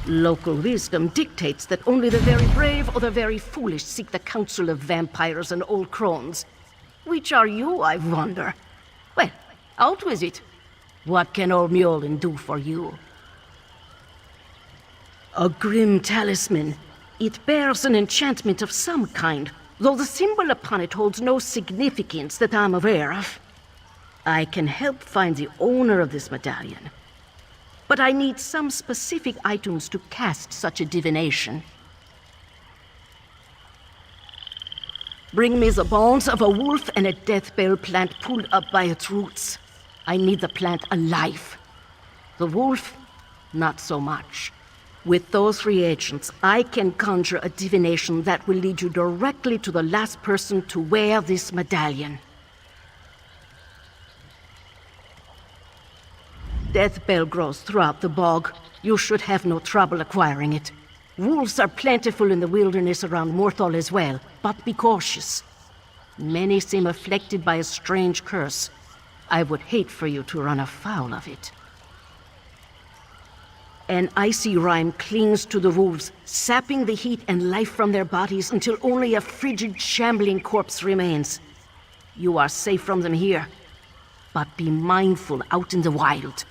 Local wisdom dictates that only the very brave or the very foolish seek the counsel of vampires and old crones. Which are you, I wonder? Well, out with it. What can old Mjolnir do for you? A grim talisman. It bears an enchantment of some kind, though the symbol upon it holds no significance that I'm aware of. I can help find the owner of this medallion, but I need some specific items to cast such a divination. Bring me the bones of a wolf and a deathbell plant pulled up by its roots. I need the plant alive. The wolf, not so much. With those reagents, I can conjure a divination that will lead you directly to the last person to wear this medallion. Deathbell grows throughout the bog. You should have no trouble acquiring it. Wolves are plentiful in the wilderness around Morthal as well, but be cautious. Many seem afflicted by a strange curse. I would hate for you to run afoul of it. An icy rime clings to the wolves, sapping the heat and life from their bodies until only a frigid, shambling corpse remains. You are safe from them here, but be mindful out in the wild.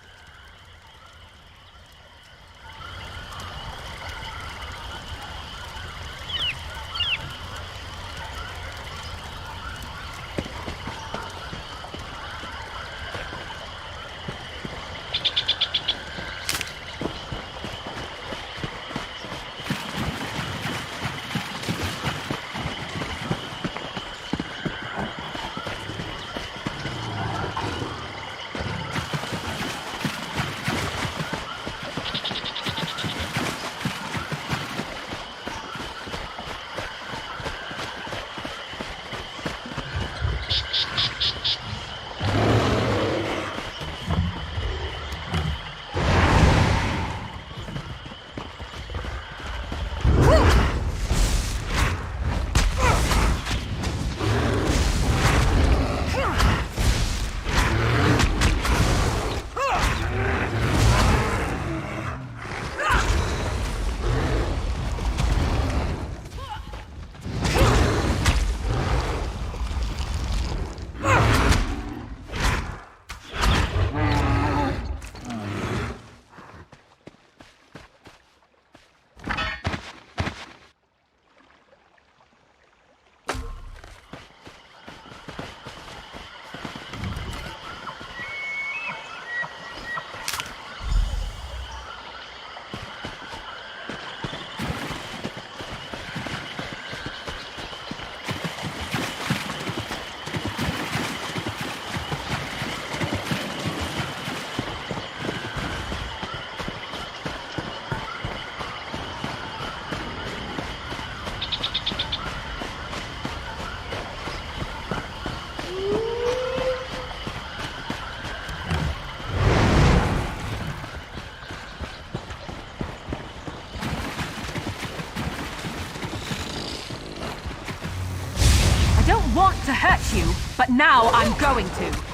Want to hurt you, but now I'm going to.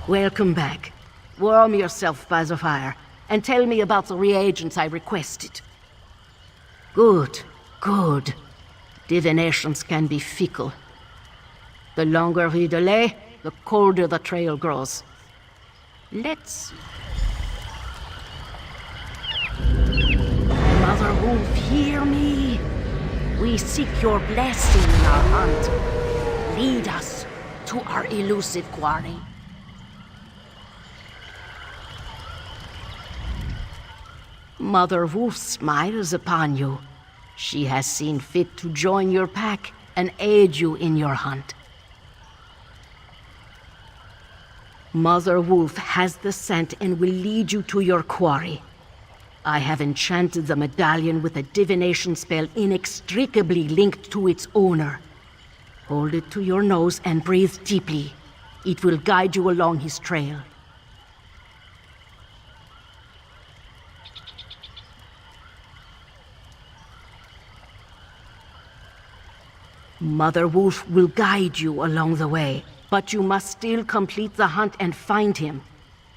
Welcome back. Warm yourself by the fire, and tell me about the reagents I requested. Good, good. Divinations can be fickle. The longer we delay, the colder the trail grows. Let's... Mother Wolf, hear me. We seek your blessing in our hunt. Lead us to our elusive quarry. Mother Wolf smiles upon you. She has seen fit to join your pack and aid you in your hunt. Mother Wolf has the scent and will lead you to your quarry. I have enchanted the medallion with a divination spell inextricably linked to its owner. Hold it to your nose and breathe deeply. It will guide you along his trail. Mother Wolf will guide you along the way, but you must still complete the hunt and find him.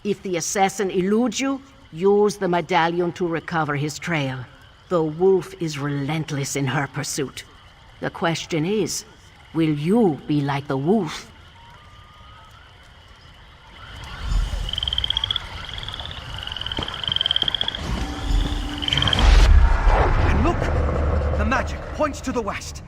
If the assassin eludes you, use the medallion to recover his trail. The wolf is relentless in her pursuit. The question is, will you be like the wolf? And look! The magic points to the west.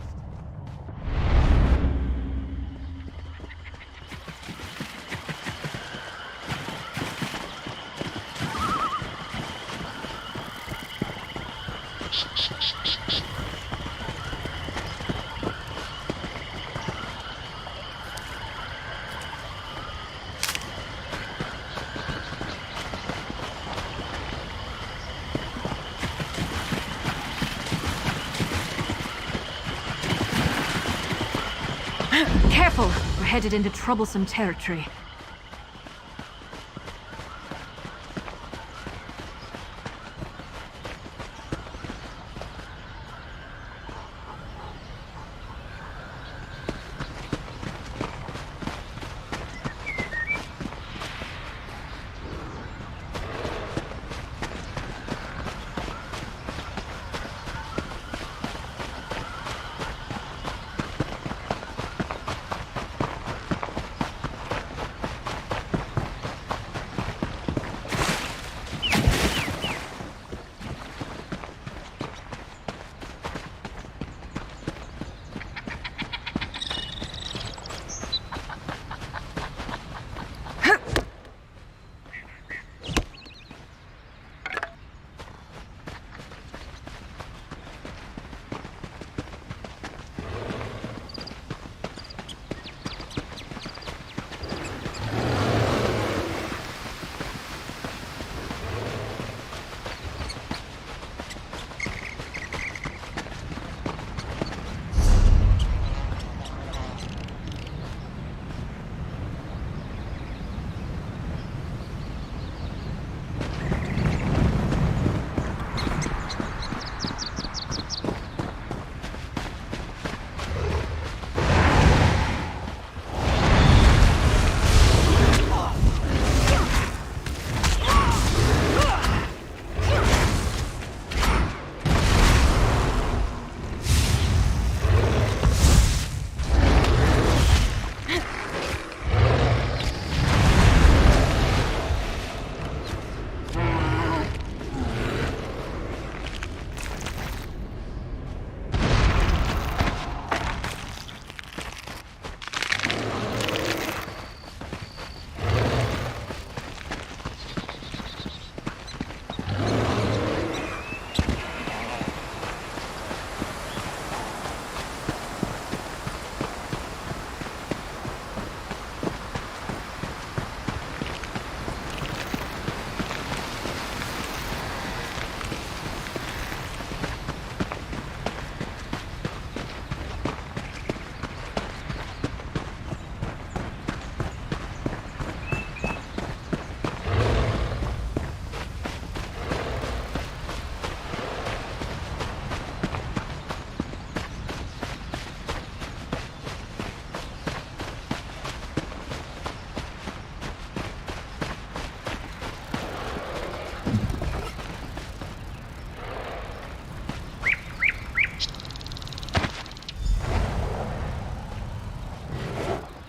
Careful! We're headed into troublesome territory.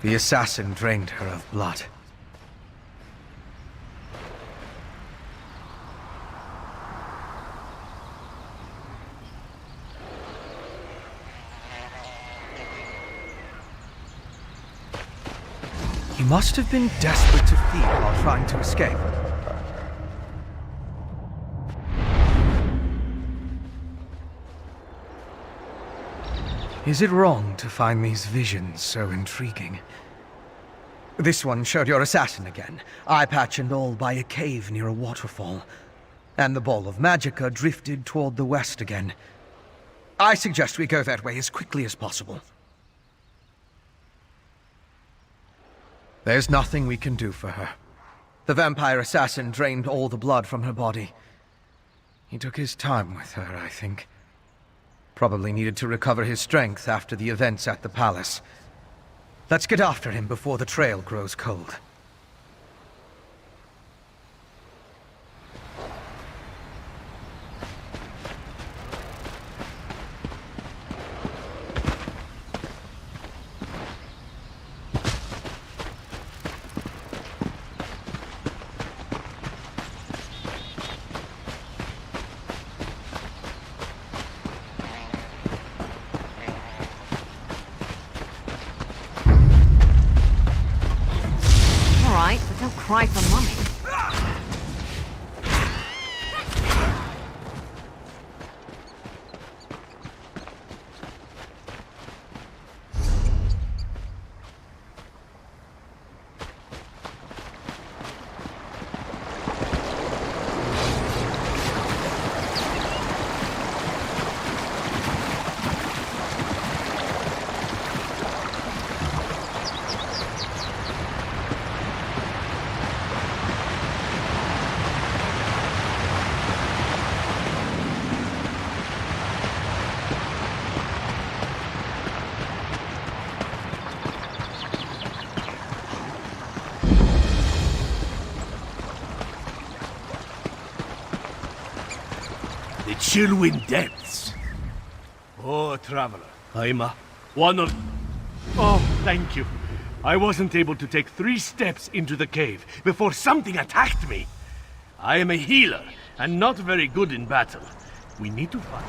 The assassin drained her of blood. He must have been desperate to feed while trying to escape. Is it wrong to find these visions so intriguing? This one showed your assassin again, eye patch and all, by a cave near a waterfall. And the ball of magicka drifted toward the west again. I suggest we go that way as quickly as possible. There's nothing we can do for her. The vampire assassin drained all the blood from her body. He took his time with her, I think. Probably needed to recover his strength after the events at the palace. Let's get after him before the trail grows cold. Cry for mummy. Chillwind Depths. Oh, traveler. I'm one of... Oh, thank you. I wasn't able to take 3 steps into the cave before something attacked me. I am a healer, and not very good in battle. We need to find...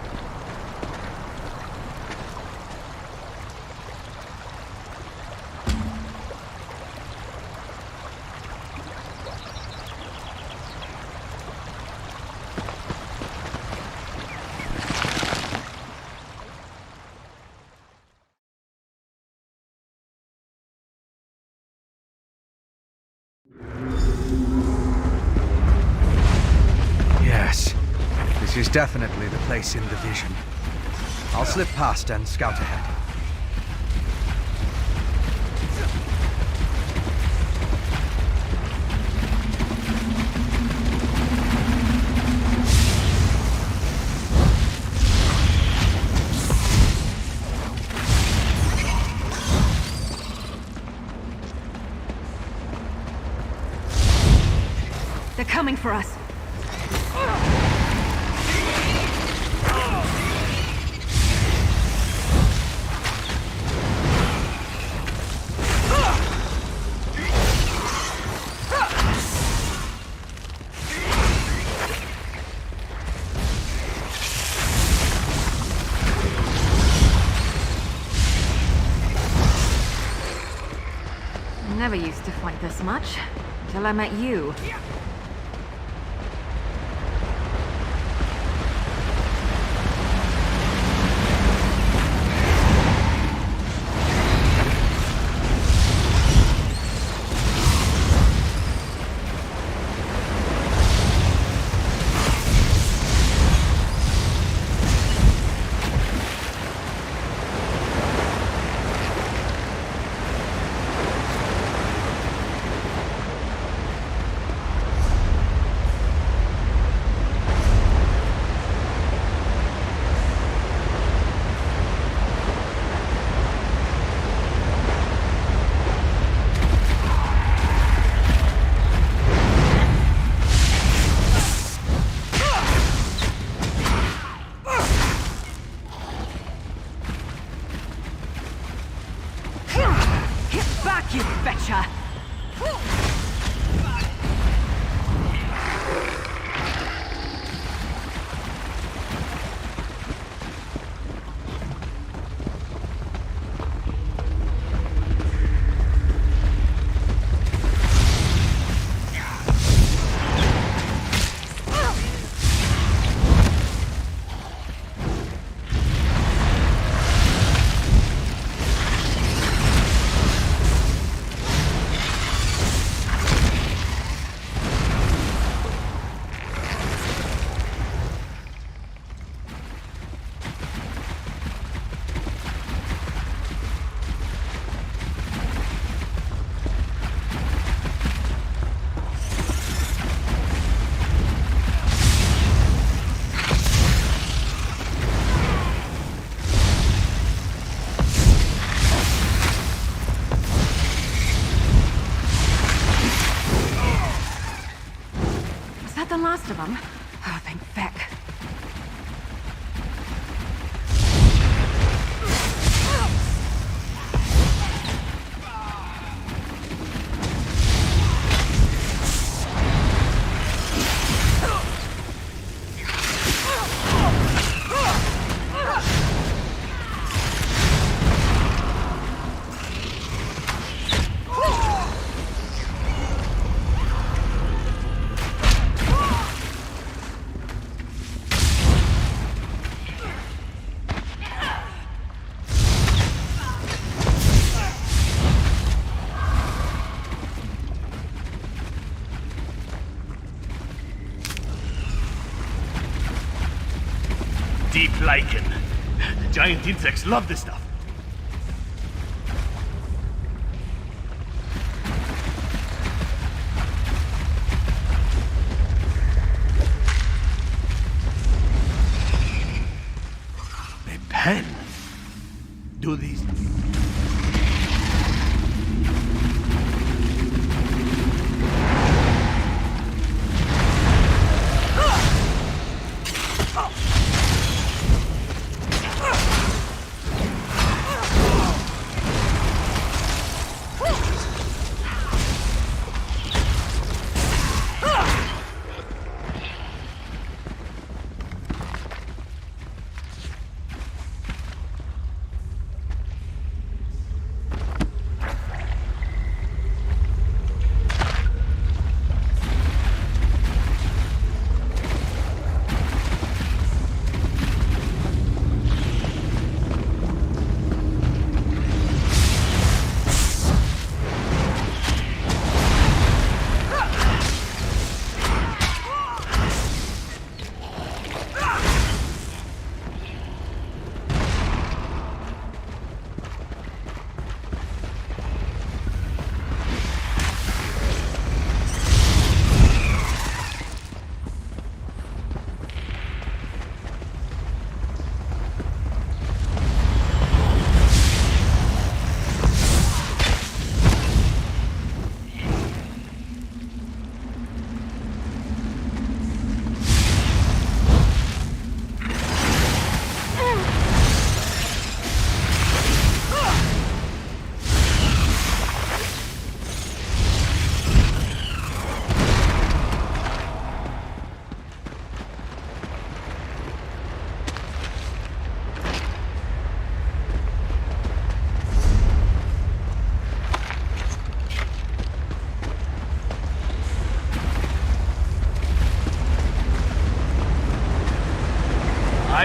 This is definitely the place in the vision. I'll slip past and scout ahead. They're coming for us. I never used to fight this much, until I met you. You betcha! The last of them? Oh, thank feck. Deep lichen. Giant insects love this stuff. A pen? Do these...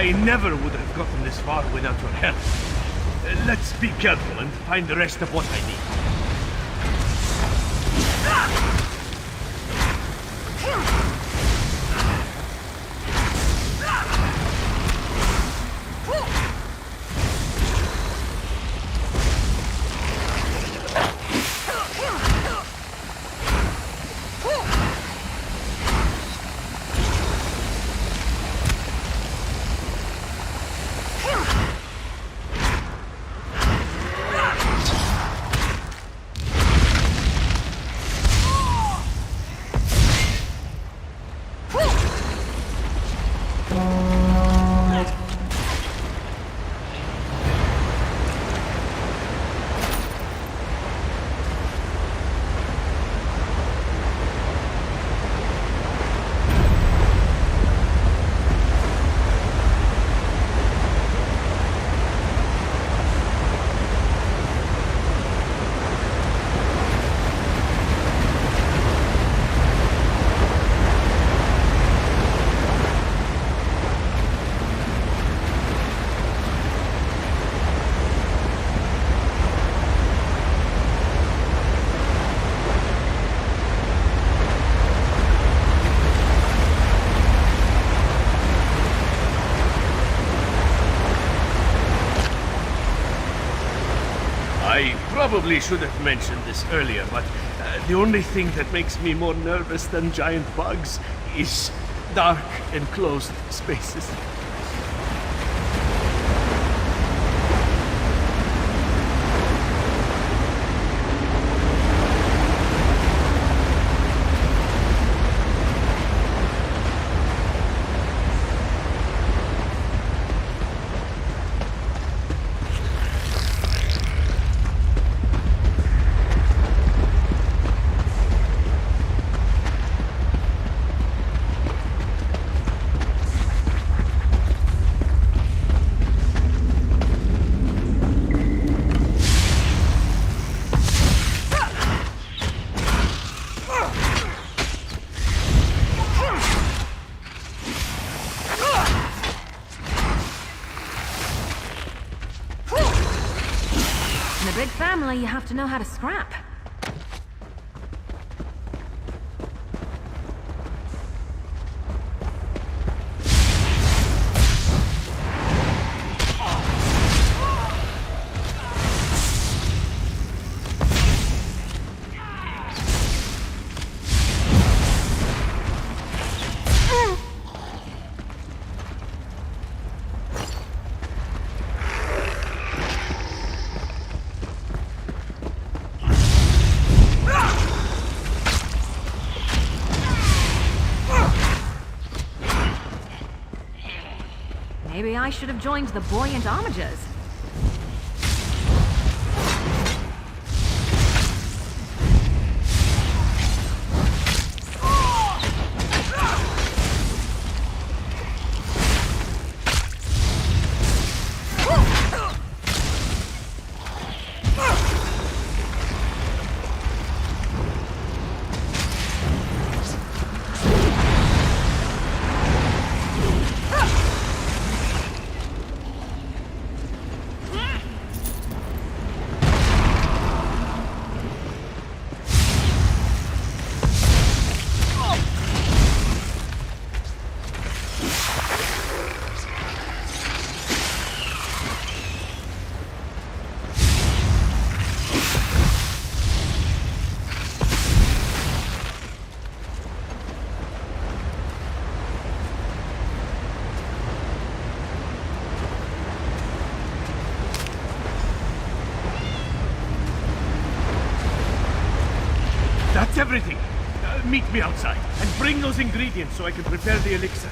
I never would have gotten this far without your help. Let's be careful and find the rest of what I need. I probably should have mentioned this earlier, but the only thing that makes me more nervous than giant bugs is dark, enclosed spaces. In a big family, you have to know how to scrap. Maybe I should have joined the buoyant homages. That's everything. Meet me outside, and bring those ingredients so I can prepare the elixir.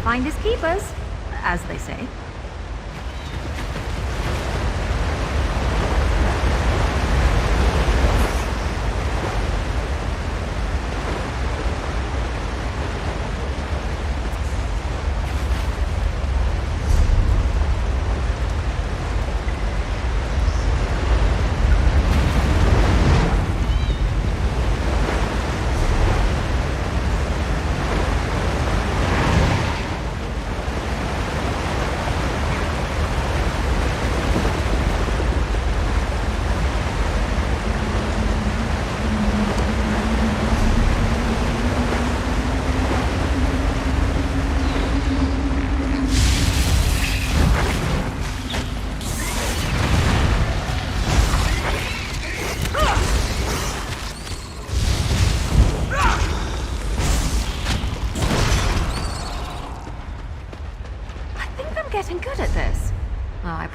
Finders keepers, as they say.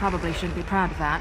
probably shouldn't be proud of that.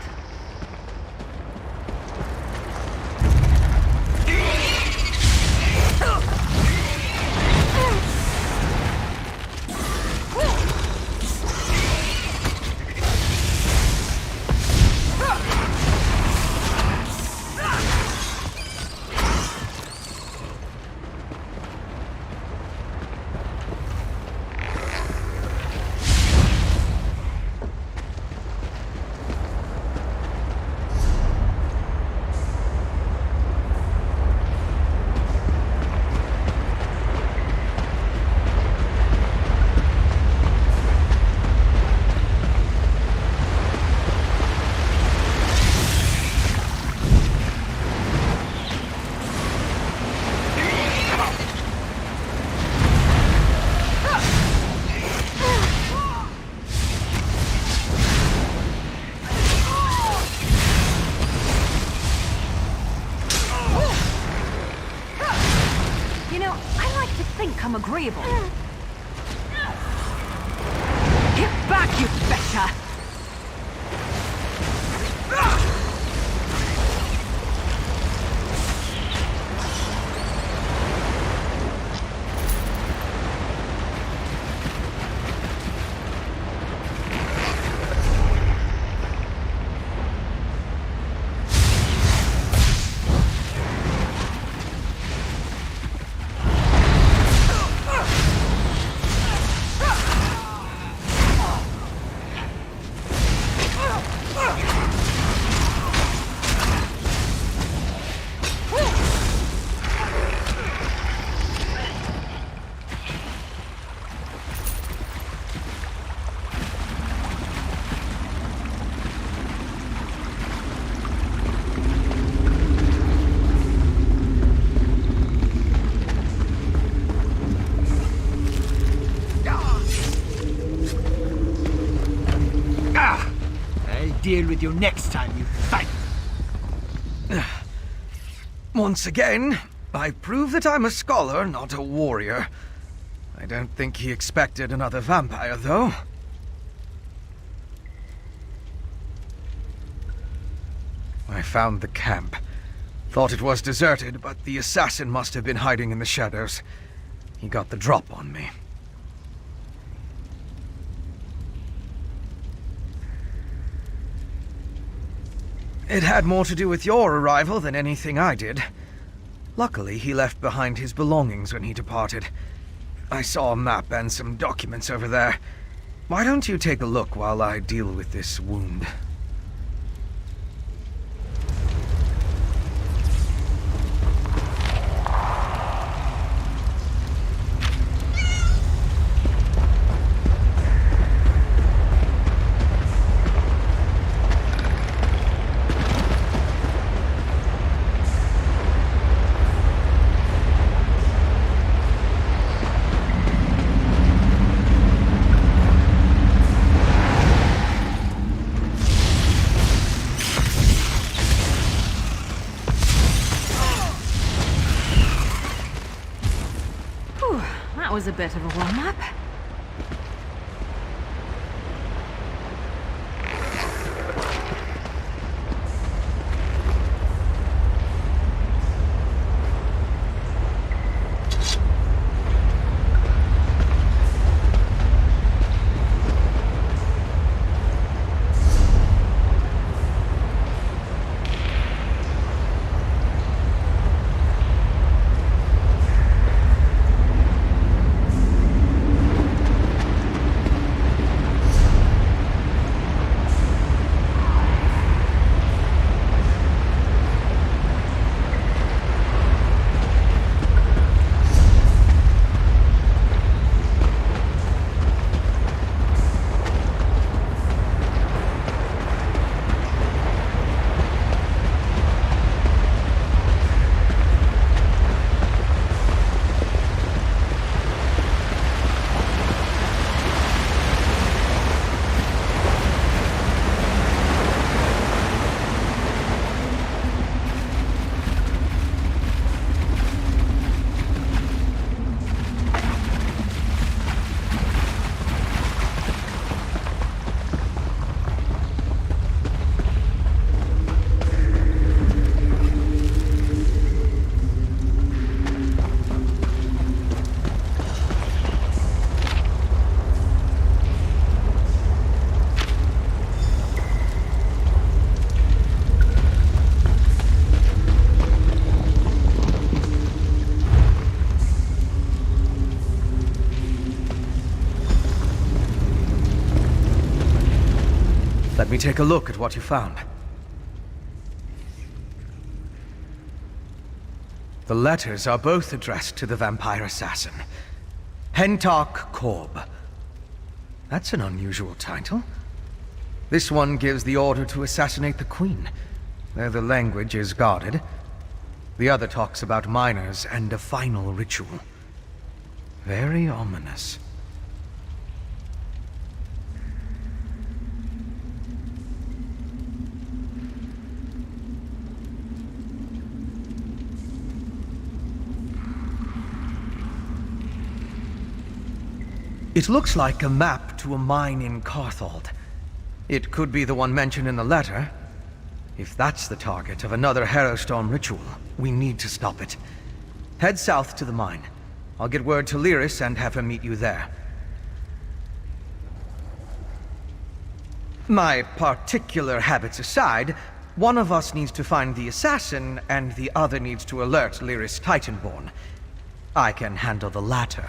I'm agreeable. Get back, you betcha! Deal with you next time you fight. Once again, I prove that I'm a scholar, not a warrior. I don't think he expected another vampire, though. I found the camp. Thought it was deserted, but the assassin must have been hiding in the shadows. He got the drop on me. It had more to do with your arrival than anything I did. Luckily, he left behind his belongings when he departed. I saw a map and some documents over there. Why don't you take a look while I deal with this wound? That was a bit of a warm-up. Let me take a look at what you found. The letters are both addressed to the vampire assassin. Hentark Korb. That's an unusual title. This one gives the order to assassinate the Queen. There the language is guarded. The other talks about miners and a final ritual. Very ominous. It looks like a map to a mine in Carthald. It could be the one mentioned in the letter. If that's the target of another Harrowstorm ritual, we need to stop it. Head south to the mine. I'll get word to Lyris and have her meet you there. My particular habits aside, one of us needs to find the assassin, and the other needs to alert Lyris Titanborn. I can handle the latter.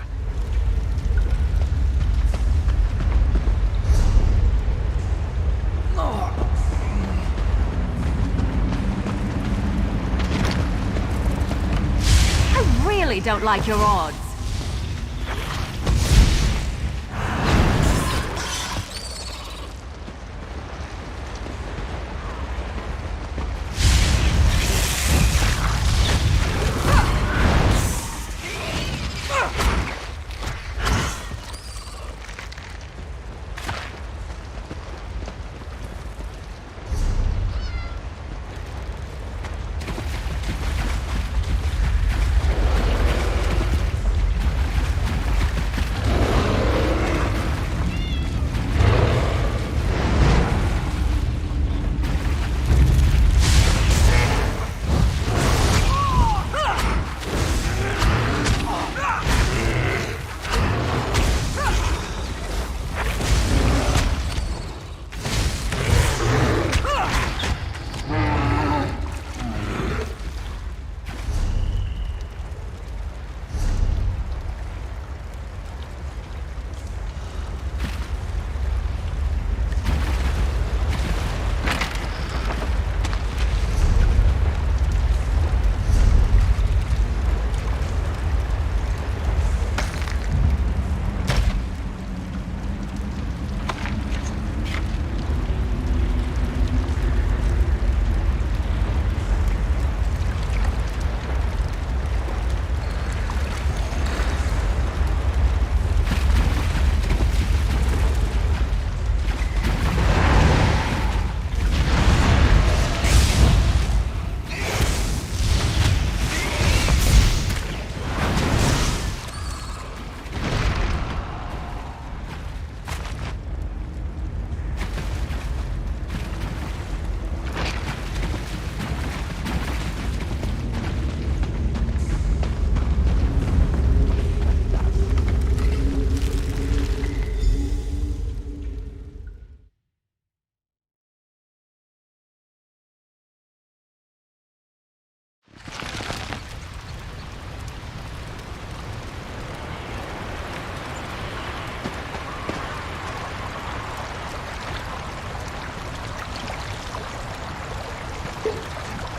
I really don't like your odds.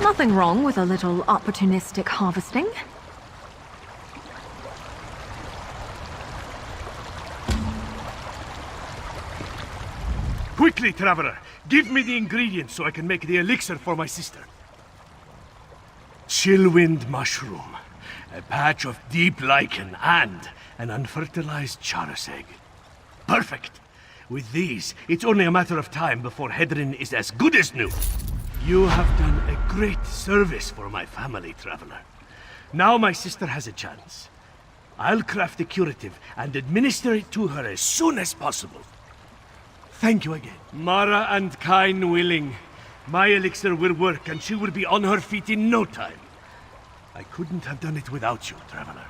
Nothing wrong with a little opportunistic harvesting. Quickly, Traveler! Give me the ingredients so I can make the elixir for my sister. Chillwind mushroom, a patch of deep lichen, and an unfertilized charos egg. Perfect! With these, it's only a matter of time before Hedrin is as good as new. You have done a great service for my family, Traveler. Now my sister has a chance. I'll craft a curative and administer it to her as soon as possible. Thank you again. Mara and Kain willing. My elixir will work and she will be on her feet in no time. I couldn't have done it without you, Traveler.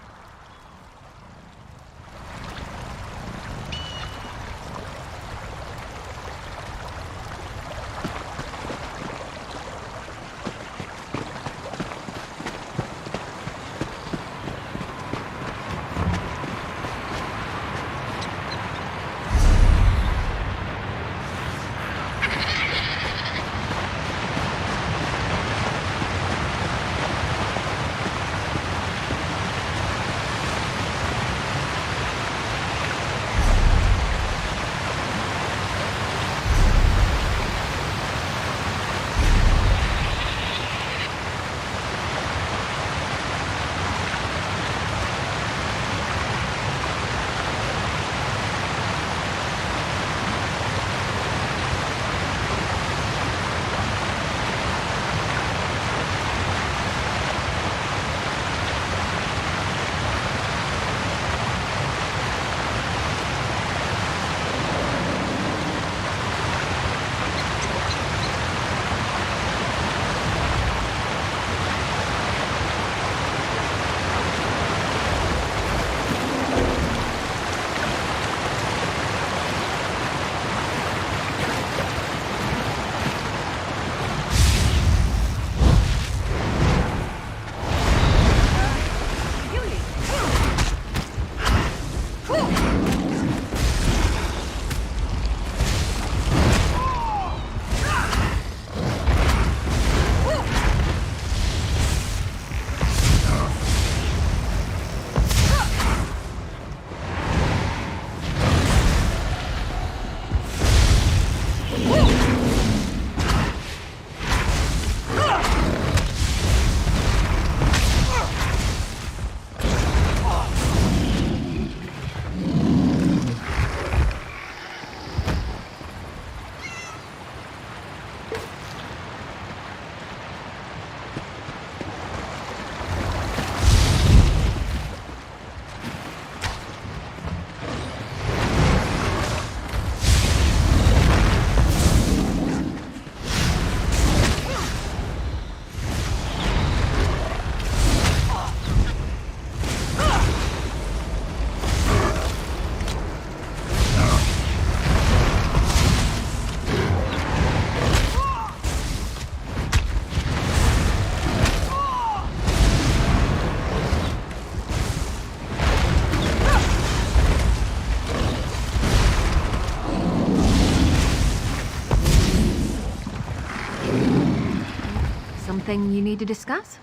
Anything you need to discuss?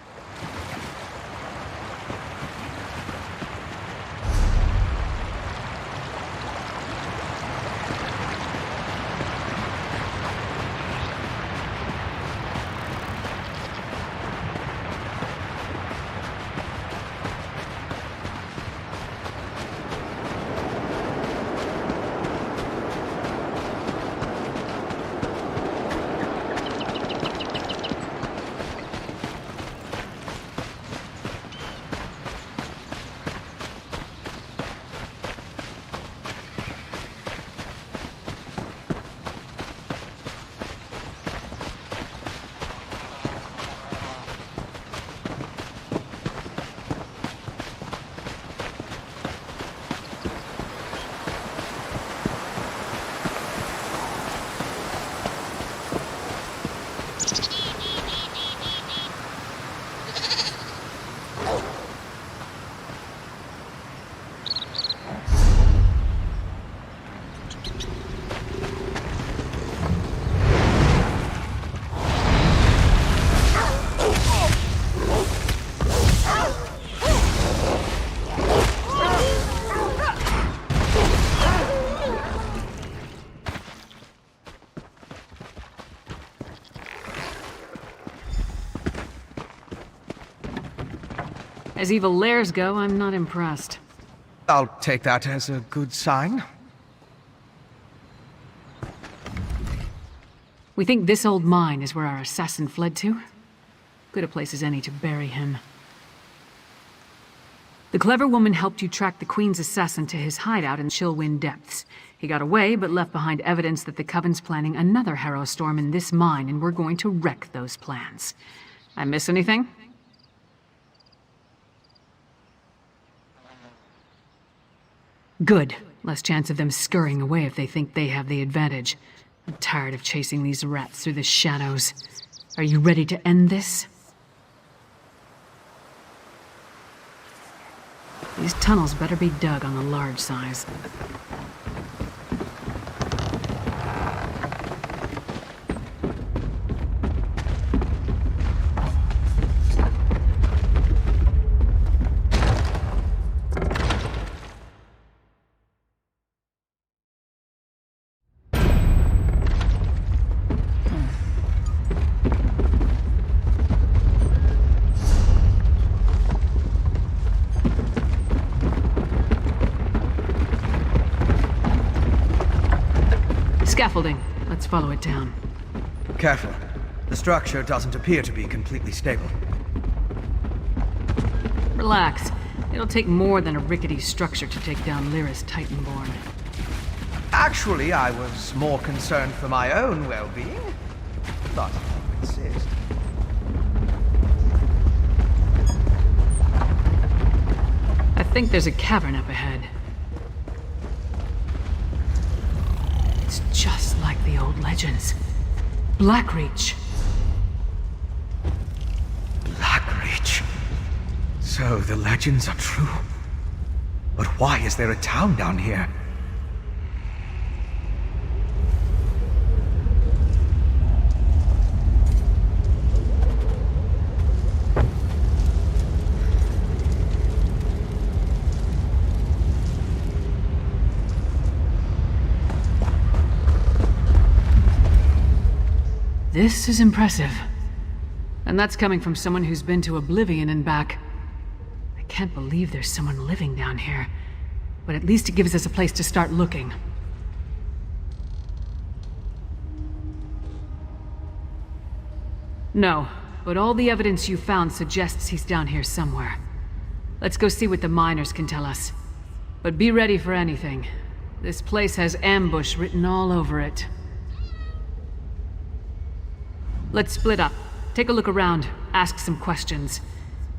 As evil lairs go, I'm not impressed. I'll take that as a good sign. We think this old mine is where our assassin fled to. Good a place as any to bury him. The clever woman helped you track the Queen's assassin to his hideout in Chillwind Depths. He got away, but left behind evidence that the Coven's planning another Harrow Storm in this mine, and we're going to wreck those plans. I miss anything? Good. Less chance of them scurrying away if they think they have the advantage. I'm tired of chasing these rats through the shadows. Are you ready to end this? These tunnels better be dug on the large size. Scaffolding. Let's follow it down. Careful. The structure doesn't appear to be completely stable. Relax. It'll take more than a rickety structure to take down Lyra's Titanborn. Actually, I was more concerned for my own well-being. But if you insist. I think there's a cavern up ahead. It's just like the old legends. Blackreach. Blackreach. So the legends are true. But why is there a town down here? This is impressive. And that's coming from someone who's been to Oblivion and back. I can't believe there's someone living down here. But at least it gives us a place to start looking. No, but all the evidence you found suggests he's down here somewhere. Let's go see what the miners can tell us. But be ready for anything. This place has ambush written all over it. Let's split up. Take a look around. Ask some questions.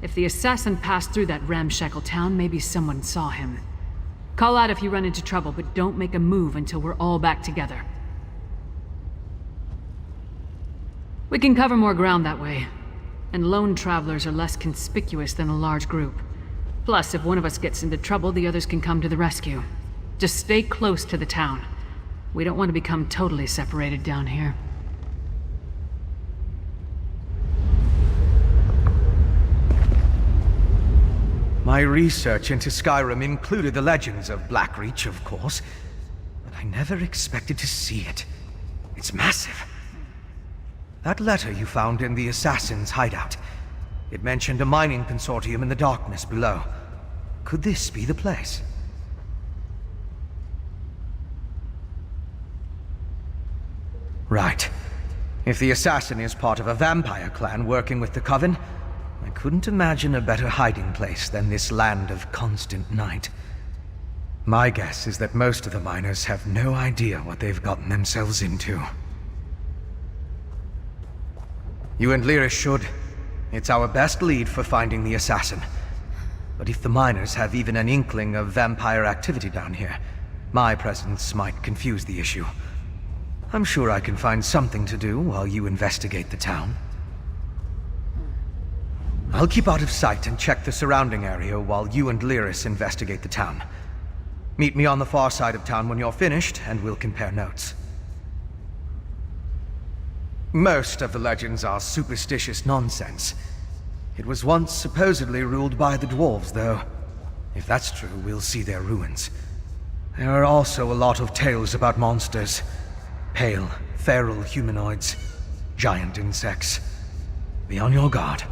If the assassin passed through that ramshackle town, maybe someone saw him. Call out if you run into trouble, but don't make a move until we're all back together. We can cover more ground that way. And lone travelers are less conspicuous than a large group. Plus, if one of us gets into trouble, the others can come to the rescue. Just stay close to the town. We don't want to become totally separated down here. My research into Skyrim included the legends of Blackreach, of course, but I never expected to see it. It's massive. That letter you found in the Assassin's hideout, it mentioned a mining consortium in the darkness below. Could this be the place? Right. If the Assassin is part of a vampire clan working with the Coven, I couldn't imagine a better hiding place than this land of constant night. My guess is that most of the miners have no idea what they've gotten themselves into. You and Lyris should. It's our best lead for finding the Assassin. But if the miners have even an inkling of vampire activity down here, my presence might confuse the issue. I'm sure I can find something to do while you investigate the town. I'll keep out of sight and check the surrounding area while you and Lyris investigate the town. Meet me on the far side of town when you're finished, and we'll compare notes. Most of the legends are superstitious nonsense. It was once supposedly ruled by the dwarves, though. If that's true, we'll see their ruins. There are also a lot of tales about monsters. Pale, feral humanoids, giant insects. Be on your guard.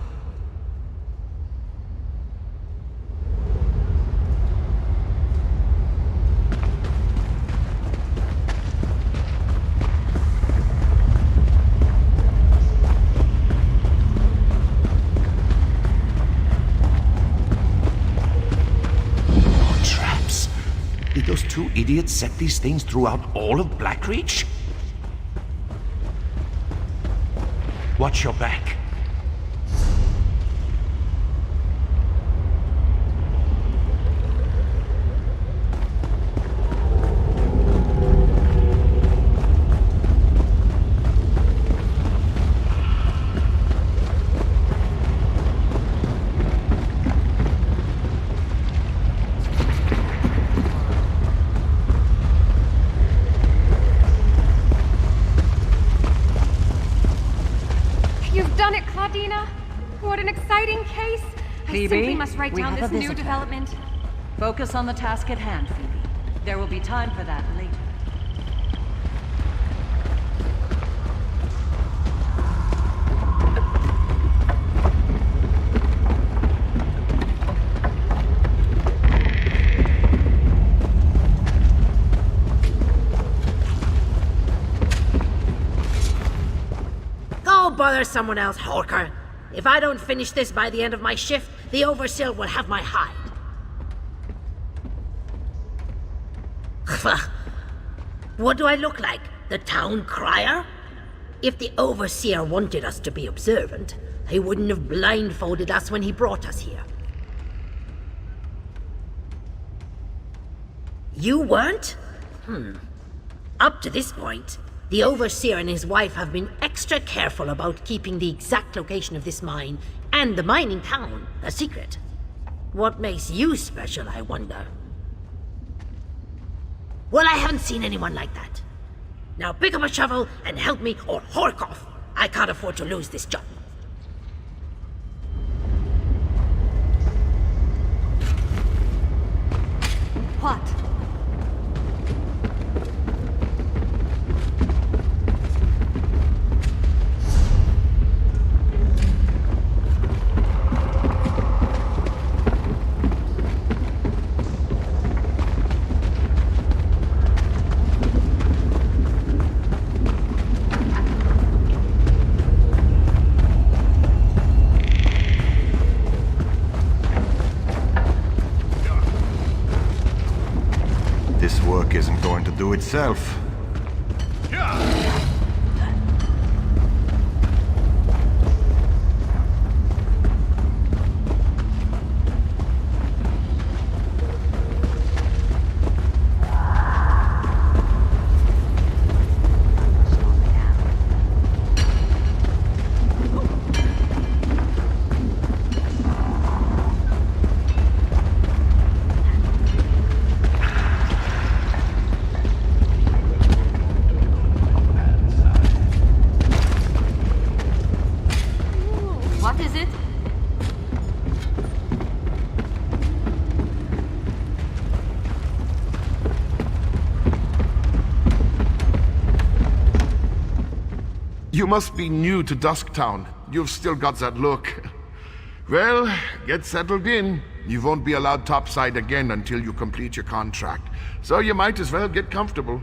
More traps. Did those two idiots set these things throughout all of Blackreach? Watch your back. What an exciting case! Phoebe, I simply must write we down have this a new visitor. development. Focus on the task at hand, Phoebe. There will be time for that later. Go bother someone else, Horker. If I don't finish this by the end of my shift, the Overseer will have my hide. What do I look like? The town crier? If the Overseer wanted us to be observant, he wouldn't have blindfolded us when he brought us here. You weren't? Up to this point, the Overseer and his wife have been extra careful about keeping the exact location of this mine and the mining town a secret. What makes you special, I wonder? Well, I haven't seen anyone like that. Now pick up a shovel and help me or hork off. I can't afford to lose this job. What? This work isn't going to do itself. You must be new to Dusktown. You've still got that look. Well, get settled in. You won't be allowed topside again until you complete your contract. So you might as well get comfortable.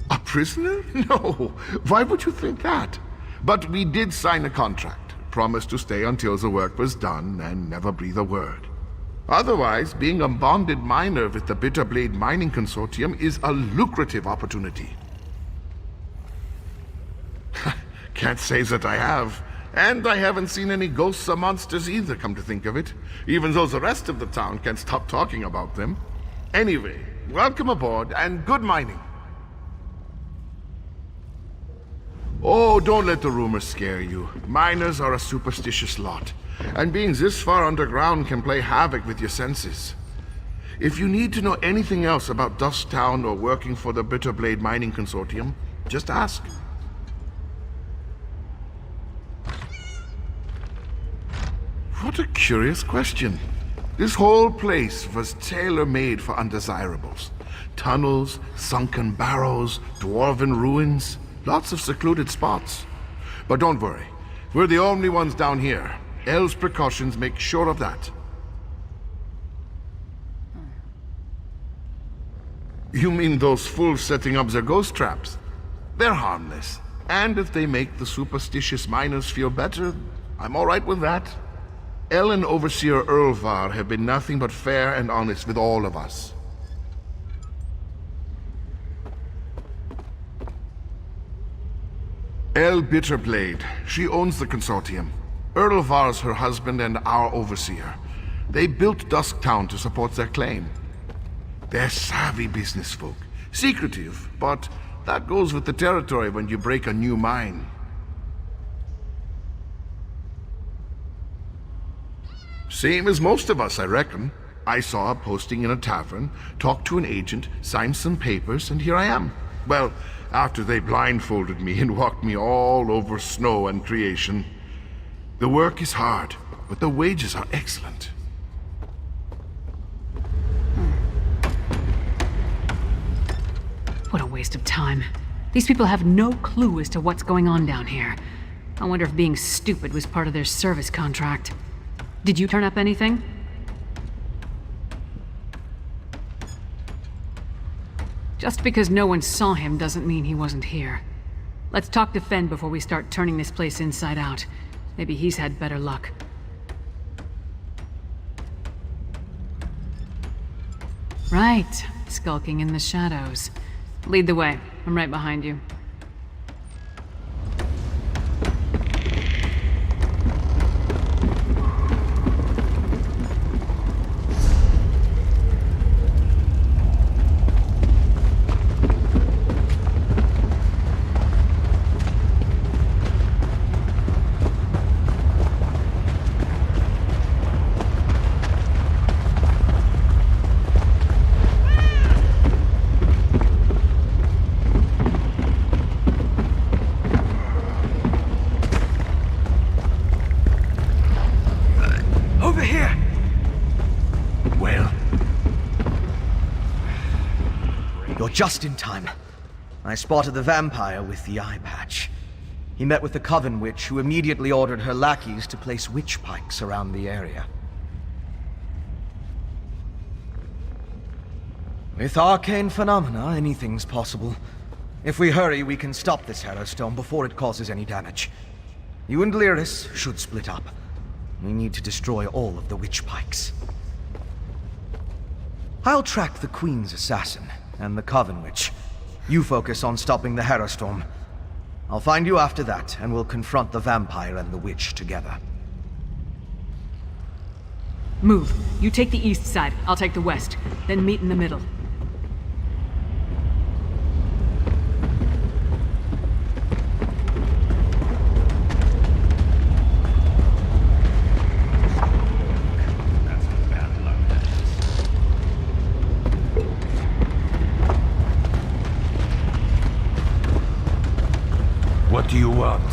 A prisoner? No. Why would you think that? But we did sign a contract. Promised to stay until the work was done and never breathe a word. Otherwise, being a bonded miner with the Bitterblade Mining Consortium is a lucrative opportunity. Can't say that I have. And I haven't seen any ghosts or monsters either, come to think of it. Even though the rest of the town can't stop talking about them. Anyway, welcome aboard and good mining. Oh, don't let the rumors scare you. Miners are a superstitious lot. And being this far underground can play havoc with your senses. If you need to know anything else about Dusktown or working for the Bitterblade Mining Consortium, just ask. What a curious question. This whole place was tailor-made for undesirables. Tunnels, sunken barrows, dwarven ruins, lots of secluded spots. But don't worry, we're the only ones down here. El's precautions make sure of that. You mean those fools setting up their ghost traps? They're harmless. And if they make the superstitious miners feel better, I'm all right with that. El and Overseer Erlvar have been nothing but fair and honest with all of us. El Bitterblade. She owns the consortium. Erlvar's her husband and our overseer. They built Dusktown to support their claim. They're savvy business folk. Secretive, but that goes with the territory when you break a new mine. Same as most of us, I reckon. I saw a posting in a tavern, talked to an agent, signed some papers, and here I am. Well, after they blindfolded me and walked me all over snow and creation. The work is hard, but the wages are excellent. What a waste of time. These people have no clue as to what's going on down here. I wonder if being stupid was part of their service contract. Did you turn up anything? Just because no one saw him doesn't mean he wasn't here. Let's talk to Fen before we start turning this place inside out. Maybe he's had better luck. Right, skulking in the shadows. Lead the way. I'm right behind you. Just in time. I spotted the vampire with the eye patch. He met with the Coven Witch, who immediately ordered her lackeys to place witch pikes around the area. With arcane phenomena, anything's possible. If we hurry, we can stop this Harrowstone before it causes any damage. You and Lyris should split up. We need to destroy all of the witch pikes. I'll track the Queen's assassin and the Coven Witch. You focus on stopping the Harrowstorm. I'll find you after that, and we'll confront the vampire and the witch together. Move. You take the east side, I'll take the west. Then meet in the middle. What do you want?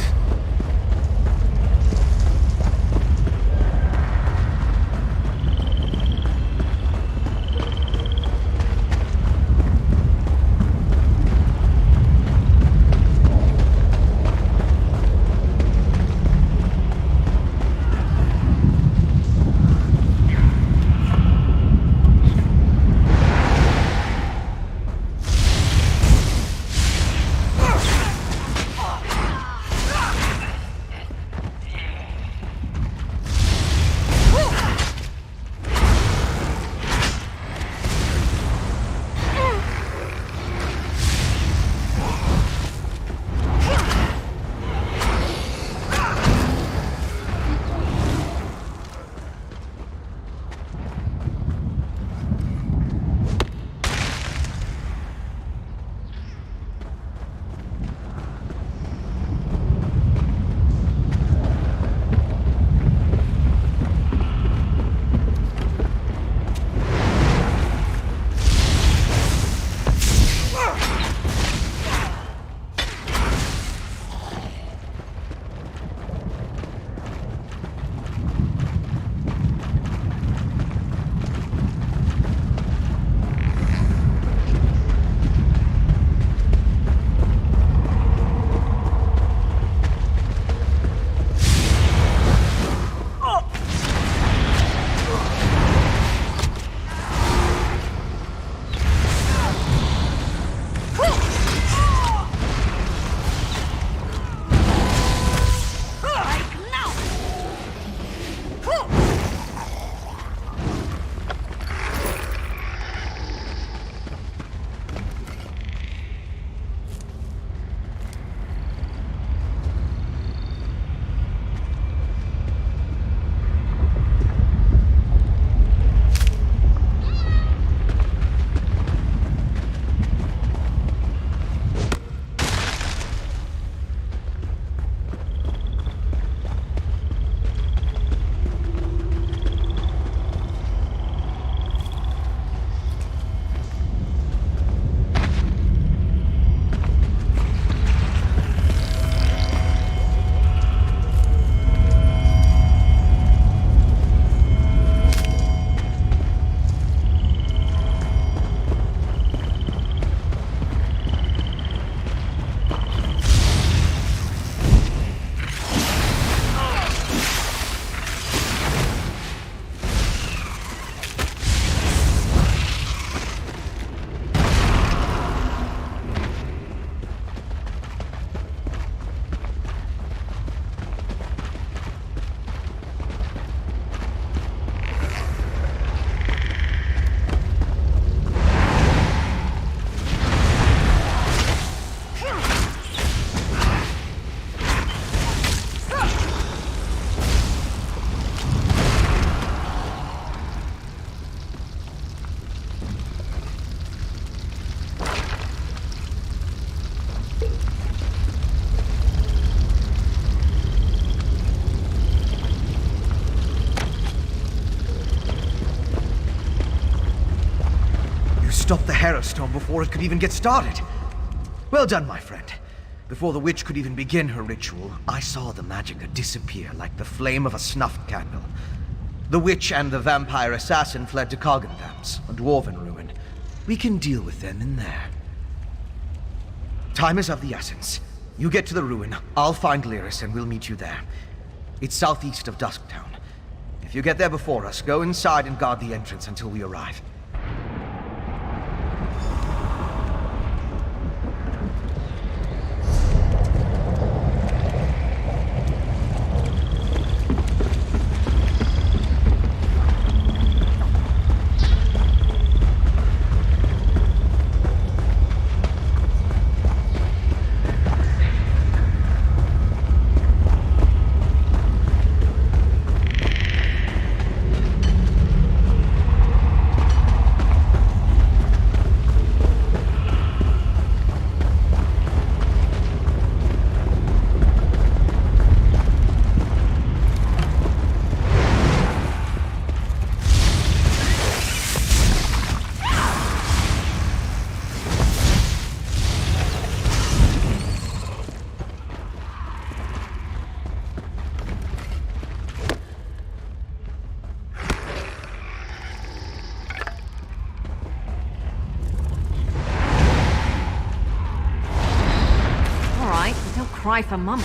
stop the Harrowstorm before it could even get started. Well done, my friend. Before the witch could even begin her ritual, I saw the Magicka disappear like the flame of a snuffed candle. The witch and the vampire assassin fled to Coggenthams, a dwarven ruin. We can deal with them in there. Time is of the essence. You get to the ruin, I'll find Lyris and we'll meet you there. It's southeast of Dusktown. If you get there before us, go inside and guard the entrance until we arrive. Cry for mummy.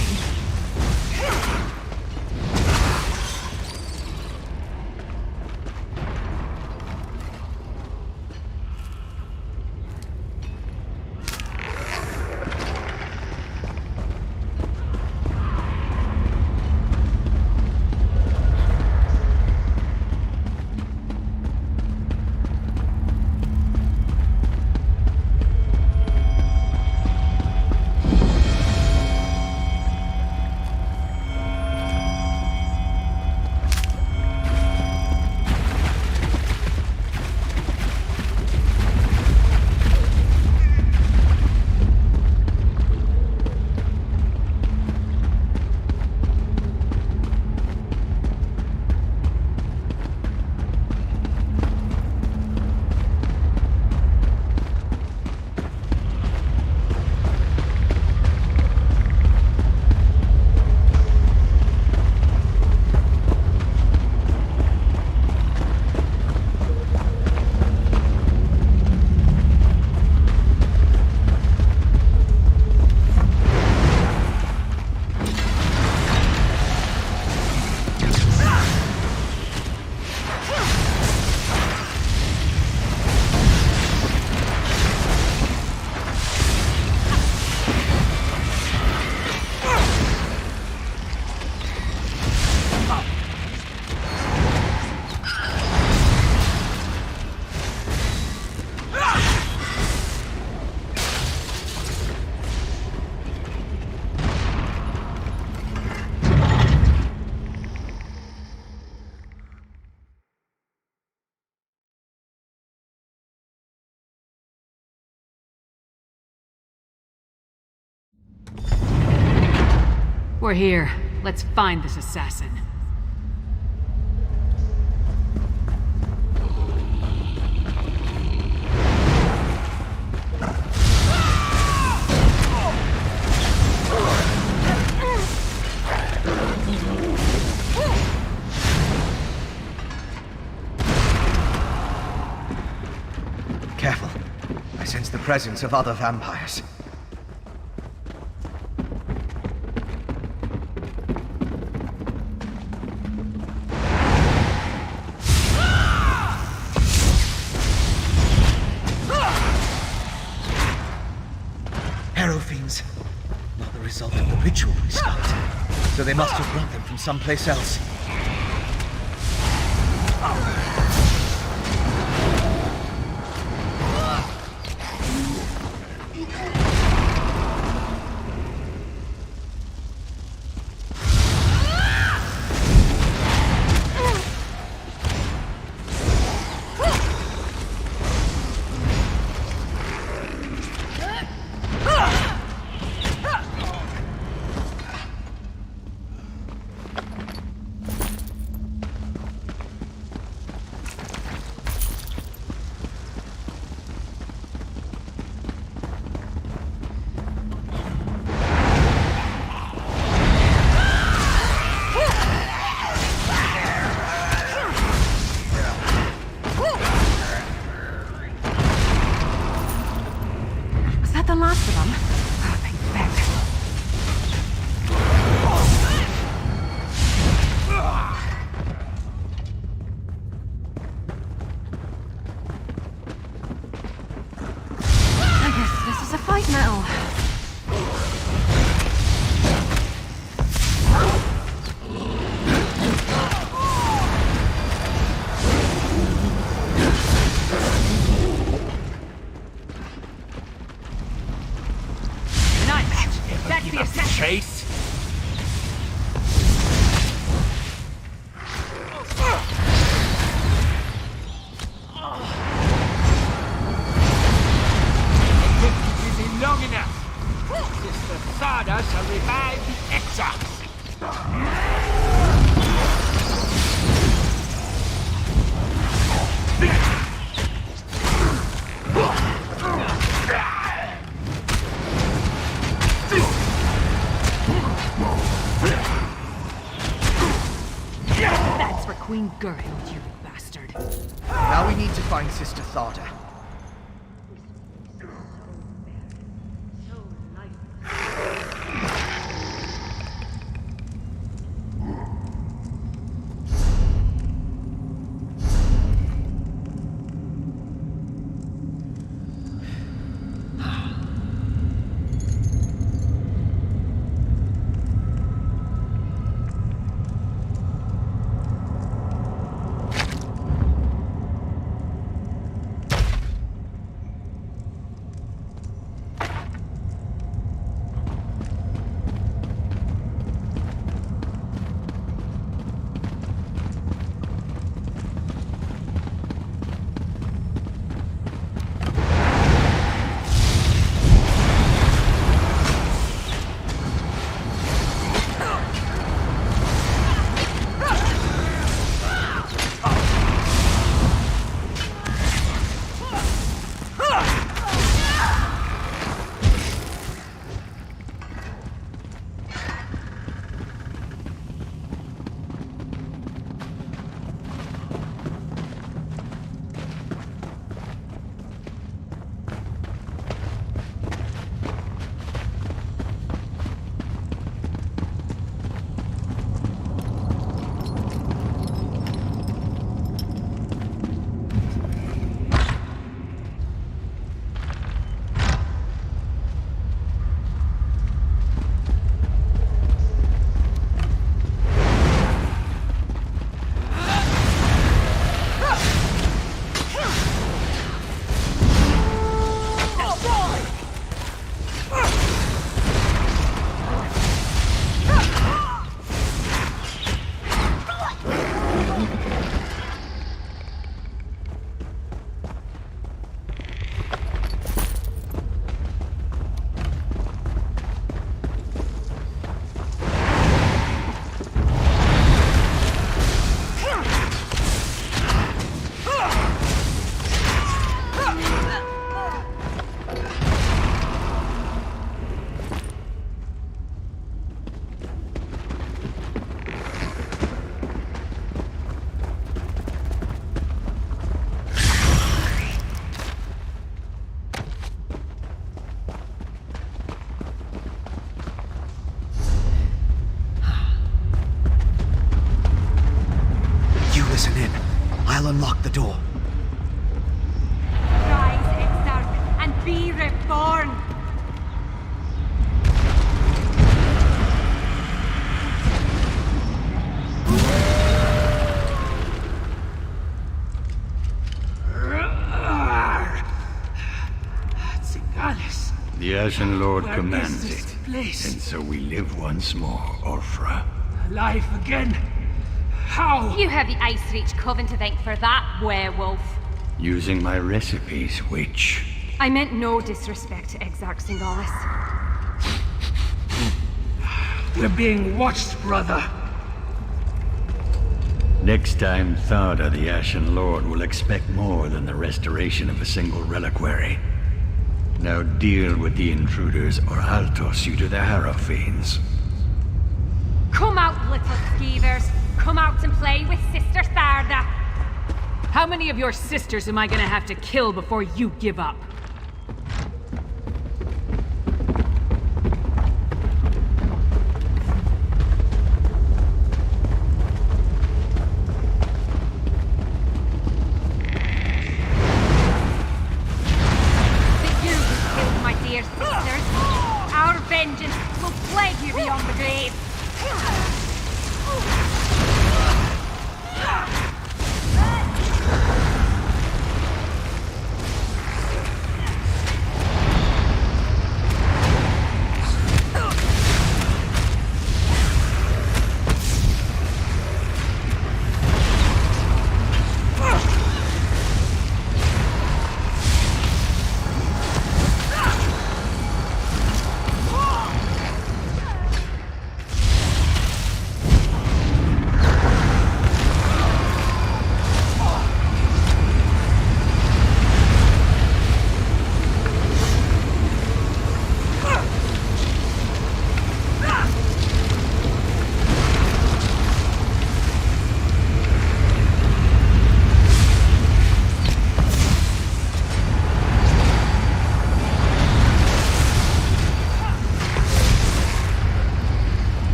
We're here. Let's find this assassin. Careful. I sense the presence of other vampires. Fiends. Not the result of the ritual we stopped. So they must have brought them from someplace else. Queen Gerhild, you bastard. Now we need to find Sister Thada. I'll unlock the door. Rise, Exarch, and be reborn! Zigalis. The Ashen Lord Where commands is it. this place? And so we live once more, Orfra. Alive again? How? You have the Ice Reach Coven to thank for that, werewolf. Using my recipes, which... I meant no disrespect to Exarch Singalis. We're being watched, brother. Next time, Thada, the Ashen Lord, will expect more than the restoration of a single reliquary. Now deal with the intruders, or I'll toss you to the Harrow Fiends. Come out, little skeevers. Come out and play with Sister Tharda. How many of your sisters am I gonna have to kill before you give up? But you who killed my dear sisters, our vengeance will plague you beyond the grave.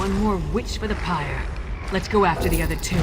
One more witch for the pyre. Let's go after the other two.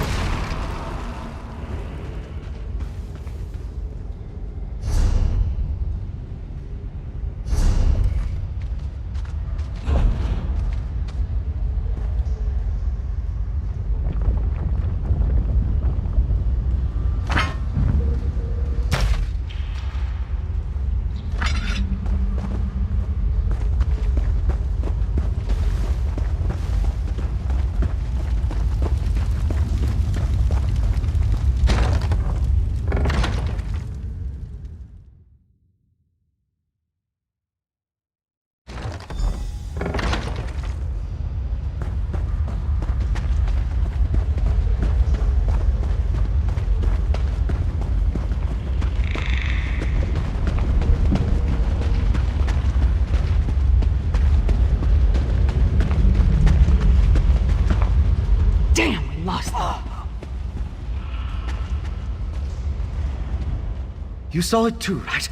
You saw it too, right?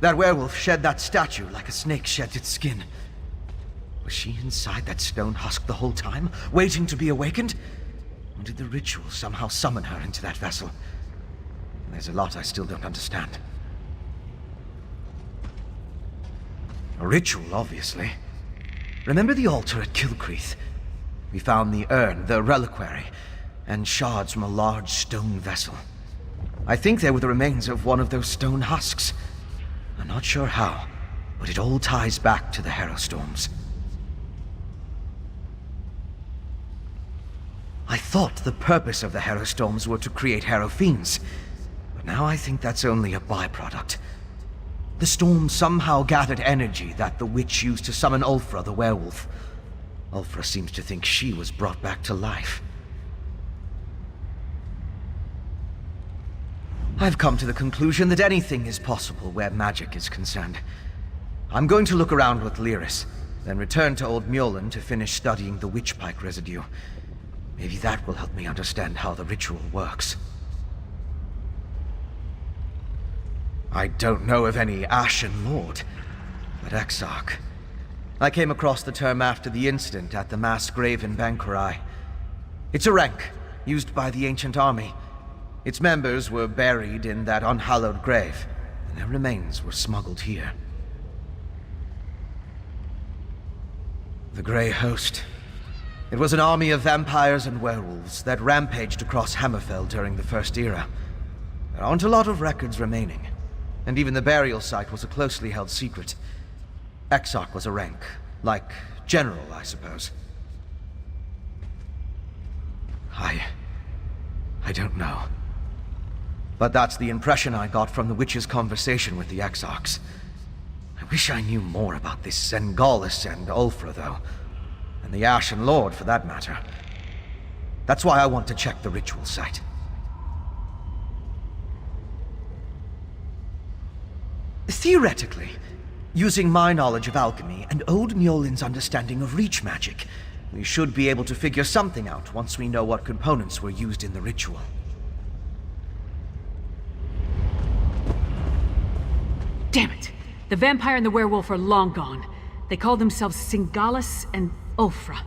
That werewolf shed that statue like a snake sheds its skin. Was she inside that stone husk the whole time, waiting to be awakened? Or did the ritual somehow summon her into that vessel? There's a lot I still don't understand. A ritual, obviously. Remember the altar at Kilcreath? We found the urn, the reliquary, and shards from a large stone vessel. I think they were the remains of one of those stone husks. I'm not sure how, but it all ties back to the Harrowstorms. I thought the purpose of the Harrowstorms were to create Harrowfiends, but now I think that's only a byproduct. The storm somehow gathered energy that the witch used to summon Ulfra the werewolf. Ulfra seems to think she was brought back to life. I've come to the conclusion that anything is possible where magic is concerned. I'm going to look around with Lyris, then return to Old Mjolnir to finish studying the witchpike residue. Maybe that will help me understand how the ritual works. I don't know of any Ashen Lord, but Exarch. I came across the term after the incident at the mass grave in Bankurai. It's a rank used by the ancient army. Its members were buried in that unhallowed grave, and their remains were smuggled here. The Grey Host. It was an army of vampires and werewolves that rampaged across Hammerfell during the First Era. There aren't a lot of records remaining, and even the burial site was a closely held secret. Exarch was a rank, like General, I suppose. I don't know. But that's the impression I got from the witch's conversation with the Exarchs. I wish I knew more about this Sengalis and Ulfra, though. And the Ashen Lord, for that matter. That's why I want to check the ritual site. Theoretically, using my knowledge of alchemy and Old Mjolin's understanding of reach magic, we should be able to figure something out once we know what components were used in the ritual. Damn it! The vampire and the werewolf are long gone. They called themselves Sengalis and Ulfra,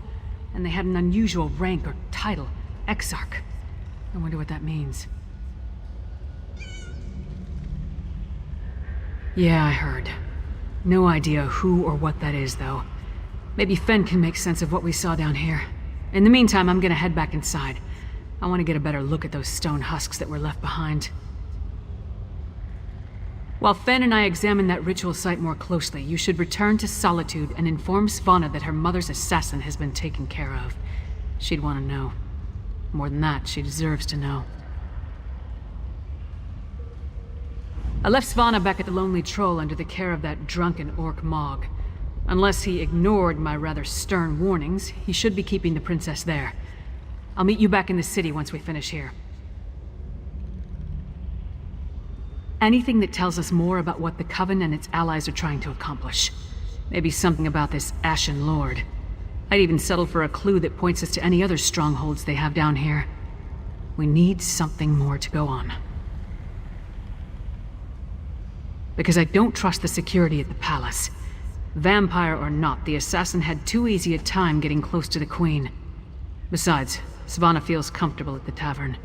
and they had an unusual rank or title, Exarch. I wonder what that means. Yeah, I heard. No idea who or what that is, though. Maybe Fen can make sense of what we saw down here. In the meantime, I'm gonna head back inside. I want to get a better look at those stone husks that were left behind. While Fen and I examine that ritual site more closely, you should return to Solitude and inform Svanna that her mother's assassin has been taken care of. She'd want to know. More than that, she deserves to know. I left Svanna back at the Lonely Troll under the care of that drunken orc Mog. Unless he ignored my rather stern warnings, he should be keeping the princess there. I'll meet you back in the city once we finish here. Anything that tells us more about what the Coven and its allies are trying to accomplish. Maybe something about this Ashen Lord. I'd even settle for a clue that points us to any other strongholds they have down here. We need something more to go on. Because I don't trust the security at the palace. Vampire or not, the assassin had too easy a time getting close to the Queen. Besides, Svanna feels comfortable at the tavern.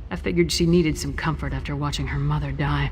I figured she needed some comfort after watching her mother die.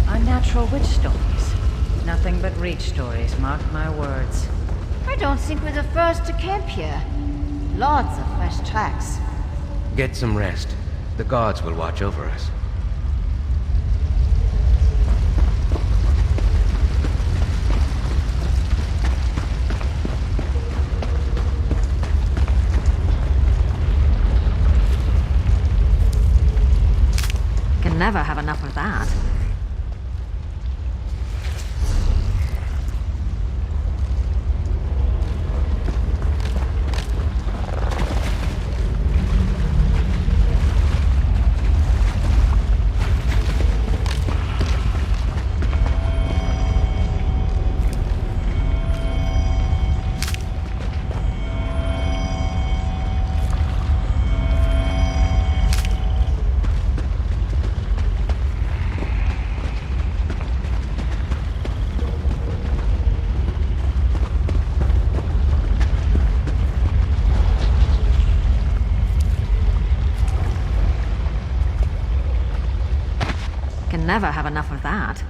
Unnatural witch stories. Nothing but reach stories, mark my words. I don't think we're the first to camp here. Lots of fresh tracks. Get some rest. The gods will watch over us. Can never have enough of that. Can never have enough of that.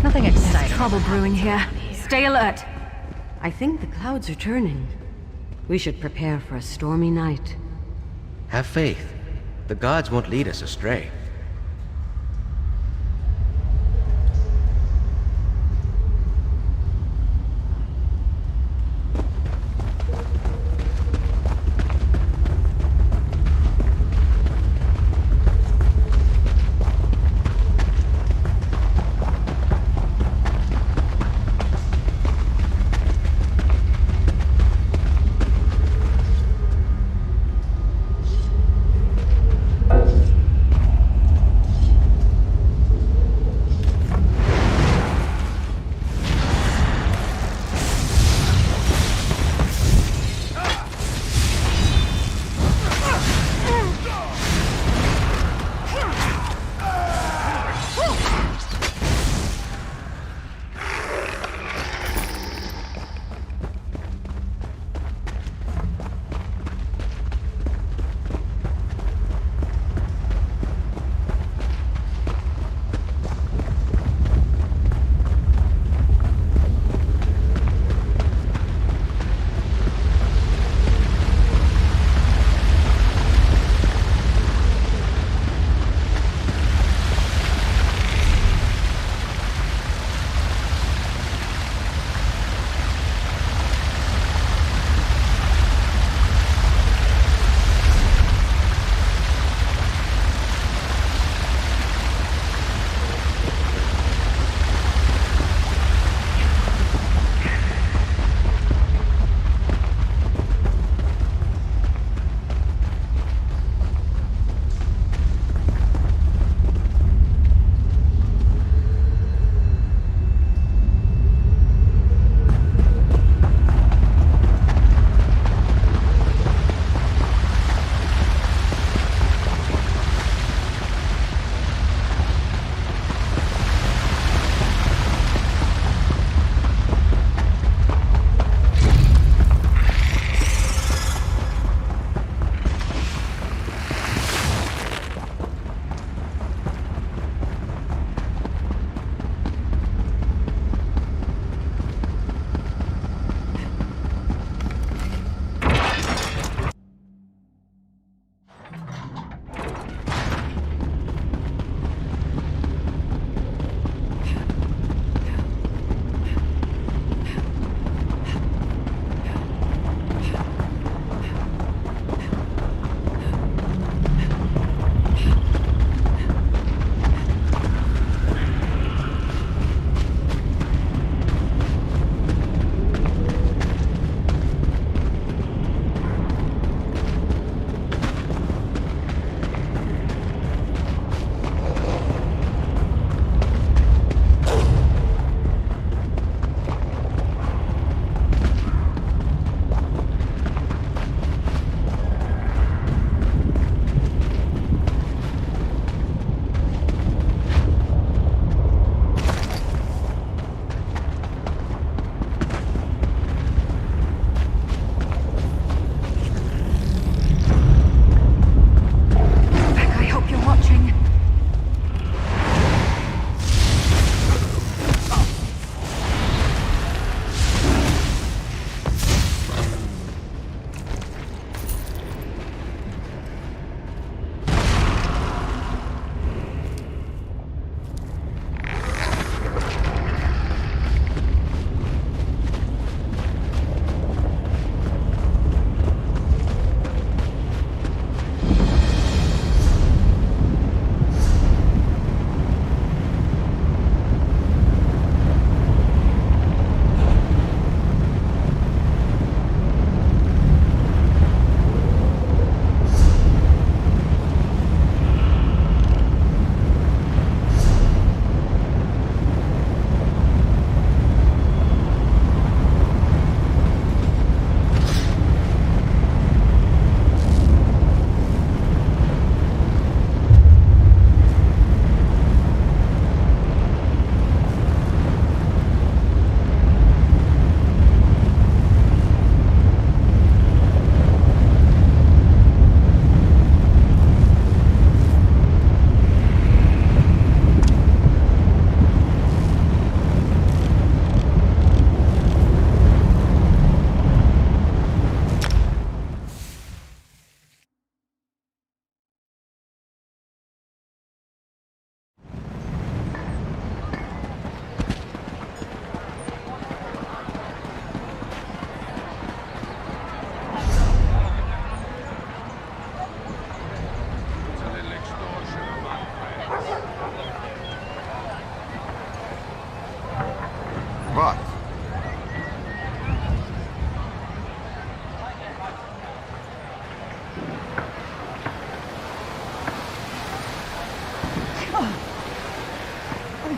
Nothing exciting. Trouble brewing here. Stay alert. I think the clouds are turning. We should prepare for a stormy night. Have faith. The gods won't lead us astray.